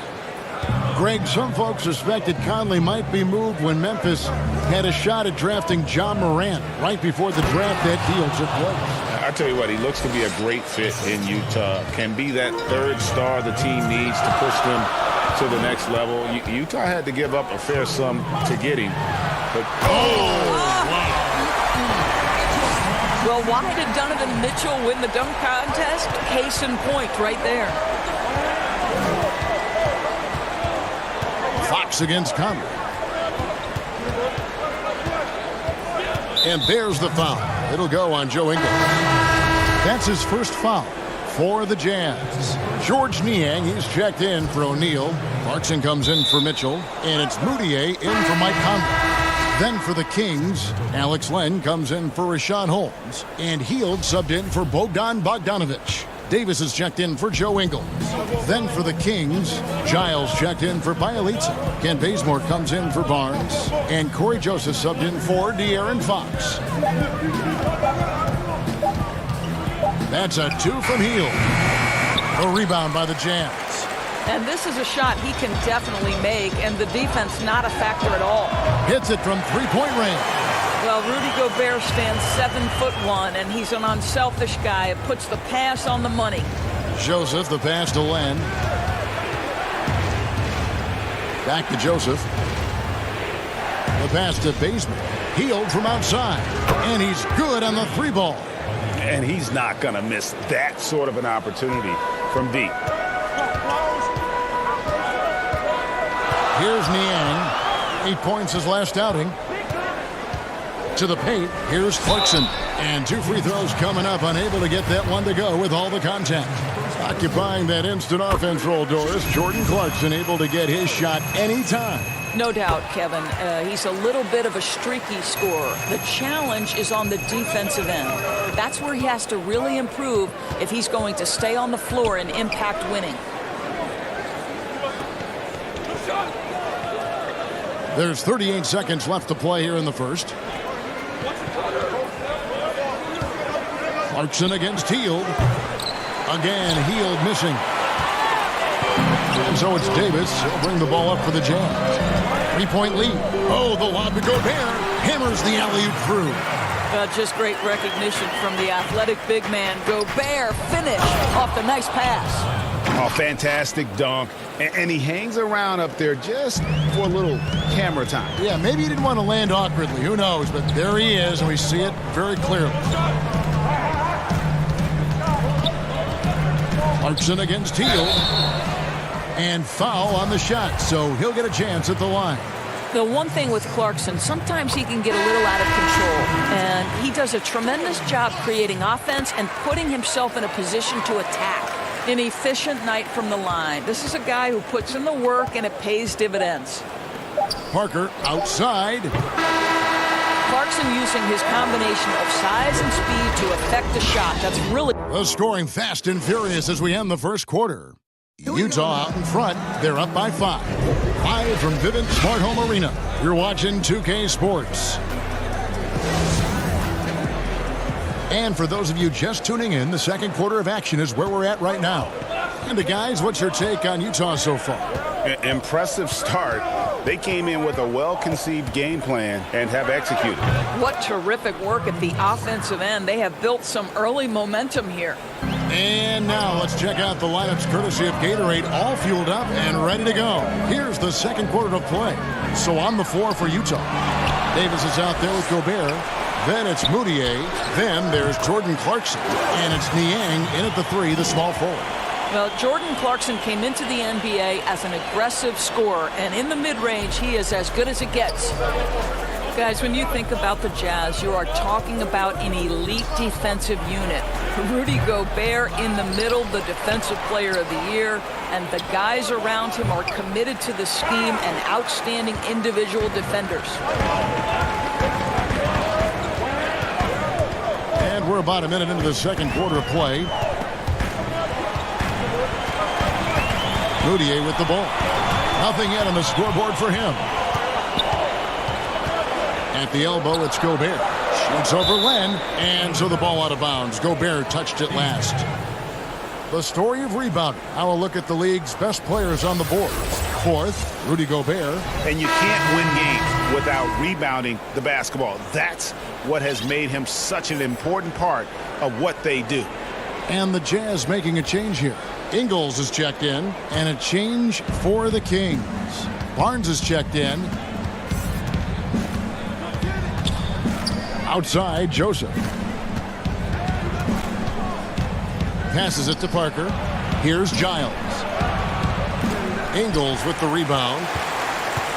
Greg, some folks suspected Conley might be moved when Memphis had a shot at drafting John Morant right before the draft. That deal took place. I tell you what, he looks to be a great fit in Utah. Can be that third star the team needs to push them to the next level. Utah had to give up a fair sum to get him. But, Well, why did Donovan Mitchell win the dunk contest? Case in point right there. Fox against Conley. And there's the foul. It'll go on Joe Ingles. That's his first foul for the Jazz. George Niang, he's checked in for O'Neal. Clarkson comes in for Mitchell. And it's Moutier in for Mike Conley. Then for the Kings, Alex Len comes in for Rashad Holmes. And Hield subbed in for Bogdan Bogdanovich. Davis is checked in for Joe Ingles. Then for the Kings, Giles checked in for Bielitsa. Ken Bazemore comes in for Barnes. And Corey Joseph subbed in for De'Aaron Fox. That's a 2 from Hield. A rebound by the Jazz. And this is a shot he can definitely make, and the defense not a factor at all. Hits it from three-point range. Well, Rudy Gobert stands 7'1", and he's an unselfish guy. It puts the pass on the money. Joseph, the pass to Len. Back to Joseph. The pass to Baseman. Healed from outside. And he's good on the 3-ball. And he's not going to miss that sort of an opportunity from deep. Here's Niang. 8 points his last outing. To the paint. Here's Clarkson. And 2 free throws coming up. Unable to get that one to go with all the contact. Occupying that instant offense role, Doris. Jordan Clarkson able to get his shot anytime. No doubt, Kevin. He's a little bit of a streaky scorer. The challenge is on the defensive end. That's where he has to really improve if he's going to stay on the floor and impact winning. There's 38 seconds left to play here in the first. Clarkson against Hield. Again, Hield missing. And so it's Davis. He'll bring the ball up for the Jazz. 3-point lead. Oh, the lob to Gobert. Hammers the alley-oop through. Just great recognition from the athletic big man. Gobert finish off the nice pass. Oh, fantastic dunk. And he hangs around up there just for a little camera time. Yeah, maybe he didn't want to land awkwardly. Who knows? But there he is, and we see it very clearly. Clarkson against Hield. And foul on the shot, so he'll get a chance at the line. The one thing with Clarkson, sometimes he can get a little out of control, and he does a tremendous job creating offense and putting himself in a position to attack. An efficient night from the line. This is a guy who puts in the work, and it pays dividends. Parker outside. Clarkson using his combination of size and speed to affect the shot. That's really... The scoring fast and furious as we end the first quarter. Utah out in front. They're up by 5. Live from Vivint Smart Home Arena. You're watching 2K Sports. And for those of you just tuning in, the second quarter of action is where we're at right now. And guys, what's your take on Utah so far? Impressive start. They came in with a well-conceived game plan and have executed. What terrific work at the offensive end. They have built some early momentum here. And now let's check out the lineups courtesy of Gatorade, all fueled up and ready to go. Here's the second quarter of play. So on the floor for Utah. Davis is out there with Gobert. Then it's Moutier. Then there's Jordan Clarkson. And it's Niang in at the 3, the small forward. Well, Jordan Clarkson came into the NBA as an aggressive scorer, and in the mid-range, he is as good as it gets. Guys, when you think about the Jazz, you are talking about an elite defensive unit. Rudy Gobert in the middle, the defensive player of the year, and the guys around him are committed to the scheme and outstanding individual defenders. And we're about a minute into the second quarter of play. Moutier with the ball. Nothing yet on the scoreboard for him. At the elbow, it's Gobert. Shoots over Len, and so the ball out of bounds. Gobert touched it last. The story of rebounding. Now a look at the league's best players on the board. 4th, Rudy Gobert. And you can't win games without rebounding the basketball. That's what has made him such an important part of what they do. And the Jazz making a change here. Ingles is checked in, and a change for the Kings. Barnes is checked in. Outside, Joseph. Passes it to Parker. Here's Giles. Ingles with the rebound.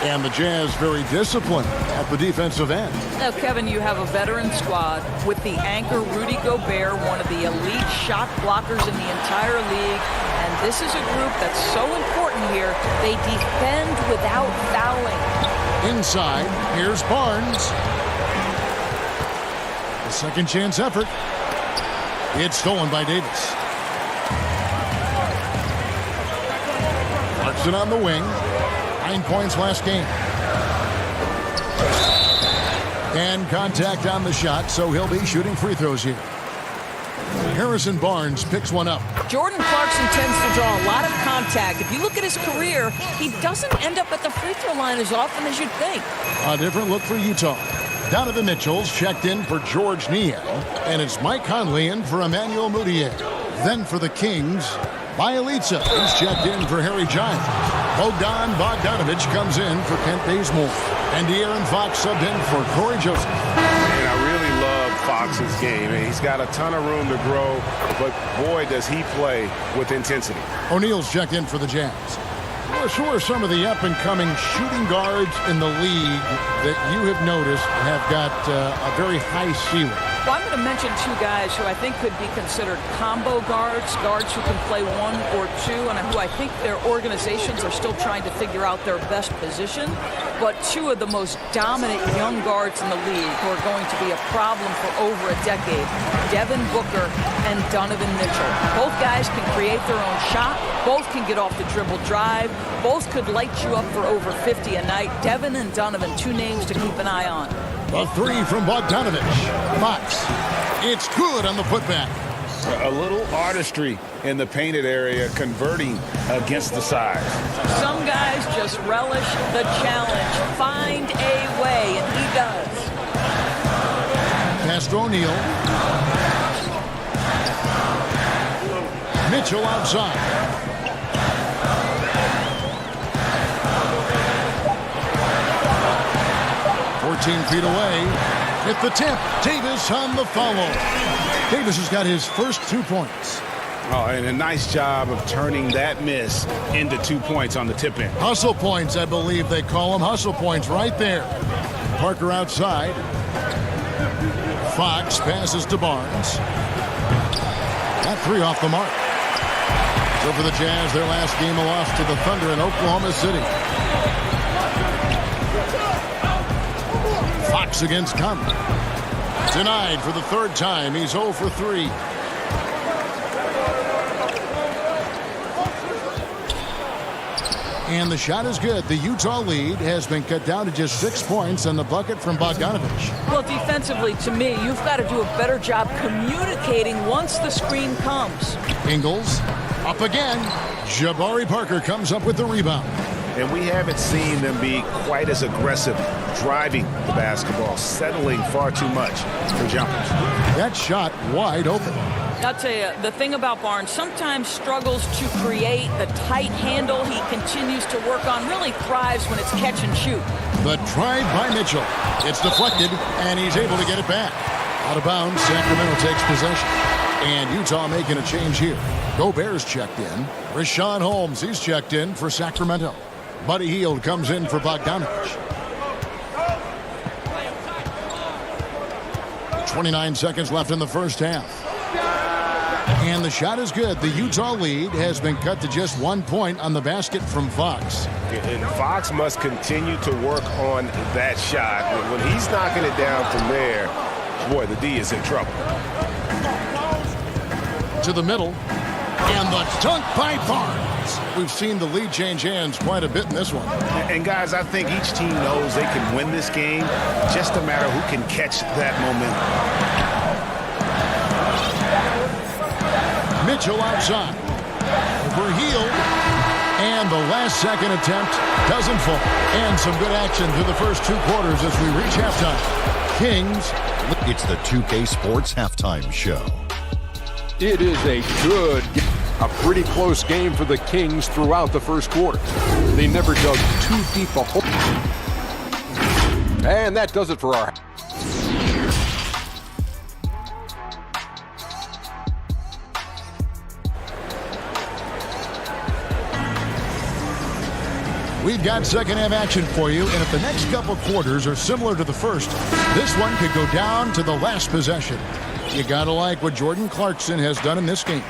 And the Jazz very disciplined at the defensive end. Now, Kevin, you have a veteran squad with the anchor Rudy Gobert, one of the elite shot blockers in the entire league. And this is a group that's so important here. They defend without fouling. Inside, here's Barnes. A second chance effort. It's stolen by Davis. Clarkson on the wing. 9 points last game. And contact on the shot, so he'll be shooting free throws here. Harrison Barnes picks one up. Jordan Clarkson tends to draw a lot of contact. If you look at his career, he doesn't end up at the free throw line as often as you'd think. A different look for Utah. Donovan Mitchell's checked in for George Niang, and it's Mike Conley in for Emmanuel Moutier. Then for the Kings, Bielitsa is checked in for Harry Giles. Bogdanovich comes in for Kent Bazemore. And De'Aaron Fox subbed in for Corey Joseph. And I really love Fox's game. He's got a ton of room to grow, but boy, does he play with intensity. O'Neal's checked in for the Jazz. Who are some of the up-and-coming shooting guards in the league that you have noticed have got a very high ceiling? Well, I'm going to mention two guys who I think could be considered combo guards who can play one or two, and who I think their organizations are still trying to figure out their best position. But two of the most dominant young guards in the league who are going to be a problem for over a decade, Devin Booker and Donovan Mitchell. Both guys can create their own shot. Both can get off the dribble drive. Both could light you up for over 50 a night. Devin and Donovan, two names to keep an eye on. The three from Bogdanovich. Fox. It's good on the putback. A little artistry in the painted area, converting against the size. Some guys just relish the challenge. Find a way, and he does. Pass to O'Neal. Mitchell outside. 14 feet away. At the tip, Davis on the follow. Davis has got his first 2 points. Oh, and a nice job of turning that miss into 2 points on the tip in. Hustle points, I believe they call them. Hustle points right there. Parker outside. Fox passes to Barnes. That three off the mark. So for the Jazz, their last game, a loss to the Thunder in Oklahoma City. Fox against Conley. Denied for the third time. He's 0 for 3. And the shot is good. The Utah lead has been cut down to just 6 points on the bucket from Bogdanovich. Well, defensively, to me, you've got to do a better job communicating once the screen comes. Ingles up again. Jabari Parker comes up with the rebound. And we haven't seen them be quite as aggressive driving the basketball, settling far too much for jumpers. That shot wide open. I'll tell you, the thing about Barnes sometimes struggles to create the tight handle he continues to work on, really thrives when it's catch and shoot. The drive by Mitchell. It's deflected, and he's able to get it back. Out of bounds, Sacramento takes possession. And Utah making a change here. Gobert's checked in. Richaun Holmes, he's checked in for Sacramento. Buddy Hield comes in for Bogdanovich. 29 seconds left in the first half. And the shot is good. The Utah lead has been cut to just 1 point on the basket from Fox. And Fox must continue to work on that shot. When he's knocking it down from there, boy, the D is in trouble. To the middle. And the dunk by Barnes. We've seen the lead change hands quite a bit in this one. And guys, I think each team knows they can win this game. Just a matter who can catch that momentum. Mitchell outside. Over Hield. And the last second attempt doesn't fall. And some good action through the first 2 quarters as we reach halftime. Kings. It's the 2K Sports Halftime Show. It is a pretty close game for the Kings throughout the first quarter. They never dug too deep a hole. And that does it for our... We've got second half action for you, and if the next couple quarters are similar to the first, this one could go down to the last possession. You gotta like what Jordan Clarkson has done in this game.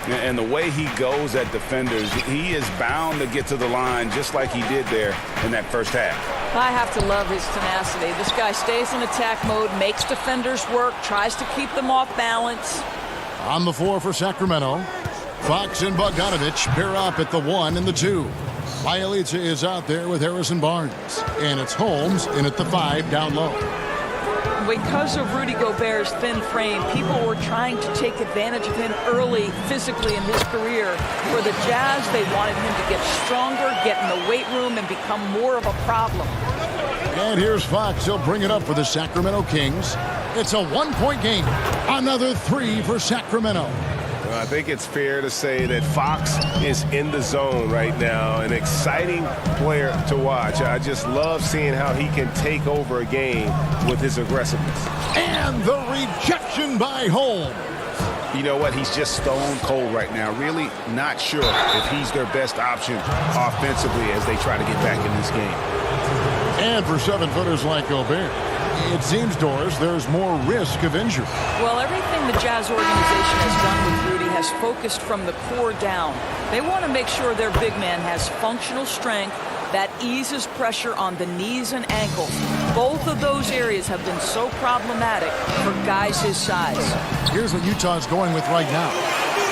And the way he goes at defenders, he is bound to get to the line just like he did there in that first half. I have to love his tenacity. This guy stays in attack mode, makes defenders work, tries to keep them off balance. On the floor for Sacramento, Fox and Bogdanovich pair up at the 1 and the 2. Bielitsa is out there with Harrison Barnes. And it's Holmes in at the 5 down low. Because of Rudy Gobert's thin frame, people were trying to take advantage of him early physically in his career. For the Jazz, they wanted him to get stronger, get in the weight room, and become more of a problem. And here's Fox. He'll bring it up for the Sacramento Kings. It's a 1-point game. Another 3 for Sacramento. I think it's fair to say that Fox is in the zone right now, an exciting player to watch. I just love seeing how he can take over a game with his aggressiveness. And the rejection by Holmes. You know what? He's just stone cold right now. Really not sure if he's their best option offensively as they try to get back in this game. And for 7-footers like Gobert, it seems, Doris, there's more risk of injury. Well, everything the Jazz organization has done with Rudy has focused from the core down. They want to make sure their big man has functional strength that eases pressure on the knees and ankles. Both of those areas have been so problematic for guys his size. Here's what Utah's going with right now.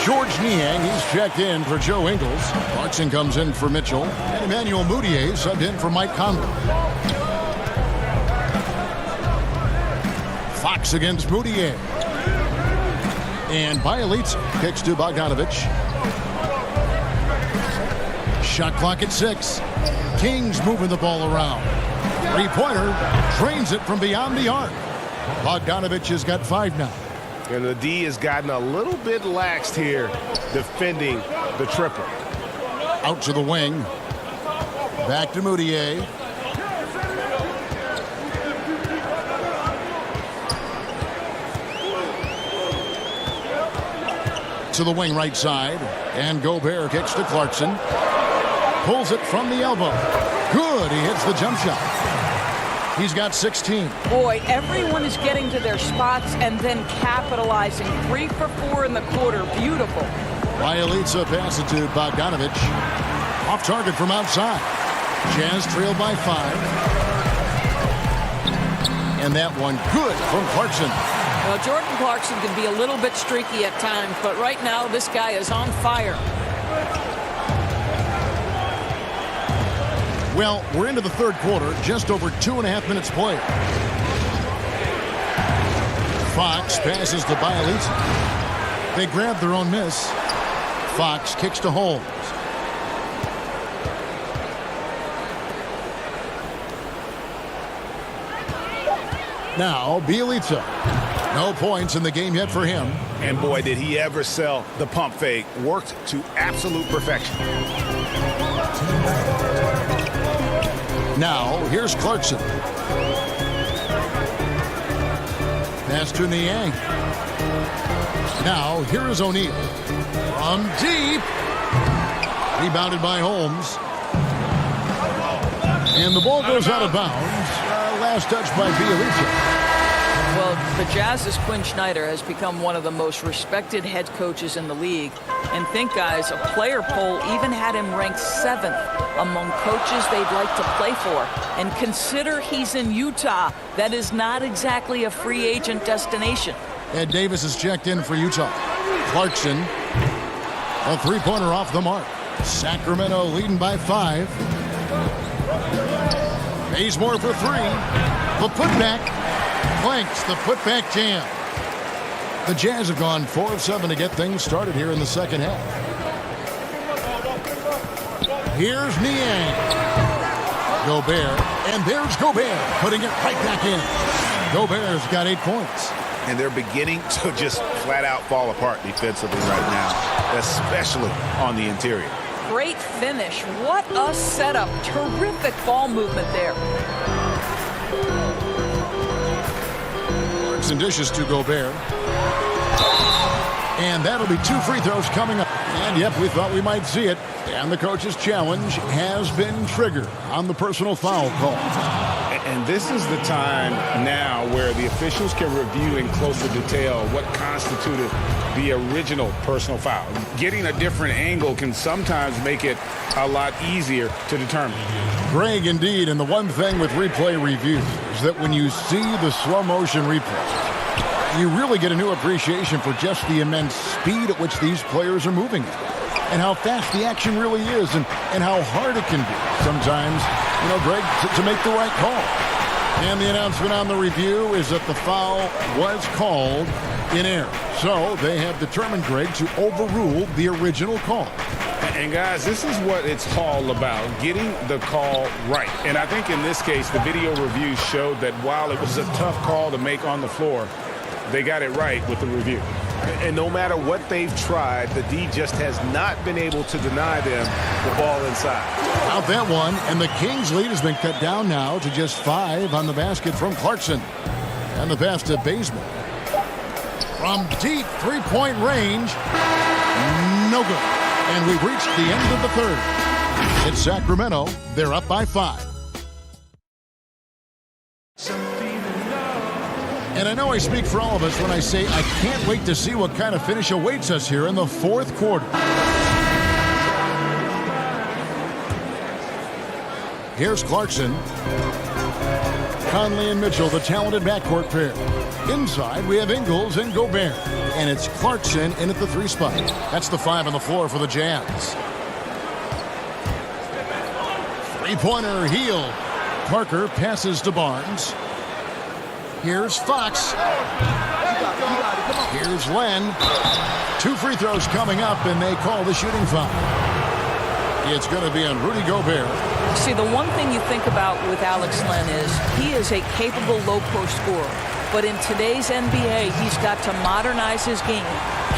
George Niang, he's checked in for Joe Ingles. Clarkson comes in for Mitchell. And Emmanuel Mudiay subbed in for Mike Conley. Fox against Mudiay. And Bielitsa kicks to Bogdanovic. Shot clock at 6. Kings moving the ball around. Three-pointer drains it from beyond the arc. Bogdanovic has got 5 now. And the D has gotten a little bit laxed here defending the triple. Out to the wing. Back to Mudiay. To the wing right side. And Gobert kicks to Clarkson. Pulls it from the elbow. Good. He hits the jump shot. He's got 16. Boy, everyone is getting to their spots and then capitalizing. 3 for 4 in the quarter. Beautiful. Bielitsa passes to Bogdanovic. Off target from outside. Jazz trailed by 5. And that one good from Clarkson. Well, Jordan Clarkson can be a little bit streaky at times, but right now this guy is on fire. Well, we're into the third quarter, just over 2.5 minutes played. Fox passes to Bielitsa. They grab their own miss. Fox kicks to Holmes. Now, Bielitsa. No points in the game yet for him. And boy, did he ever sell the pump fake. Worked to absolute perfection. Now, here's Clarkson. Pass to Niang. Now, here is O'Neal. From deep. Rebounded by Holmes. And the ball goes out of bounds. Last touch by Bielitsa. Well, the Jazz's Quinn Snyder has become one of the most respected head coaches in the league. And think, guys, a player poll even had him ranked 7th among coaches they'd like to play for. And consider he's in Utah. That is not exactly a free agent destination. Ed Davis is checked in for Utah. Clarkson, a three-pointer off the mark. Sacramento leading by 5. Bazemore for 3. The putback. Blanks the putback jam. The Jazz have gone 4 of 7 to get things started here in the second half. Here's Niang. Gobert. And there's Gobert putting it right back in. Gobert's got 8 points. And they're beginning to just flat out fall apart defensively right now, especially on the interior. Great finish. What a setup. Terrific ball movement there. And dishes to Gobert. And that'll be 2 free throws coming up. And yep, we thought we might see it. And the coach's challenge has been triggered on the personal foul call. And this is the time now where the officials can review in closer detail what constituted the original personal foul. Getting a different angle can sometimes make it a lot easier to determine. Greg, indeed, and the one thing with replay reviews is that when you see the slow motion replay, you really get a new appreciation for just the immense speed at which these players are moving at, and how fast the action really is, and how hard it can be sometimes, you know, Greg, to make the right call. And the announcement on the review is that the foul was called in error. So they have determined, Greg, to overrule the original call. And guys, this is what it's all about, getting the call right. And I think in this case, the video review showed that while it was a tough call to make on the floor, they got it right with the review. And no matter what they've tried, the D just has not been able to deny them the ball inside. Out that one, and the Kings' lead has been cut down now to just 5 on the basket from Clarkson. And the pass to Baseman. From deep three-point range, no good. And we've reached the end of the third. It's Sacramento. They're up by 5. And I know I speak for all of us when I say I can't wait to see what kind of finish awaits us here in the fourth quarter. Here's Clarkson. Conley and Mitchell, the talented backcourt pair. Inside, we have Ingles and Gobert. And it's Clarkson in at the 3 spot. That's the 5 on the floor for the Jazz. Three-pointer, Hield. Parker passes to Barnes. Here's Fox. Here's Len. 2 free throws coming up, and they call the shooting foul. It's going to be on Rudy Gobert. See, the one thing you think about with Alex Len is he is a capable low-post scorer. But in today's NBA, he's got to modernize his game.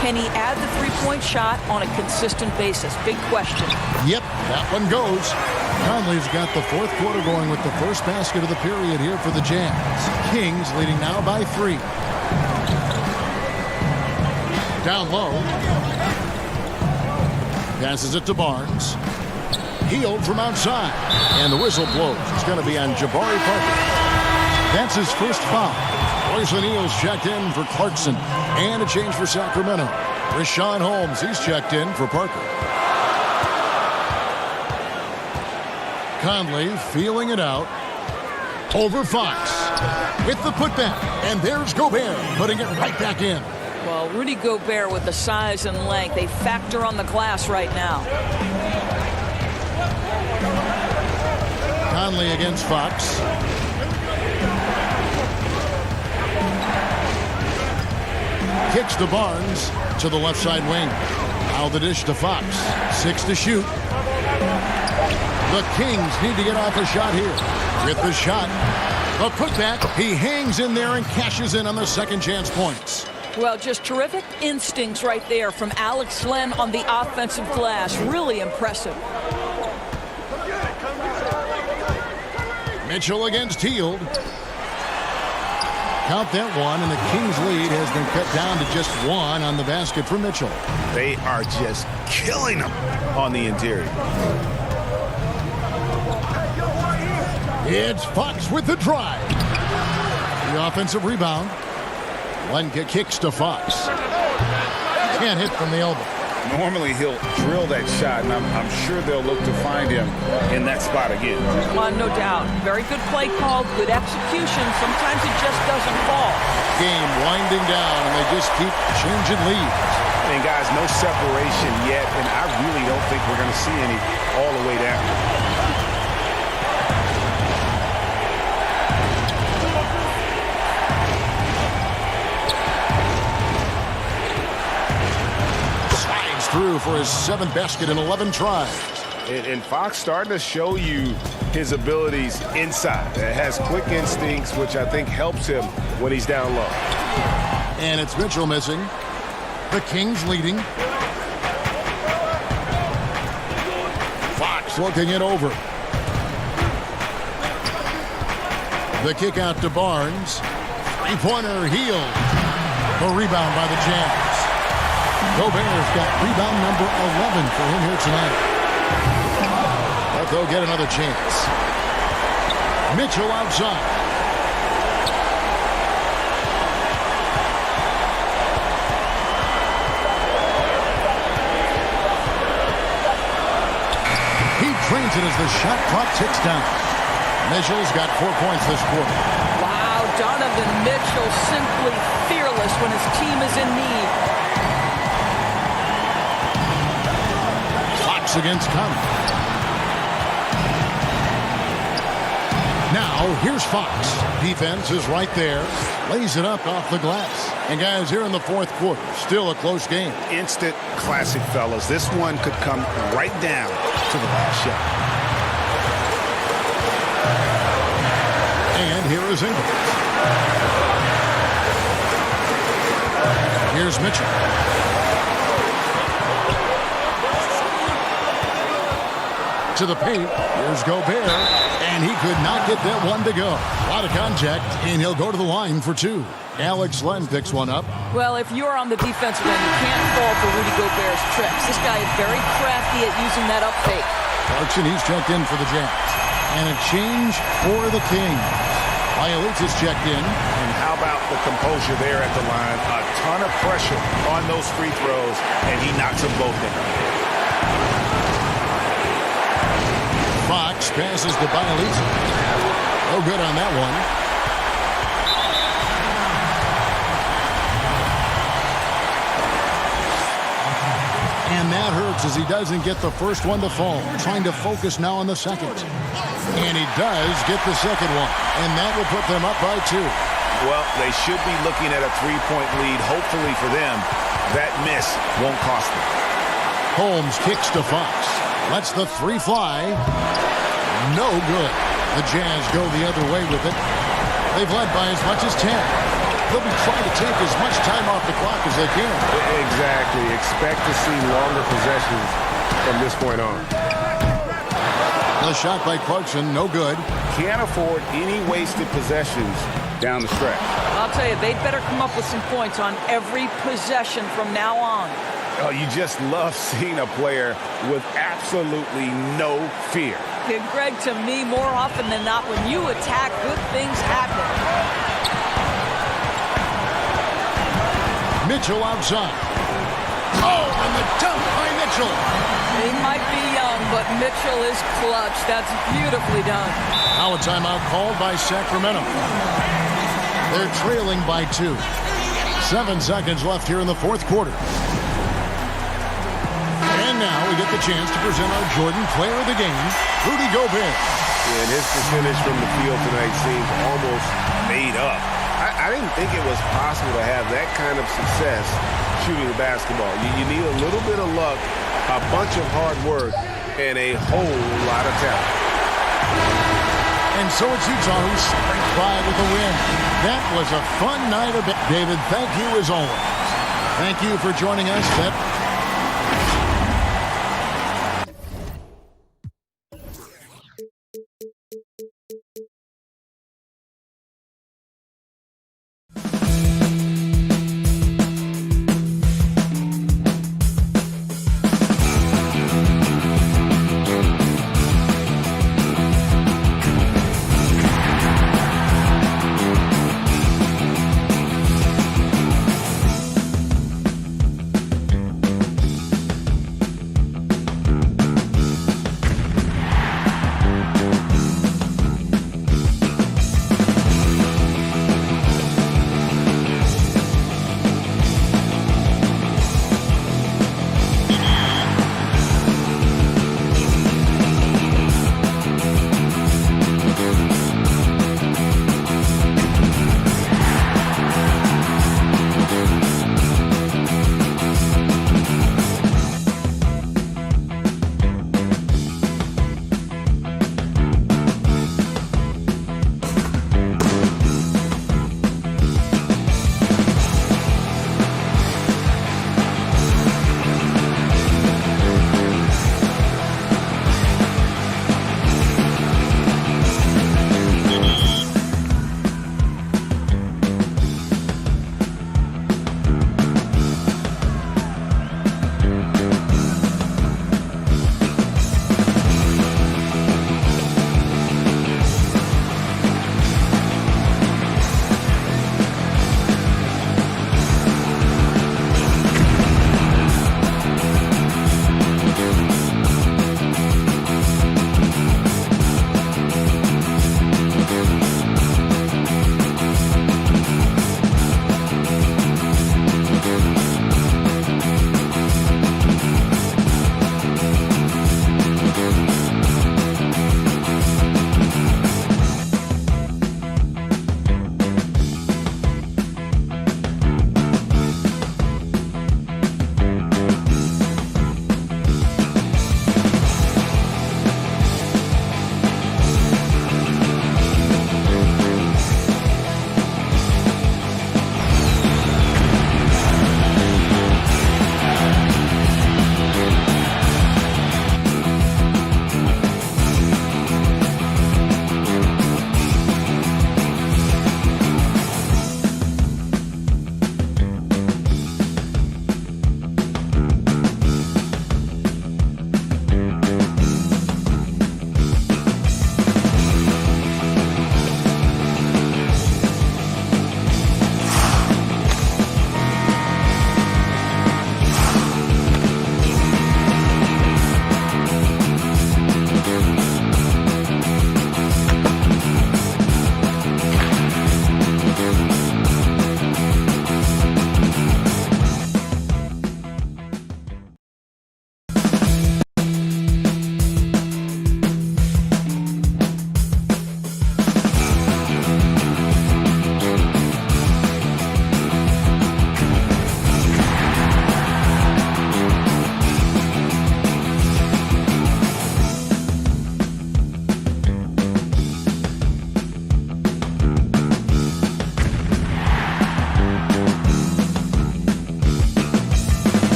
Can he add the three-point shot on a consistent basis? Big question. Yep, that one goes. Conley's got the fourth quarter going with the first basket of the period here for the Jazz. Kings leading now by 3. Down low. Passes it to Barnes. Hield from outside. And the whistle blows. It's going to be on Jabari Parker. That's his first foul. Royce O'Neal's checked in for Clarkson. And a change for Sacramento. Richaun Holmes, he's checked in for Parker. Conley feeling it out. Over Fox. With the putback. And there's Gobert putting it right back in. Well, Rudy Gobert with the size and length, a factor on the glass right now. Conley against Fox. Kicks to Barnes to the left side wing. Now the dish to Fox. 6 to shoot. The Kings need to get off a shot here. With the shot. A putback. He hangs in there and cashes in on the second chance points. Well, just terrific instincts right there from Alex Len on the offensive glass. Really impressive. Mitchell against Hield. Count that one, and the Kings' lead has been cut down to just 1 on the basket for Mitchell. They are just killing them on the interior. It's Fox with the drive. The offensive rebound. Len kicks to Fox. Can't hit from the elbow. Normally he'll drill that shot, and I'm sure they'll look to find him in that spot again. No doubt. Very good play call, good execution. Sometimes it just doesn't fall. Game winding down, and they just keep changing leads. And guys, no separation yet, and I really don't think we're going to see any all the way down. Through for his 7th basket in 11 tries. And Fox starting to show you his abilities inside. It has quick instincts, which I think helps him when he's down low. And it's Mitchell missing. The Kings leading. Fox looking it over. The kick out to Barnes. Three-pointer, Hield. The rebound by the Jazz. Gobert's got rebound number 11 for him here tonight. But they'll get another chance. Mitchell outside. He trains it as the shot clock ticks down. Mitchell's got 4 points this quarter. Wow, Donovan Mitchell simply fearless when his team is in need. Against Conley. Now, here's Fox. Defense is right there. Lays it up off the glass. And guys, here in the fourth quarter, still a close game. Instant classic, fellas. This one could come right down to the last shot. And here is Ingles. Here's Mitchell. To the paint. Here's Gobert. And he could not get that one to go. A lot of contact, and he'll go to the line for two. Alex Len picks one up. Well, if you're on the defensive end, you can't fall for Rudy Gobert's tricks. This guy is very crafty at using that up fake. Clarkson, he's checked in for the Jazz. And a change for the Kings. Bielitz is checked in. And how about the composure there at the line? A ton of pressure on those free throws, and he knocks them both in. Fox passes to Bielitz. No good on that one. And that hurts as he doesn't get the first one to fall. Trying to focus now on the second. And he does get the second one. And that will put them up by two. Well, they should be looking at a three-point lead. Hopefully for them, that miss won't cost them. Holmes kicks to Fox. Lets the three fly. No good. The Jazz go the other way with it. They've led by as much as 10. They'll be trying to take as much time off the clock as they can. Exactly. Expect to see longer possessions from this point on. The shot by Clarkson, no good. Can't afford any wasted possessions down the stretch. I'll tell you, they'd better come up with some points on every possession from now on. Oh, you just love seeing a player with absolutely no fear. And Greg, to me, more often than not, when you attack, good things happen. Mitchell outside. Oh, and the dunk by Mitchell. He might be young, but Mitchell is clutch. That's beautifully done. Now a timeout called by Sacramento. They're trailing by 2. 7 seconds left here in the fourth quarter. And now we get the chance to present our Jordan Player of the Game, Rudy Gobert. And his percentage from the field tonight seems almost made up. I didn't think it was possible to have that kind of success shooting the basketball. You need a little bit of luck, a bunch of hard work, and a whole lot of talent. And so it's Utah who springs by with a win. That was a fun night of David, thank you as always. Thank you for joining us.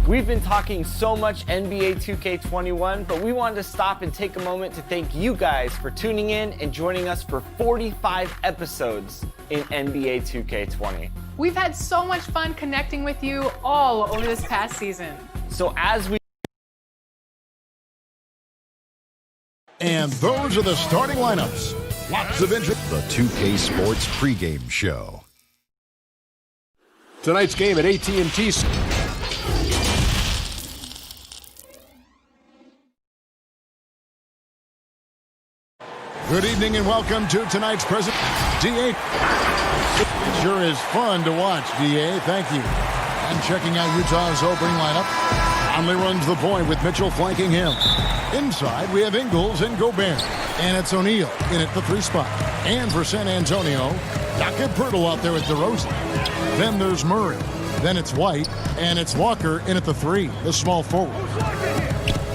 We've been talking so much NBA 2K21, but we wanted to stop and take a moment to thank you guys for tuning in and joining us for 45 episodes in NBA 2K20. We've had so much fun connecting with you all over this past season. So as we... And those are the starting lineups. Lots of interest. The 2K Sports pregame show. Tonight's game at AT&T. Good evening and welcome to tonight's present. DA. It sure is fun to watch, DA. Thank you. And checking out Utah's opening lineup. Conley runs the point with Mitchell flanking him. Inside, we have Ingles and Gobert. And it's O'Neal in at the 3 spot. And for San Antonio, Jakob Poeltl out there with DeRozan. Then there's Murray. Then it's White. And it's Walker in at the 3, the small forward.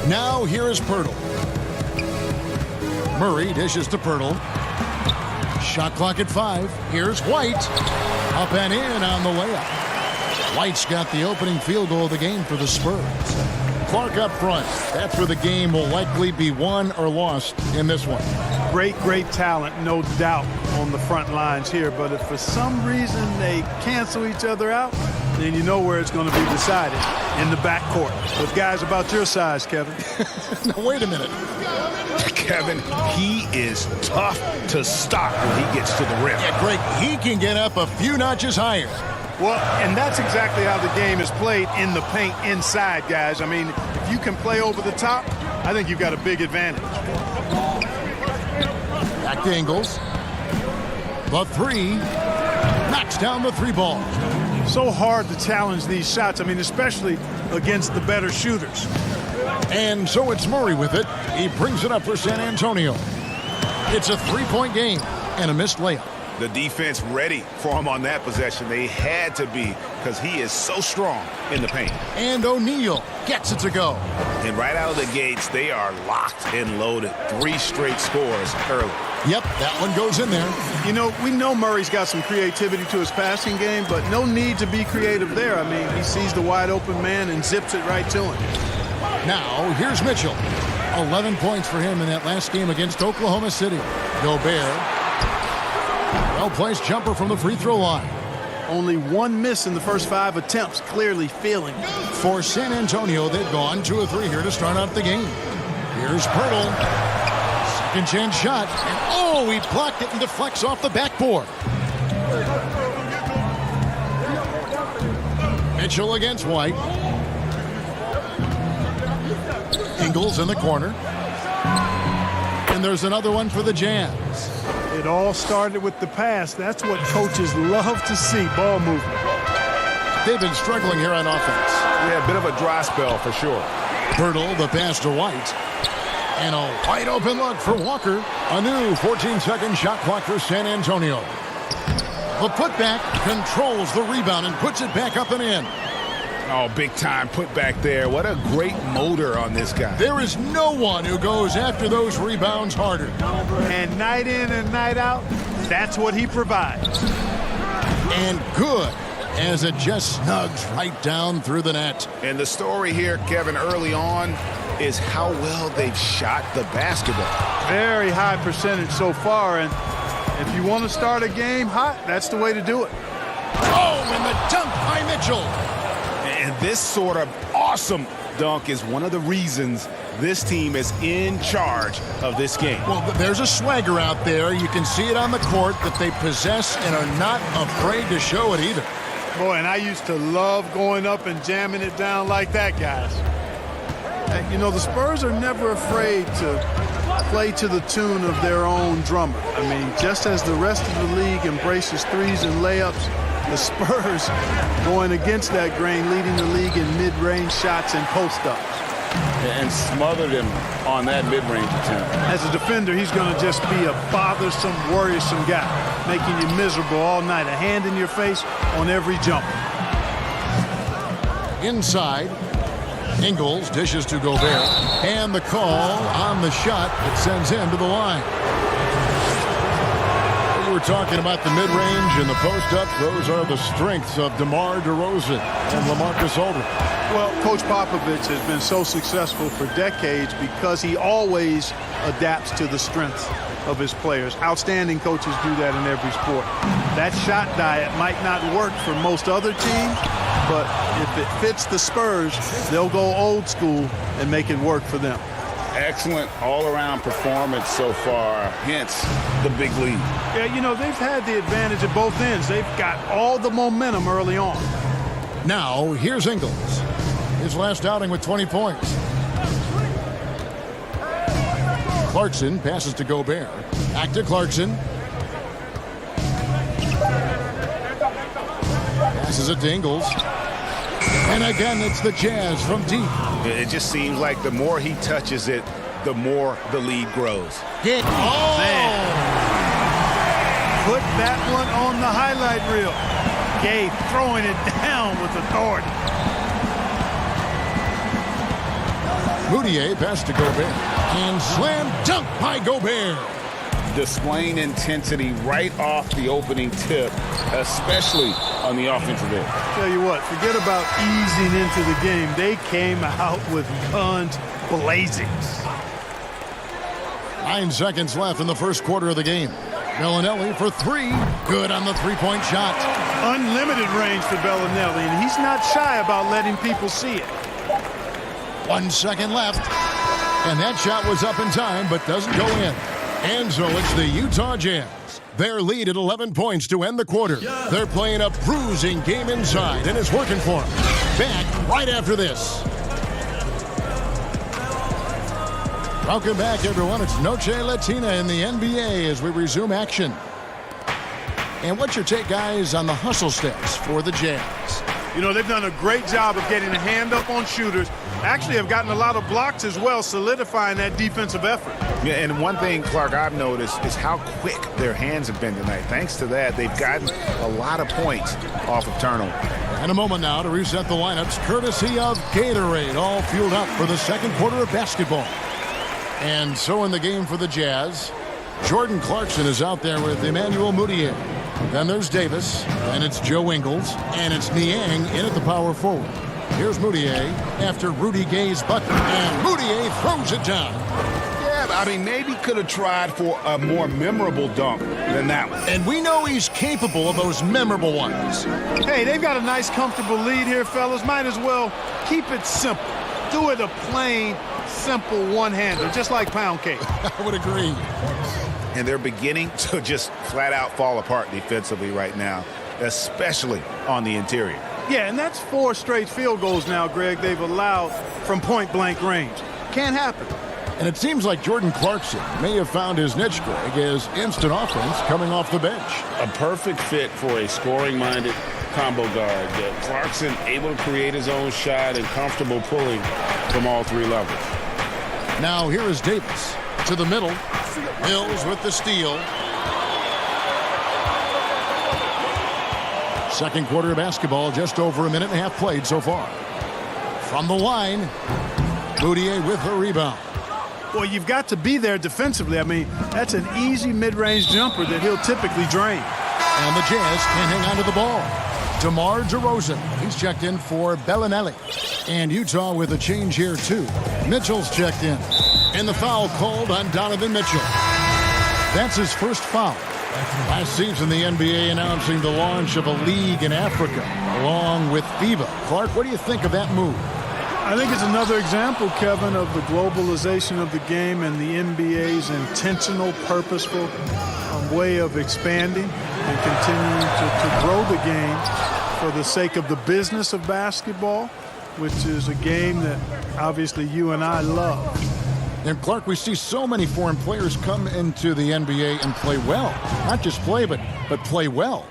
Now here is Poeltl. Murray dishes to Poeltl. Shot clock at 5. Here's White. Up and in on the layup. White's got the opening field goal of the game for the Spurs. Clark up front. That's where the game will likely be won or lost in this one. Great talent, no doubt, on the front lines here. But if for some reason they cancel each other out, then you know where it's going to be decided, in the backcourt. With guys about your size, Kevin. Now, wait a minute. Kevin, he is tough to stop when he gets to the rim. Yeah, Greg, he can get up a few notches higher. Well, and that's exactly how the game is played in the paint inside, guys. I mean, if you can play over the top, I think you've got a big advantage. Back to Ingles. The 3. Knocks down the 3 ball. So hard to challenge these shots. I mean, especially against the better shooters. And so it's Murray with it. He brings it up for San Antonio. It's a 3-point game and a missed layup. The defense ready for him on that possession. They had to be, because he is so strong in the paint. And O'Neal gets it to go. And right out of the gates, they are locked and loaded. 3 straight scores early. Yep, that one goes in there. You know, we know Murray's got some creativity to his passing game, but no need to be creative there. I mean, he sees the wide open man and zips it right to him. Now, here's Mitchell. 11 points for him in that last game against Oklahoma City. Gobert. Well-placed jumper from the free throw line. Only 1 miss in the first 5 attempts, clearly feeling. For San Antonio, they've gone 2 of 3 here to start out the game. Here's Poeltl. Second chance shot. And oh, he blocked it and deflects off the backboard. Mitchell against White. Ingles in the corner. And there's another one for the Jazz. It all started with the pass. That's what coaches love to see, ball movement. They've been struggling here on offense. Yeah, a bit of a dry spell for sure. Poeltl, the pass to White. And a wide open look for Walker. A new 14-second shot clock for San Antonio. The putback controls the rebound and puts it back up and in. Oh, big time put back there. What a great motor on this guy. There is no one who goes after those rebounds harder. And night in and night out, that's what he provides. And good, as it just snugs right down through the net. And the story here, Kevin, early on is how well they've shot the basketball. Very high percentage so far, and if you want to start a game hot, that's the way to do it. Oh, and the dunk by Mitchell. And this sort of awesome dunk is one of the reasons this team is in charge of this game. Well, there's a swagger out there. You can see it on the court that they possess and are not afraid to show it either. Boy, and I used to love going up and jamming it down like that, guys. You know, the Spurs are never afraid to play to the tune of their own drummer. I mean, just as the rest of the league embraces threes and layups, the Spurs going against that grain, leading the league in mid-range shots and post-ups. And smothered him on that mid-range attempt. As a defender, he's going to just be a bothersome, worrisome guy, making you miserable all night, a hand in your face on every jump. Inside, Ingles dishes to Gobert, and the call on the shot that sends him to the line. We were talking about the mid-range and the post-up, those are the strengths of DeMar DeRozan and LaMarcus Aldridge. Well, Coach Popovich has been so successful for decades because he always adapts to the strengths of his players. Outstanding coaches do that in every sport. That shot diet might not work for most other teams, but if it fits the Spurs, they'll go old school and make it work for them. Excellent all-around performance so far, hence the big lead. Yeah, you know, they've had the advantage at both ends. They've got all the momentum early on. Now, here's Ingles. His last outing with 20 points. Clarkson passes to Gobert. Back to Clarkson. Passes it to Ingles. And again, it's the Jazz from deep. It just seems like the more he touches it, the more the lead grows. Man. Put that one on the highlight reel. Gay throwing it down with authority. Moutier pass to Gobert. And slam dunk by Gobert. Displaying intensity right off the opening tip, especially on the offensive end. Tell you what, forget about easing into the game. They came out with guns blazing. 9 seconds left in the first quarter of the game. Bellinelli for three. Good on the three-point shot. Unlimited range for Bellinelli, and he's not shy about letting people see it. 1 second left. And that shot was up in time, but doesn't go in. And so it's the Utah Jazz. Their lead at 11 points to end the quarter. They're playing a bruising game inside, and it's working for them. Back right after this. Welcome back, everyone. It's Noche Latina in the NBA as we resume action. And what's your take, guys, on the hustle steps for the Jazz? You know, they've done a great job of getting a hand up on shooters. Actually have gotten a lot of blocks as well, solidifying that defensive effort. Yeah, and one thing, Clark, I've noticed is how quick their hands have been tonight. Thanks to that, they've gotten a lot of points off of turnover. And a moment now to reset the lineups, courtesy of Gatorade, all fueled up for the second quarter of basketball. And so in the game for the Jazz, Jordan Clarkson is out there with Emmanuel Moutier. Then there's Davis, and it's Joe Ingles, and it's Niang in at the power forward. Here's Moutier after Rudy Gay's bucket, and Moutier throws it down. Yeah, I mean, maybe could have tried for a more memorable dunk than that one. And we know he's capable of those memorable ones. Hey, they've got a nice, comfortable lead here, fellas. Might as well keep it simple. Do it a plain, simple one-hander, just like pound cake. I would agree. And they're beginning to just flat out fall apart defensively right now, especially on the interior. Yeah, and that's 4 straight field goals now, Greg, they've allowed from point-blank range. Can't happen. And it seems like Jordan Clarkson may have found his niche, Greg, as instant offense coming off the bench. A perfect fit for a scoring-minded combo guard. Clarkson able to create his own shot and comfortable pulling from all 3 levels. Now here is Davis to the middle. Mills with the steal. Second quarter of basketball, just over a minute and a half played so far. From the line, Moutier with the rebound. Well, you've got to be there defensively. I mean, that's an easy mid-range jumper that he'll typically drain. And the Jazz can hang on to the ball. DeMar DeRozan, he's checked in for Bellinelli. And Utah with a change here, too. Mitchell's checked in. And the foul called on Donovan Mitchell. That's his first foul. Last season, the NBA announcing the launch of a league in Africa, along with FIBA. Clark, what do you think of that move? I think it's another example, Kevin, of the globalization of the game and the NBA's intentional, purposeful way of expanding and continuing to grow the game for the sake of the business of basketball, which is a game that obviously you and I love. And Clark, we see so many foreign players come into the NBA and play well. Not just play, but play well.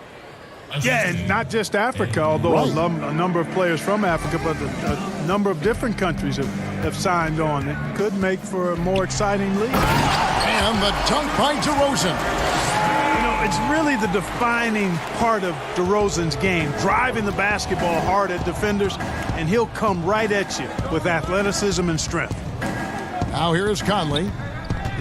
Yeah, and not just Africa, although a number of players from Africa, but a number of different countries have signed on. It could make for a more exciting league. And the dunk by DeRozan. You know, it's really the defining part of DeRozan's game, driving the basketball hard at defenders, and he'll come right at you with athleticism and strength. Now here is Conley.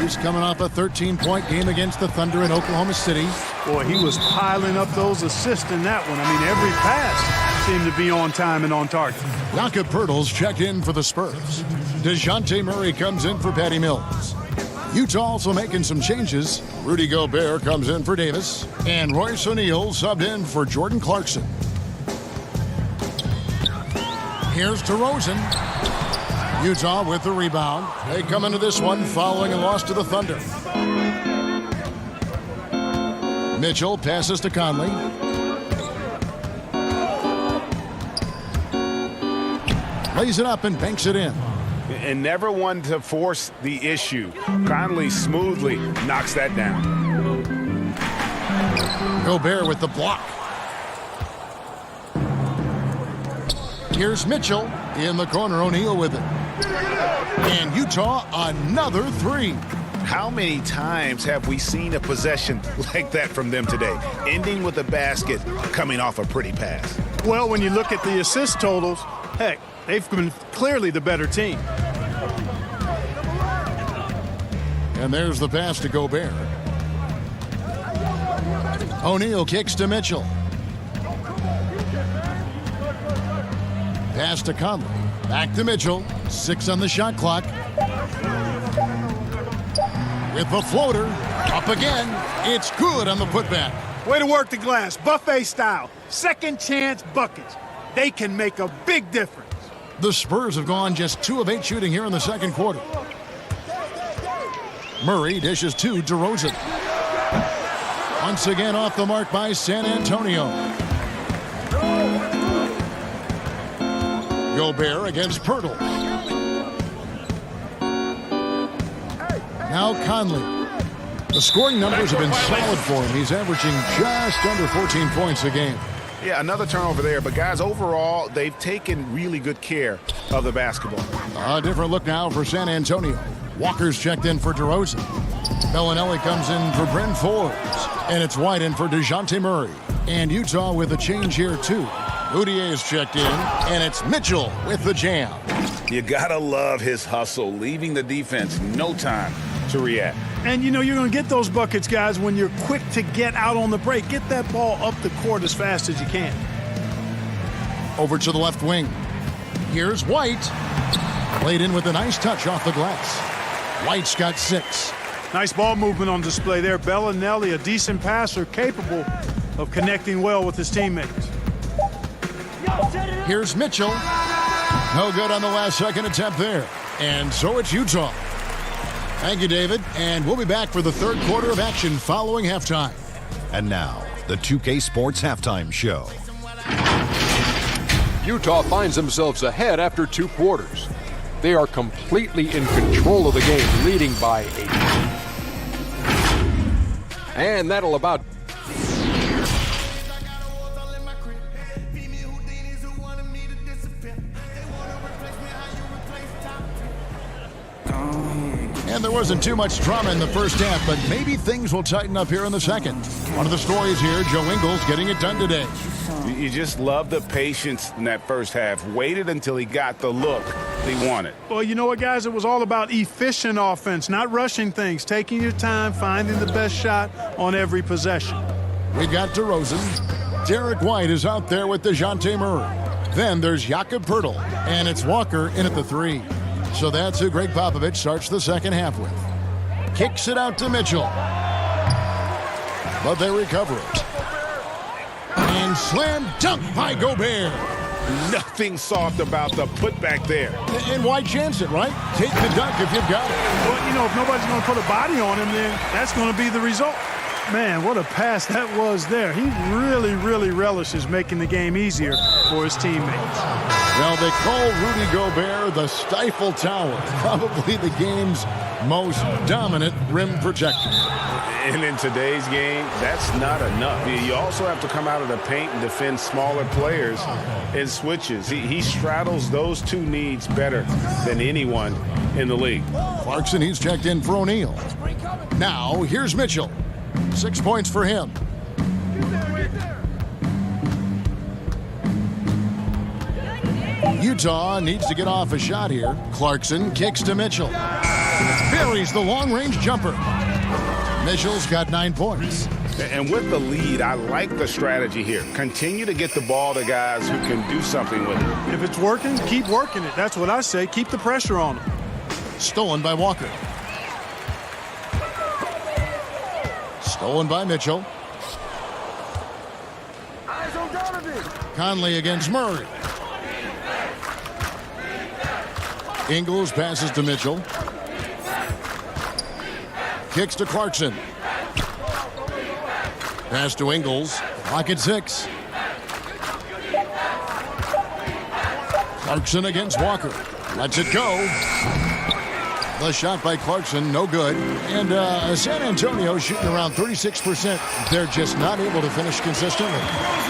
He's coming off a 13-point game against the Thunder in Oklahoma City. Boy, he was piling up those assists in that one. I mean, every pass seemed to be on time and on target. Jakob Poeltl's checked in for the Spurs. DeJounte Murray comes in for Patty Mills. Utah also making some changes. Rudy Gobert comes in for Davis. And Royce O'Neal subbed in for Jordan Clarkson. Here's DeRozan. Utah with the rebound. They come into this one following a loss to the Thunder. Mitchell passes to Conley. Lays it up and banks it in. And never one to force the issue. Conley smoothly knocks that down. Gobert with the block. Here's Mitchell in the corner. O'Neal with it. And Utah another three. How many times have we seen a possession like that from them today? Ending with a basket, coming off a pretty pass. Well, when you look at the assist totals, heck, they've been clearly the better team. And there's the pass to Gobert. O'Neal kicks to Mitchell. Pass to Conley. Back to Mitchell. 6 on the shot clock. With the floater. Up again. It's good on the putback. Way to work the glass. Buffet style. Second chance buckets. They can make a big difference. The Spurs have gone just 2 of 8 shooting here in the second quarter. Murray dishes to DeRozan. Once again off the mark by San Antonio. Gobert against Poeltl. Now Conley. The scoring numbers have been solid for him. He's averaging just under 14 points a game. Yeah, another turnover there. But, guys, overall, they've taken really good care of the basketball. A different look now for San Antonio. Walker's checked in for DeRozan. Bellinelli comes in for Bryn Forbes. And it's White in for DeJounte Murray. And Utah with a change here, too. Udier's checked in, and it's Mitchell with the jam. You gotta love his hustle, leaving the defense no time to react. And, you know, you're going to get those buckets, guys, when you're quick to get out on the break. Get that ball up the court as fast as you can. Over to the left wing. Here's White. Played in with a nice touch off the glass. White's got 6. Nice ball movement on display there. Bellinelli, a decent passer, capable of connecting well with his teammates. Here's Mitchell. No good on the last second attempt there. And so it's Utah. Thank you, David. And we'll be back for the third quarter of action following halftime. And now, the 2K Sports Halftime Show. Utah finds themselves ahead after 2 quarters. They are completely in control of the game, leading by 8. And that'll about... And there wasn't too much drama in the first half, but maybe things will tighten up here in the second. One of the stories here, Joe Ingles getting it done today. You just love the patience in that first half. Waited until he got the look he wanted. Well, you know what, guys? It was all about efficient offense, not rushing things, taking your time, finding the best shot on every possession. We got DeRozan. Derek White is out there with DeJounte Murray. Then there's Jakob Poeltl, and it's Walker in at the 3. So that's who Greg Popovich starts the second half with. Kicks it out to Mitchell. But they recover it. And slam dunk by Gobert. Nothing soft about the putback there. And why chance it, right? Take the dunk if you've got it. Well, you know, if nobody's going to put a body on him, then that's going to be the result. Man, what a pass that was there. He really relishes making the game easier for his teammates. Well, they call Rudy Gobert the Stifle Tower, probably the game's most dominant rim protector. And in today's game, that's not enough. You also have to come out of the paint and defend smaller players in switches. He straddles those 2 needs better than anyone in the league. Clarkson, he's checked in for O'Neal. Now, here's Mitchell. 6 points for him. Utah needs to get off a shot here. Clarkson kicks to Mitchell. buries the long-range jumper. Mitchell's got 9 points. And with the lead, I like the strategy here. Continue to get the ball to guys who can do something with it. If it's working, keep working it. That's what I say. Keep the pressure on them. Stolen by Walker. Stolen by Mitchell. Conley against Murray. Ingles passes to Mitchell. Kicks to Clarkson. Pass to Ingles. Clock at 6. Clarkson against Walker. Lets it go. The shot by Clarkson, no good. And San Antonio shooting around 36%. They're just not able to finish consistently.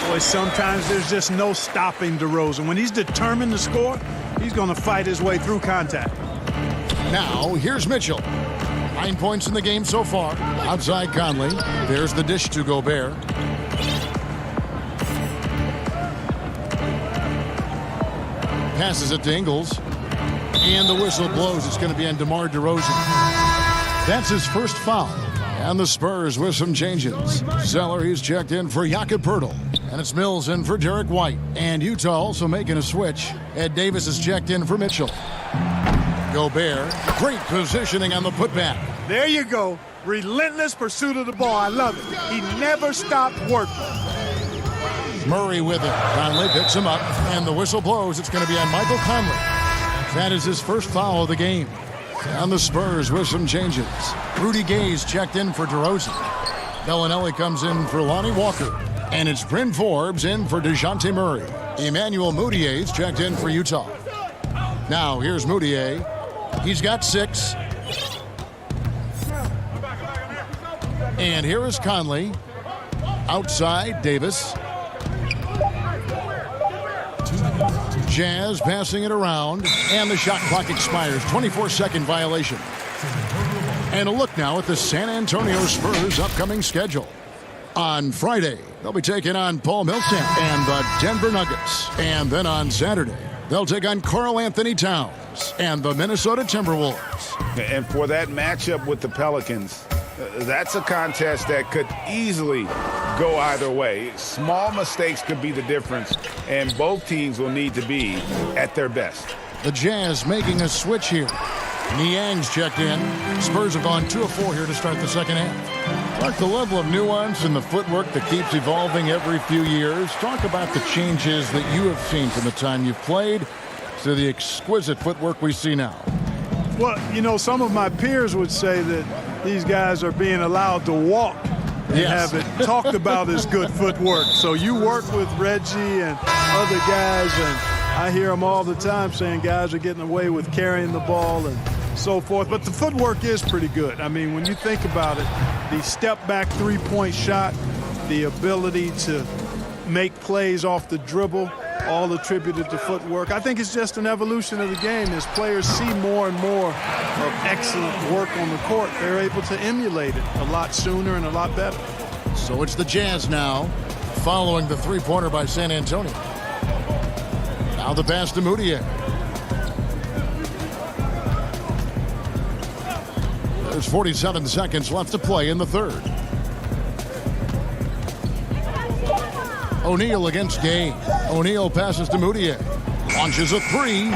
Boy, sometimes there's just no stopping DeRozan. When he's determined to score, he's going to fight his way through contact. Now, here's Mitchell. 9 points in the game so far. Outside Conley. There's the dish to Gobert. Passes it to Ingles. And the whistle blows. It's going to be on DeMar DeRozan. That's his first foul. And the Spurs with some changes. Zeller, he's checked in for Jakob Poeltl. And it's Mills in for Derek White. And Utah also making a switch. Ed Davis is checked in for Mitchell. Gobert, great positioning on the putback. There you go. Relentless pursuit of the ball. I love it. He never stopped working. Murray with it. Conley picks him up. And the whistle blows. It's going to be on Michael Conley. That is his first foul of the game. And the Spurs with some changes. Rudy Gay's checked in for DeRozan. Bellinelli comes in for Lonnie Walker. And it's Bryn Forbes in for DeJounte Murray. Emmanuel Mudiay's checked in for Utah. Now here's Mudiay. He's got 6. And here is Conley. Outside, Davis. Jazz passing it around. And the shot clock expires. 24-second violation. And a look now at the San Antonio Spurs' upcoming schedule. On Friday, they'll be taking on Paul Millsap and the Denver Nuggets. And then on Saturday, they'll take on Karl Anthony Towns and the Minnesota Timberwolves. And for that matchup with the Pelicans, that's a contest that could easily go either way. Small mistakes could be the difference, and both teams will need to be at their best. The Jazz making a switch here. Niang's checked in. Spurs have gone 2 of 4 here to start the second half. Like the level of nuance and the footwork that keeps evolving every few years. Talk about the changes that you have seen from the time you've played to the exquisite footwork we see now. Well, you know, some of my peers would say that these guys are being allowed to walk and have it talked about as good footwork. So you work with Reggie and other guys, and I hear them all the time saying guys are getting away with carrying the ball and so forth. But the footwork is pretty good. I mean, when you think about it, the step-back three-point shot, the ability to make plays off the dribble, all attributed to footwork. I think it's just an evolution of the game. As players see more and more of excellent work on the court, they're able to emulate it a lot sooner and a lot better. So it's the Jazz now, following the three-pointer by San Antonio. Now the pass to Mudiay. There's 47 seconds left to play in the third. O'Neal against Gay. O'Neal passes to Mudiay. Launches a 3.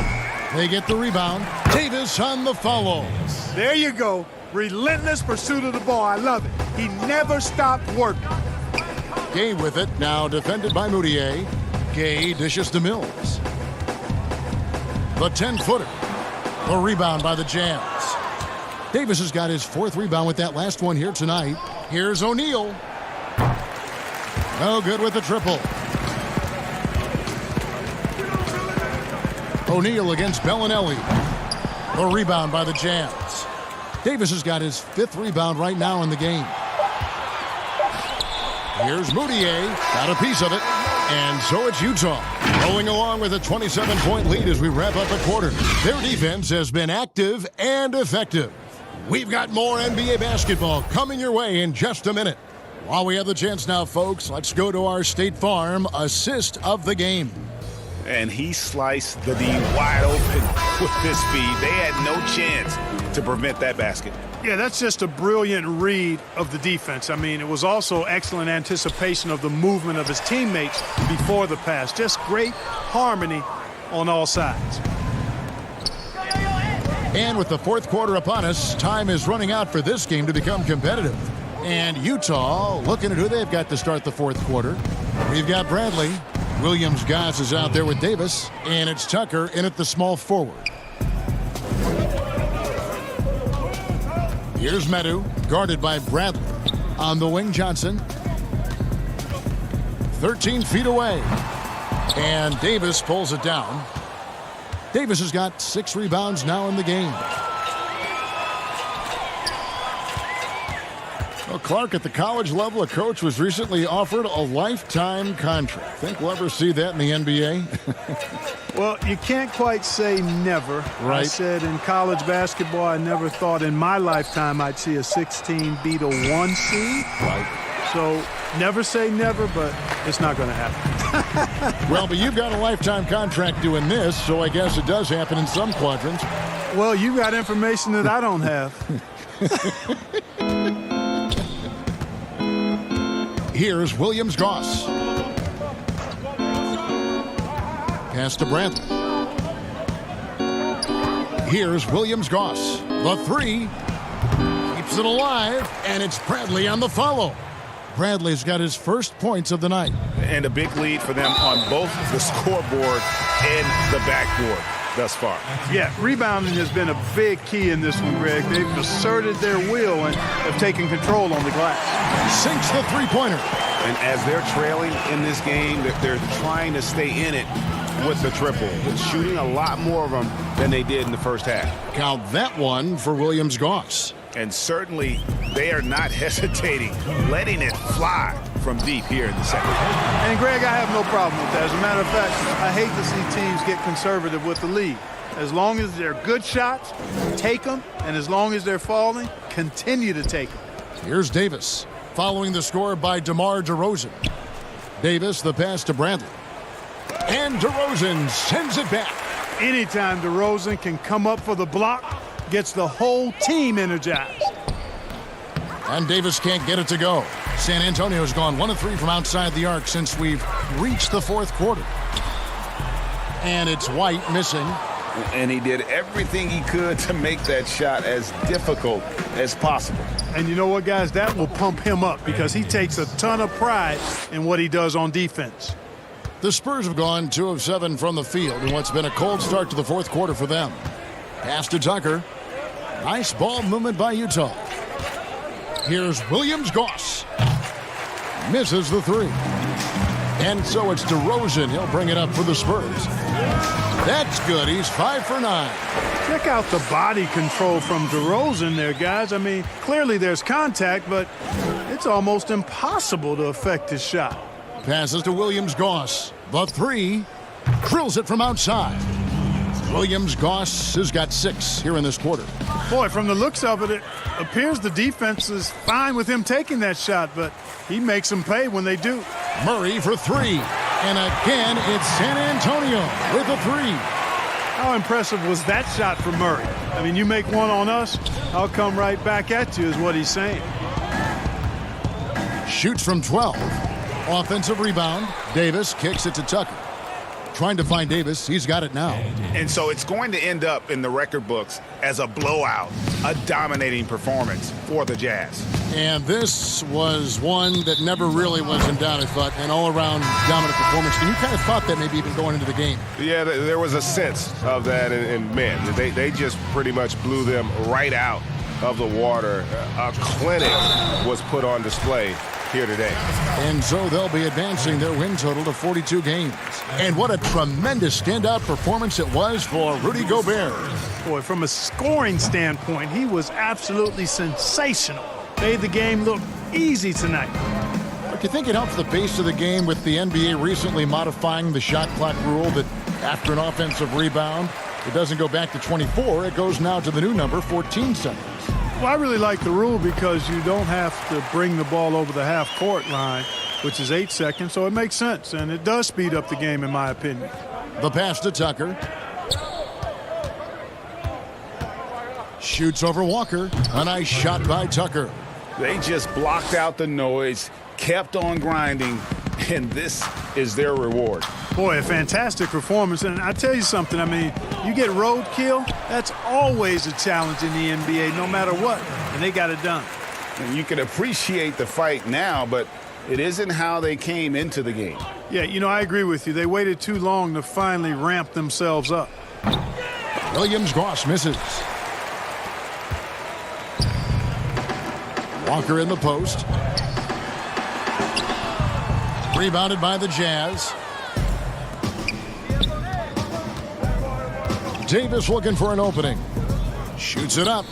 They get the rebound. Davis on the follow. There you go. Relentless pursuit of the ball. I love it. He never stopped working. Gay with it. Now defended by Mudiay. Gay dishes to Mills. The 10-footer. The rebound by the Jazz. Davis has got his 4th rebound with that last one here tonight. Here's O'Neal. No good with the triple. O'Neal against Bellinelli. The rebound by the Jazz. Davis has got his 5th rebound right now in the game. Here's Mudiay. Got a piece of it. And so it's Utah, rolling along with a 27-point lead as we wrap up a quarter. Their defense has been active and effective. We've got more NBA basketball coming your way in just a minute. While we have the chance now, folks, let's go to our State Farm assist of the game. And he sliced the D wide open with this speed. They had no chance to prevent that basket. Yeah, that's just a brilliant read of the defense. I mean, it was also excellent anticipation of the movement of his teammates before the pass. Just great harmony on all sides. And with the fourth quarter upon us, time is running out for this game to become competitive. And Utah looking at who they've got to start the fourth quarter. We've got Bradley. Williams-Goss is out there with Davis. And it's Tucker in at the small forward. Here's Medu, guarded by Bradley. On the wing, Johnson. 13 feet away. And Davis pulls it down. Davis has got 6 rebounds now in the game. Well, Clark, at the college level, a coach was recently offered a lifetime contract. Think we'll ever see that in the NBA? Well, you can't quite say never. Right. I said in college basketball, I never thought in my lifetime I'd see a 16 beat a 1 seed. Right. So never say never, but it's not going to happen. Well, but you've got a lifetime contract doing this, so I guess it does happen in some quadrants. Well, you got information that I don't have. Here's Williams-Goss. Pass to Bradley. Here's Williams-Goss. The 3. Keeps it alive, and it's Bradley on the follow. Bradley's got his first points of the night. And a big lead for them on both the scoreboard and the backboard thus far. Yeah, rebounding has been a big key in this one, Greg. They've asserted their will and have taken control on the glass. Sinks the three-pointer. And as they're trailing in this game, they're trying to stay in it with the triple, shooting a lot more of them than they did in the first half. Count that one for Williams-Goss. And certainly they are not hesitating, letting it fly from deep here in the second half. And, Greg, I have no problem with that. As a matter of fact, I hate to see teams get conservative with the lead. As long as they're good shots, take them. And as long as they're falling, continue to take them. Here's Davis, following the score by DeMar DeRozan. Davis, the pass to Bradley. And DeRozan sends it back. Anytime DeRozan can come up for the block, gets the whole team energized. And Davis can't get it to go. San Antonio's gone 1 of 3 from outside the arc since we've reached the fourth quarter. And it's White missing. And he did everything he could to make that shot as difficult as possible. And you know what, guys? That will pump him up because he takes a ton of pride in what he does on defense. The Spurs have gone 2 of 7 from the field in what's been a cold start to the fourth quarter for them. Pass to Tucker. Nice ball movement by Utah. Here's Williams-Goss. Misses the 3. And so it's DeRozan. He'll bring it up for the Spurs. That's good. He's 5 for 9. Check out the body control from DeRozan there, guys. I mean, clearly there's contact, but it's almost impossible to affect his shot. Passes to Williams-Goss. The 3. Drills it from outside. Williams-Goss has got 6 here in this quarter. Boy, from the looks of it, it appears the defense is fine with him taking that shot, but he makes them pay when they do. Murray for 3. And again, it's San Antonio with a 3. How impressive was that shot from Murray? I mean, you make one on us, I'll come right back at you is what he's saying. Shoots from 12. Offensive rebound. Davis kicks it to Tucker. Trying to find Davis. He's got it now. And so it's going to end up in the record books as a blowout, a dominating performance for the Jazz. And this was one that never really was in doubt, I thought, an all-around dominant performance. And you kind of thought that maybe even going into the game. Yeah, there was a sense of that, and man, they just pretty much blew them right out of the water. A clinic was put on display here today. And so they'll be advancing their win total to 42 games. And what a tremendous standout performance it was for Rudy Gobert. Boy, from a scoring standpoint, he was absolutely sensational. Made the game look easy tonight. But do you think it helps the pace of the game with the NBA recently modifying the shot clock rule that after an offensive rebound, it doesn't go back to 24, it goes now to the new number, 14 seconds. Well, I really like the rule because you don't have to bring the ball over the half-court line, which is 8 seconds, so it makes sense, and it does speed up the game, in my opinion. The pass to Tucker. Shoots over Walker. A nice shot by Tucker. They just blocked out the noise, kept on grinding, and this is their reward. Boy, a fantastic performance. And I tell you something, I mean, you get roadkill, that's always a challenge in the NBA, no matter what. And they got it done. And you can appreciate the fight now, but it isn't how they came into the game. Yeah, you know, I agree with you. They waited too long to finally ramp themselves up. Williams-Goss misses. Walker in the post. Rebounded by the Jazz. Davis looking for an opening. Shoots it up.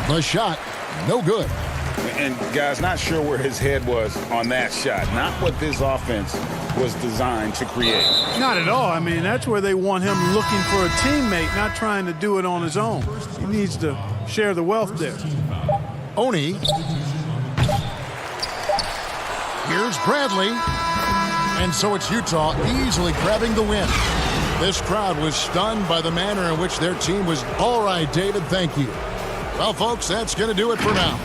The shot, no good. And, guys, not sure where his head was on that shot. Not what this offense was designed to create. Not at all. I mean, that's where they want him looking for a teammate, not trying to do it on his own. He needs to share the wealth there. Oni. Here's Bradley. And so it's Utah easily grabbing the win. This crowd was stunned by the manner in which their team was. All right, David, thank you. Well, folks, that's going to do it for now.